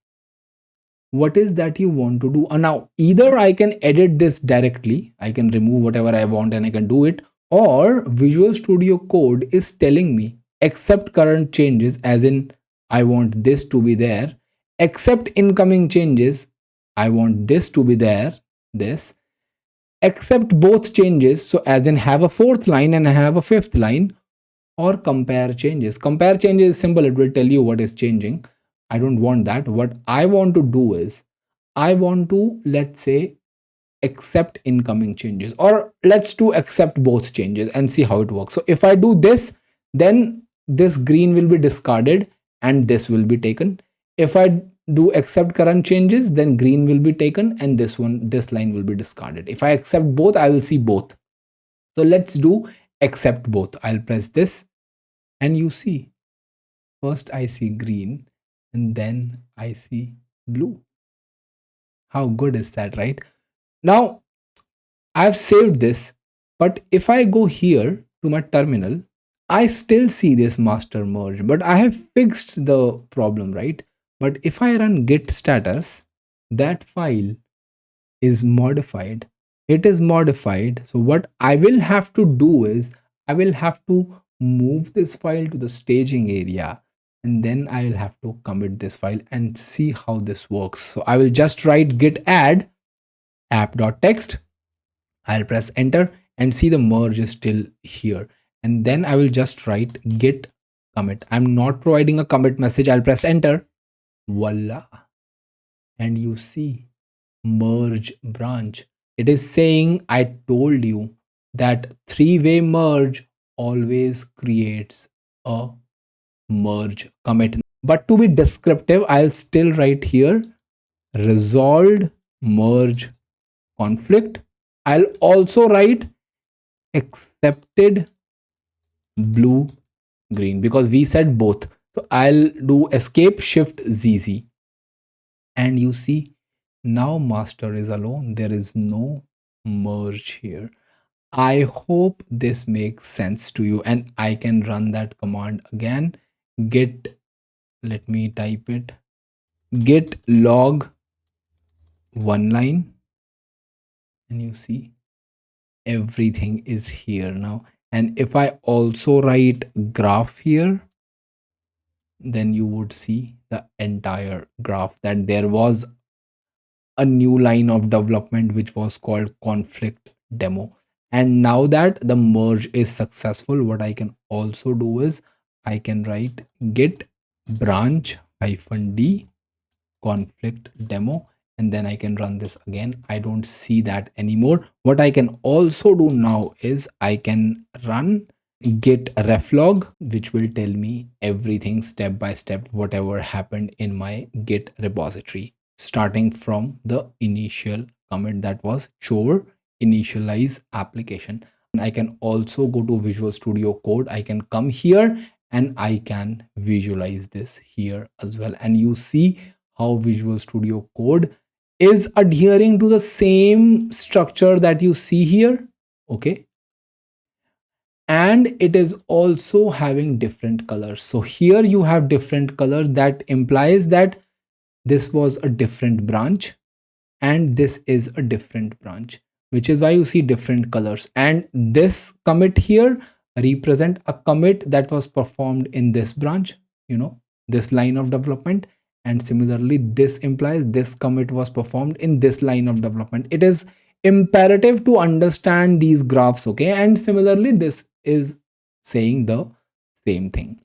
what is that you want to do? Now either I can edit this directly, I can remove whatever I want and I can do it, or Visual Studio Code is telling me accept current changes, as in I want this to be there, accept incoming changes, I want this to be there, this, accept both changes, so as in have a fourth line and have a fifth line, or compare changes. Compare changes is simple, it will tell you what is changing. I don't want that. What I want to do is I want to, let's say, accept incoming changes, or let's do accept both changes and see how it works. So if I do this, then this green will be discarded and this will be taken. If I do accept current changes, then green will be taken and this line will be discarded. If I accept both, I will see both. So let's do accept both. I'll press this and you see, first I see green and then I see blue. How good is that, right? Now I've saved this, but if I go here to my terminal, I still see this master merge, but I have fixed the problem, right? But if I run git status, that file is modified. It is modified. So what I will have to do is I will have to move this file to the staging area, and then I will have to commit this file and see how this works. So I will just write git add app.txt. I'll press enter and see the merge is still here. And then I will just write git commit. I'm not providing a commit message. I'll press enter. Voila. And you see merge branch. It is saying, I told you that three-way merge always creates a merge commit. But to be descriptive, I'll still write here resolved merge conflict. I'll also write accepted blue green because we said both. So I'll do escape shift ZZ, and you see now master is alone. There is no merge here. I hope this makes sense to you, and I can run that command again. Git, let me type it, git log one line, and you see everything is here now. And if I also write graph here, then you would see the entire graph, that there was a new line of development which was called conflict demo. And now that the merge is successful, what I can also do is I can write git branch -d conflict demo, and then I can run this again. I don't see that anymore. What I can also do now is I can run git reflog, which will tell me everything step by step, whatever happened in my git repository, starting from the initial commit that was chore initialize application. And I can also go to Visual Studio Code. I can come here and I can visualize this here as well. And you see how Visual Studio Code is adhering to the same structure that you see here. Okay. and it is also having different colors. So here you have different colors, that implies that this was a different branch and this is a different branch, which is why you see different colors. And this commit here represent a commit that was performed in this branch, this line of development. And similarly, this implies this commit was performed in this line of development. It is imperative to understand these graphs, okay? And similarly, this is saying the same thing,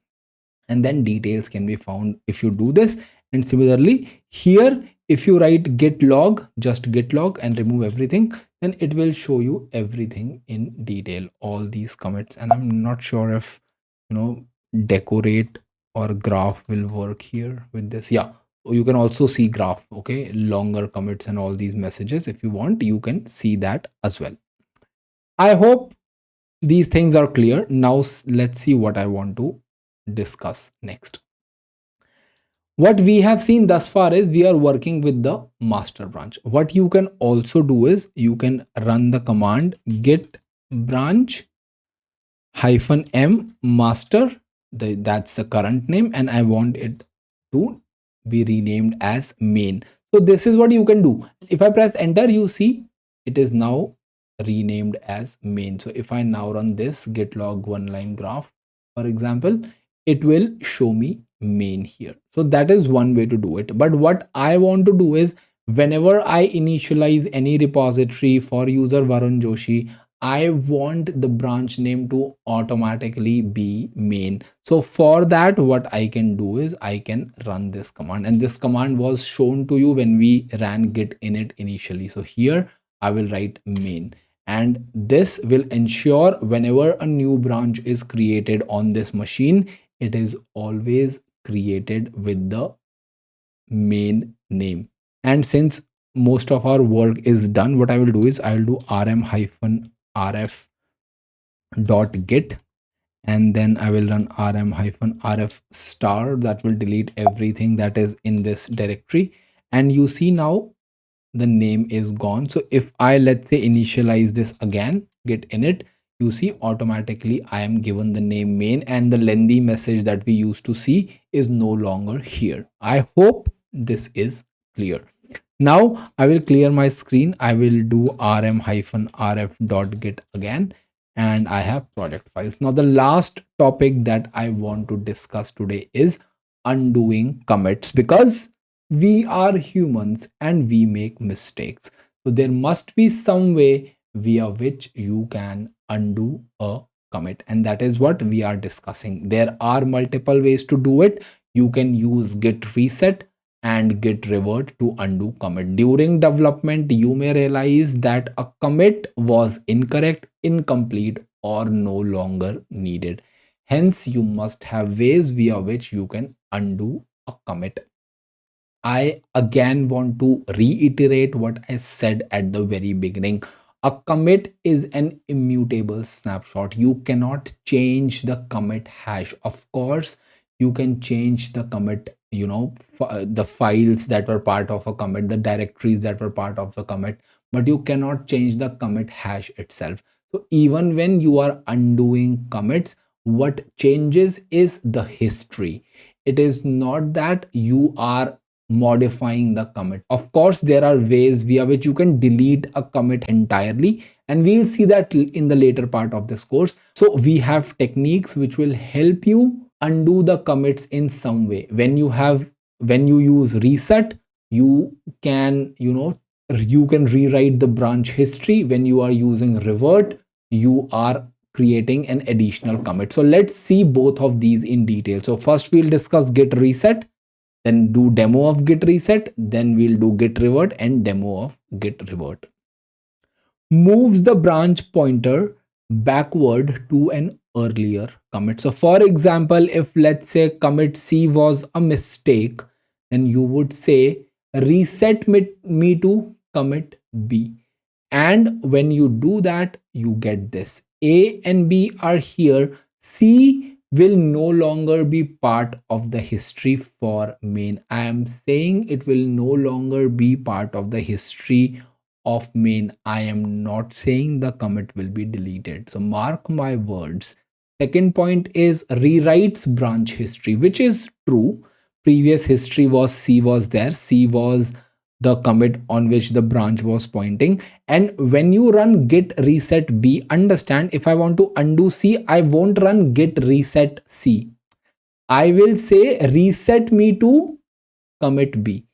and then details can be found if you do this. And similarly here, if you write git log, just git log, and remove everything, then it will show you everything in detail, all these commits. And I'm not sure if decorate or graph will work here with this. Yeah, you can also see graph, okay, longer commits and all these messages. If you want, you can see that as well. I hope these things are clear. Now let's see what I want to discuss next. What we have seen thus far is we are working with the master branch. What you can also do is you can run the command git branch -m master. That's the current name, and I want it to be renamed as main. So this is what you can do. If I press enter, you see it is now renamed as main. So if I now run this git log one line graph, for example, it will show me main here. So that is one way to do it. But what I want to do is, whenever I initialize any repository for user Varun Joshi, I want the branch name to automatically be main. So for that, what I can do is I can run this command, and this command was shown to you when we ran git init initially. So here I will write main, and this will ensure whenever a new branch is created on this machine, it is always created with the main name. And since most of our work is done, what I will do is I will do rm-rf.git, and then I will run rm-rf star. That will delete everything that is in this directory. And you see now the name is gone. So if I, let's say, initialize this again, git init, you see automatically I am given the name main, and the lengthy message that we used to see is no longer here. I hope this is clear. Now I will clear my screen. I will do rm-rf.git again, and I have project files. Now the last topic that I want to discuss today is undoing commits, because we are humans and we make mistakes. So there must be some way via which you can undo a commit, and that is what we are discussing. There are multiple ways to do it. You can use git reset and git revert to undo commit. During development, you may realize that a commit was incorrect, incomplete, or no longer needed. Hence, you must have ways via which you can undo a commit. I again want to reiterate what I said at the very beginning. A commit is an immutable snapshot. You cannot change the commit hash. Of course, you can change the commit, the files that were part of a commit, the directories that were part of the commit, but you cannot change the commit hash itself. So even when you are undoing commits, what changes is the history. It is not that you are modifying the commit. Of course, there are ways via which you can delete a commit entirely, and we'll see that in the later part of this course. So we have techniques which will help you undo the commits in some way. When you use reset, you can rewrite the branch history. When you are using revert, you are creating an additional commit. So let's see both of these in detail. So first we'll discuss git reset, then do demo of git reset, then we'll do git revert and demo of git revert. Moves the branch pointer backward to an earlier commit. So for example, if let's say commit C was a mistake, then you would say reset me to commit B. And when you do that, you get this. A and B are here. C will no longer be part of the history for main. I am saying it will no longer be part of the history of main. I am not saying the commit will be deleted. So mark my words, Second point is rewrites branch history, which is true. Previous history was C was there. C was the commit on which the branch was pointing. And when you run git reset B, understand, if I want to undo C, I won't run git reset C. I will say reset me to commit B.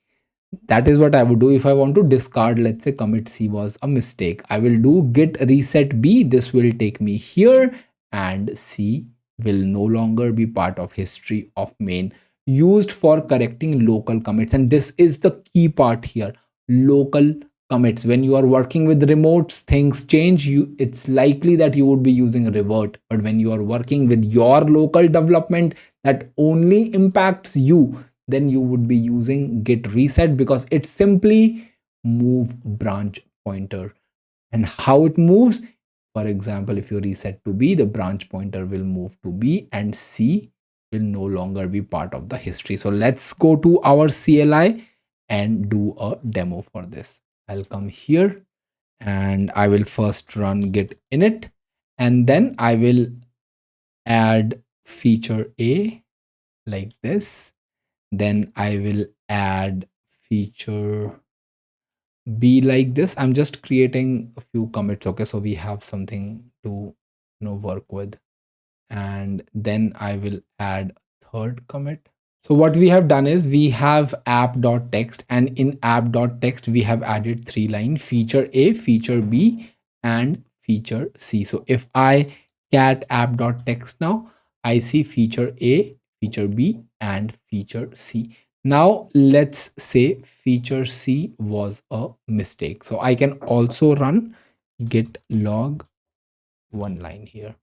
That is what I would do if I want to discard, let's say commit C was a mistake. I will do git reset B. This will take me here, and C will no longer be part of history of main, used for correcting local commits. And this is the key part here, local commits. When you are working with remotes, things change. It's likely that you would be using revert, but when you are working with your local development that only impacts you, then you would be using git reset, because it simply move branch pointer. And how it moves, for example, if you reset to B, the branch pointer will move to B and C will no longer be part of the history. So let's go to our CLI and do a demo for this. I'll come here and I will first run git init, and then I will add feature A like this. Then I will add feature B like this. I'm just creating a few commits. Okay, so we have something to work with. And then I will add third commit. So what we have done is we have app.text, and in app.text we have added 3 lines: feature A, feature B, and feature C. So if I cat app.text now, I see feature A, feature B, and feature C. Now let's say feature C was a mistake. So I can also run git log 1 line here.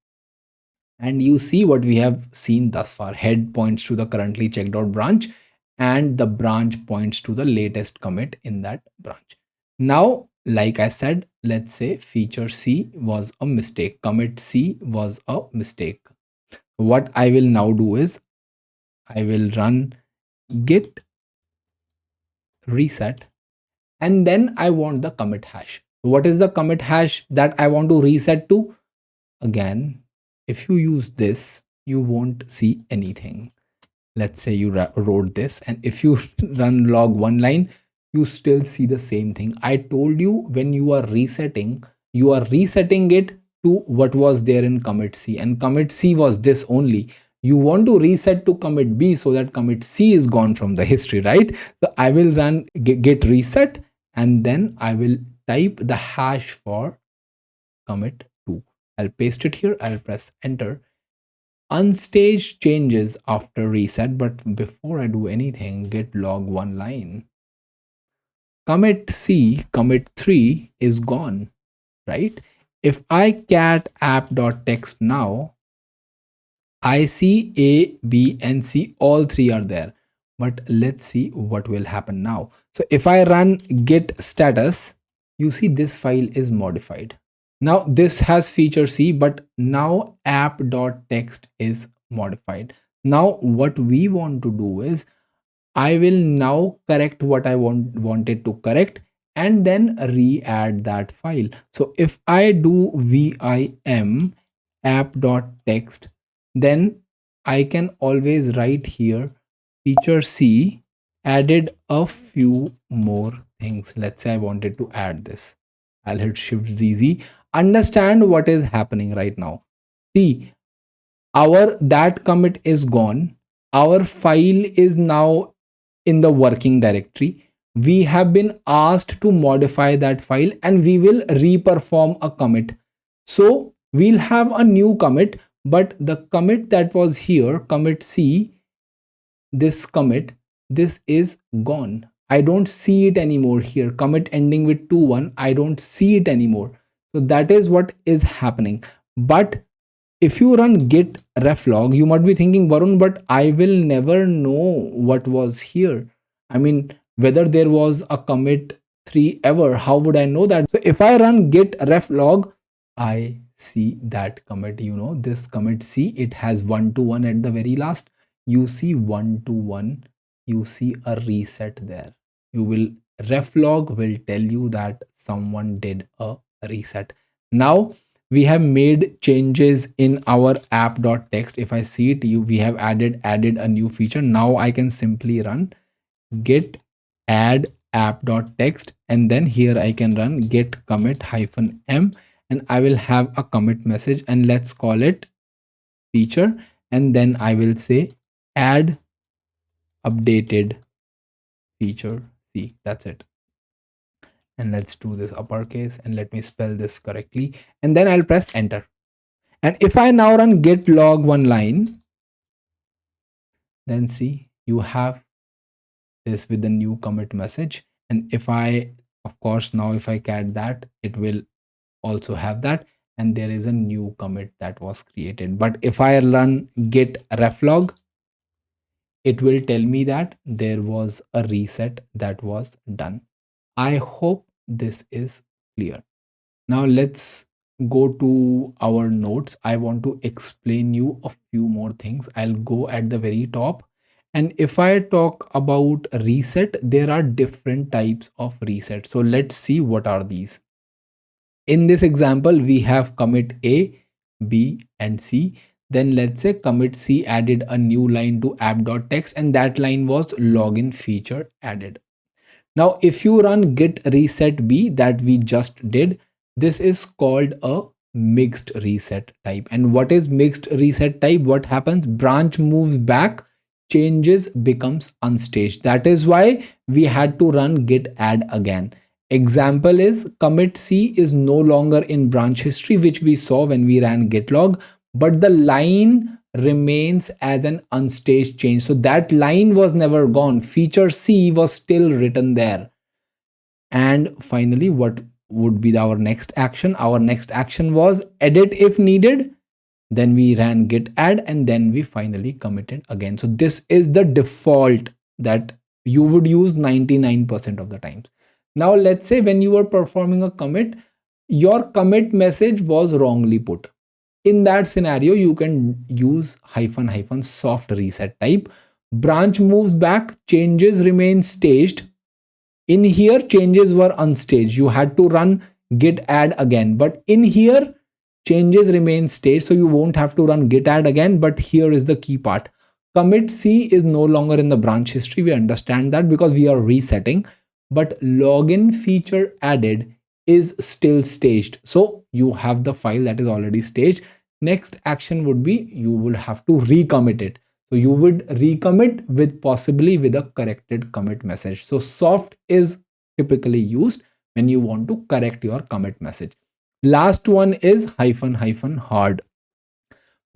And you see what we have seen thus far. Head points to the currently checked out branch, and the branch points to the latest commit in that branch. Now, like I said, let's say feature C was a mistake, commit C was a mistake. What I will now do is I will run git reset, and then I want the commit hash. What is the commit hash that I want to reset to? Again, if you use this, you won't see anything. Let's say you wrote this, and if you run log 1 line, you still see the same thing. I told you, when you are resetting it to what was there in commit C, and commit C was this only. You want to reset to commit B so that commit C is gone from the history, right? So I will run git reset, and then I will type the hash for commit 2. I'll paste it here, I'll press enter. Unstaged changes after reset, but before I do anything, git log 1 line. Commit C, commit 3 is gone, right? If I cat app.text now, I see A, B, and C, all 3 are there. But let's see what will happen now. So if I run git status, you see this file is modified. Now this has feature C, but now app.text is modified. Now what we want to do is, I will now correct what I wanted to correct, and then re-add that file. So if I do vim app.text, then I can always write here feature C added a few more things. Let's say I wanted to add this. I'll hit Shift ZZ. Understand what is happening right now. See, our that commit is gone. Our file is now in the working directory. We have been asked to modify that file, and we will reperform a commit. So we'll have a new commit, but the commit that was here, commit C, this commit, this is gone. I don't see it anymore here. Commit ending with 2.1, I don't see it anymore. So that is what is happening. But if you run git reflog, you might be thinking, Varun, but I will never know what was here. I mean, whether there was a commit 3 ever, how would I know that? So if I run git reflog, I see that commit, this commit C, it has 1 to 1 at the very last. You see 1 to 1, you see a reset there. Reflog will tell you that someone did a reset. Now we have made changes in our app.txt. If I see it, we have added a new feature. Now I can simply run git add app.txt, and then here I can run git commit -m, and I will have a commit message, and let's call it feature, and then I will say add updated feature C. That's it. And let's do this uppercase, and let me spell this correctly, and then I'll press enter. And if I now run git log one line, then see, you have this with the new commit message. And if I, of course, now if I cat that, it will also have that, and there is a new commit that was created. But if I run git reflog, it will tell me that there was a reset that was done. I hope this is clear. Now let's go to our notes. I want to explain you a few more things. I'll go at the very top. And if I talk about reset, there are different types of reset. So let's see what are these. In this example, we have commit A, B, and C. Then let's say commit C added a new line to app.txt, and that line was login feature added. Now, if you run git reset B that we just did, this is called a mixed reset type. And what is mixed reset type? What happens? Branch moves back, changes becomes unstaged. That is why we had to run git add again. Example is commit C is no longer in branch history, which we saw when we ran git log, but the line remains as an unstaged change. So that line was never gone. Feature C was still written there. And finally, what would be our next action? Our next action was edit if needed. Then we ran git add, and then we finally committed again. So this is the default that you would use 99% of the times. Now let's say when you are performing a commit, your commit message was wrongly put. In that scenario, you can use -- soft reset type. Branch moves back, changes remain staged. In here, changes were unstaged. You had to run git add again. But in here, changes remain staged. So you won't have to run git add again. But here is the key part. Commit C is no longer in the branch history. We understand that because we are resetting. But login feature added is still staged. So you have the file that is already staged. Next action would be you will have to recommit it. So you would recommit with possibly with a corrected commit message. So soft is typically used when you want to correct your commit message. Last one is -- hard.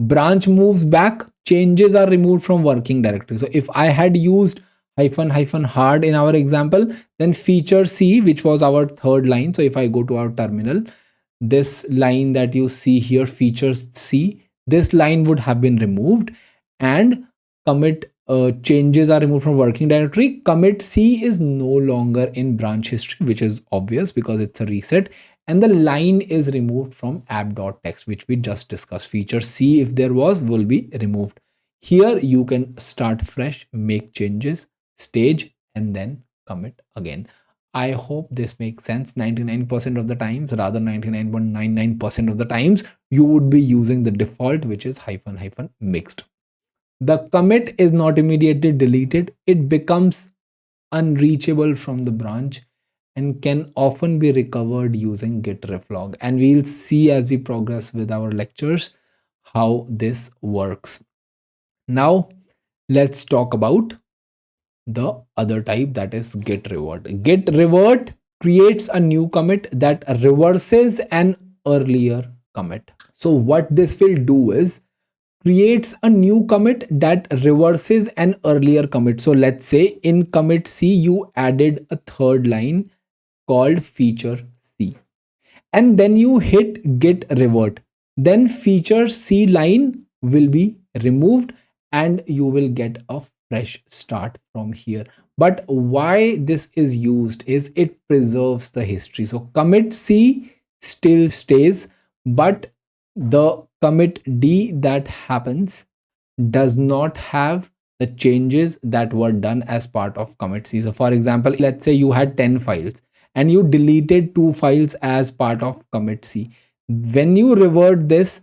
Branch moves back, changes are removed from working directory. So if I had used -- hard in our example, then feature C, which was our third line. So if I go to our terminal, this line that you see here, features C, this line would have been removed, and commit changes are removed from working directory. Commit C is no longer in branch history, which is obvious because it's a reset, and the line is removed from app.txt, which we just discussed. Feature C, if there was, will be removed. Here you can start fresh, make changes, stage, and then commit again. I hope this makes sense. 99% of the times, rather 99.99% of the times, you would be using the default, which is -- mixed. The commit is not immediately deleted. It becomes unreachable from the branch and can often be recovered using git reflog. And we'll see as we progress with our lectures how this works. Now, let's talk about the other type, that is git revert. Git revert creates a new commit that reverses an earlier commit. So what this will do is creates a new commit that reverses an earlier commit. So let's say in commit C, you added a third line called feature C, and then you hit git revert. Then feature C line will be removed and you will get a fresh start from here. But why this is used is it preserves the history. So commit C still stays, but the commit D that happens does not have the changes that were done as part of commit C. So for example, let's say you had 10 files and you deleted 2 files as part of commit C. When you revert this,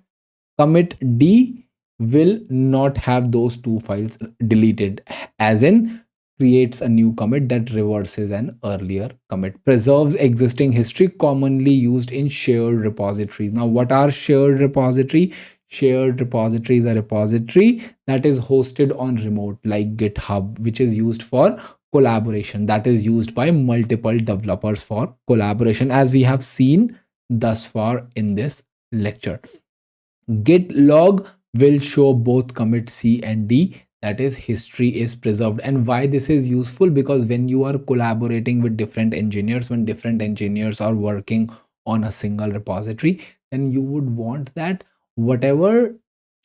commit D will not have those two files deleted, as in creates a new commit that reverses an earlier commit, preserves existing history commonly used in shared repositories. Now, what are shared repository? Shared repository is a repository that is hosted on remote, like GitHub, which is used for collaboration, that is used by multiple developers for collaboration, as we have seen thus far in this lecture. Git log will show both commit C and D, that is history is preserved. And why this is useful? Because when you are collaborating with different engineers, when different engineers are working on a single repository, then you would want that whatever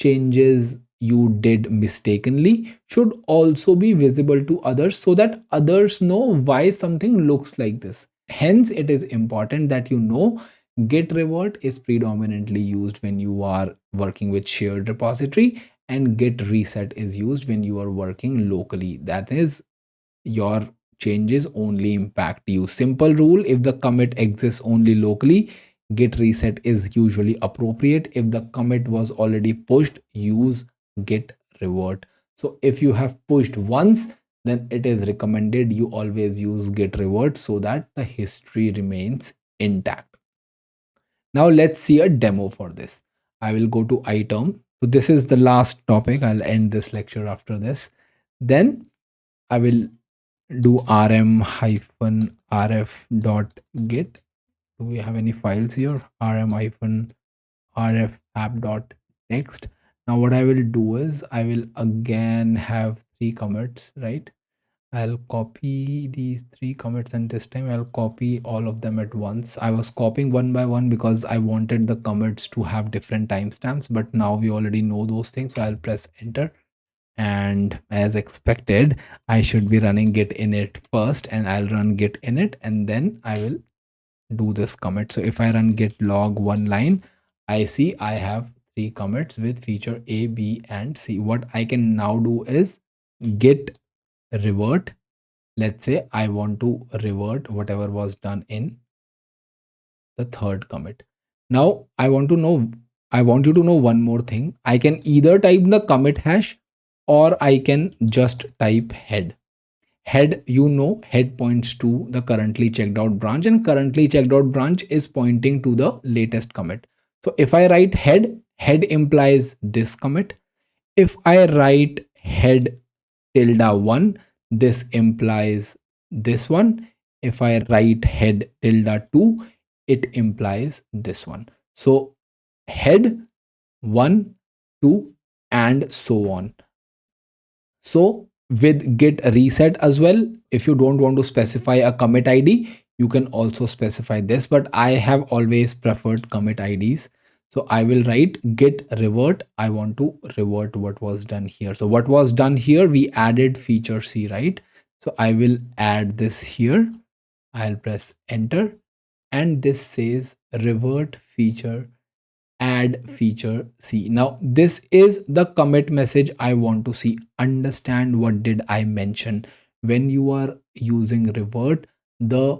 changes you did mistakenly should also be visible to others, so that others know why something looks like this. Hence it is important that you know Git revert is predominantly used when you are working with shared repository, and Git reset is used when you are working locally. That is, your changes only impact you. Simple rule: if the commit exists only locally, Git reset is usually appropriate. If the commit was already pushed, use Git revert. So if you have pushed once, then it is recommended you always use Git revert so that the history remains intact. Now let's see a demo for this. I will go to item. So this is the last topic. I'll end this lecture after this. Then I will do rm-rf.git. Do we have any files here? rm-rf app.text. Now what I will do is I will again have three commits, right? I'll copy these three commits, and this time I'll copy all of them at once. I was copying one by one because I wanted the commits to have different timestamps, but now we already know those things. So I'll press enter, and as expected, I should be running git init first, and I'll run git init, and then I will do this commit. So if I run git log one line, I see I have three commits with feature A, B, and C. What I can now do is git revert. Let's say I want to revert whatever was done in the third commit. Now I want you to know one more thing. I can either type the commit hash, or I can just type head. Head, head points to the currently checked out branch, and currently checked out branch is pointing to the latest commit. So if I write head, head implies this commit. If I write head tilde 1, this implies this one. If I write head tilde 2, it implies this one. So head 1, 2, and so on. So with git reset as well, if you don't want to specify a commit ID, you can also specify this, but I have always preferred commit IDs. So I will write git revert. I want to revert what was done here. So what was done here, we added feature C, right? So I will add this here. I'll press enter, and this says revert feature, add feature C. Now this is the commit message I want to see. Understand what did I mention. When you are using revert, the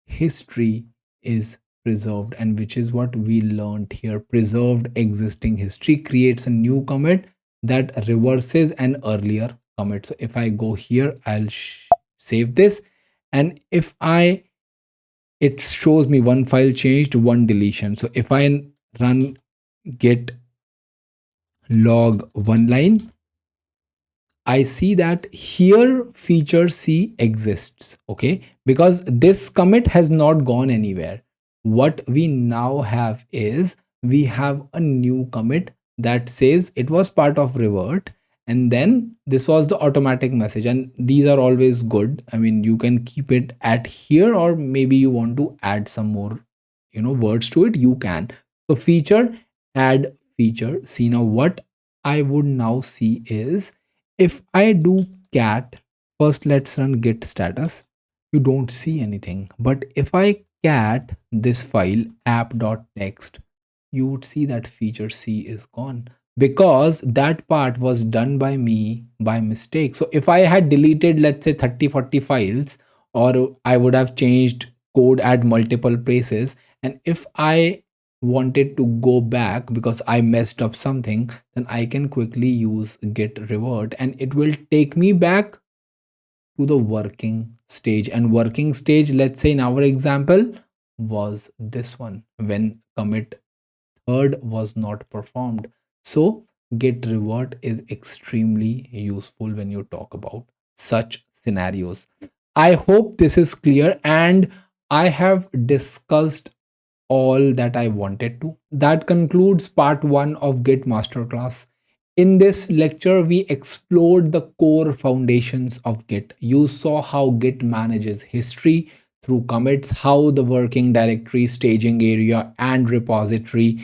history is preserved, and which is what we learned here. Preserved existing history creates a new commit that reverses an earlier commit. So if I go here, I'll save this, and if I it shows me one file changed, one deletion. So if I run git log one line, I see that here feature C exists, okay, because this commit has not gone anywhere. What we now have is we have a new commit that says it was part of revert, and then this was the automatic message, and these are always good. I mean, you can keep it at here, or maybe you want to add some more words to it, you can. So feature, add feature. See, now what I would now see is, if I do cat, first let's run git status, you don't see anything. But if I cat this file app.text, you would see that feature C is gone, because that part was done by me by mistake. So if I had deleted, let's say 30-40 files, or I would have changed code at multiple places, and if I wanted to go back because I messed up something, then I can quickly use git revert and it will take me back to the working stage. And working stage, let's say in our example, was this one when commit third was not performed. So git revert is extremely useful when you talk about such scenarios. I hope this is clear and I have discussed all that I wanted to. That concludes part 1 of Git Masterclass. In this lecture, we explored the core foundations of Git. You saw how Git manages history through commits, how the working directory, staging area, and repository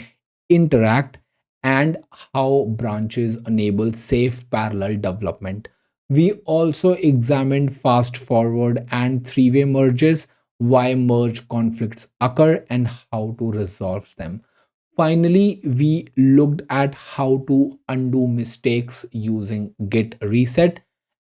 interact, and how branches enable safe parallel development. We also examined fast forward and three-way merges, why merge conflicts occur, and how to resolve them. Finally, we looked at how to undo mistakes using git reset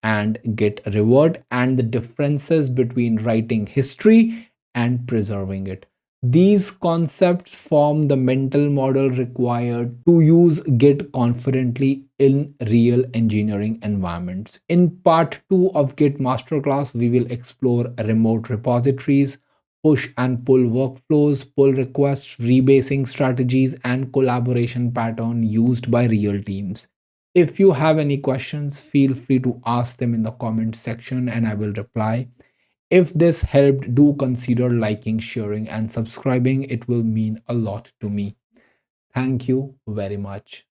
and git revert and the differences between writing history and preserving it. These concepts form the mental model required to use Git confidently in real engineering environments. In part 2 of Git Masterclass, we will explore remote repositories, push and pull workflows, pull requests, rebasing strategies, and collaboration pattern used by real teams. If you have any questions, feel free to ask them in the comment section and I will reply. If this helped, do consider liking, sharing, and subscribing. It will mean a lot to me. Thank you very much.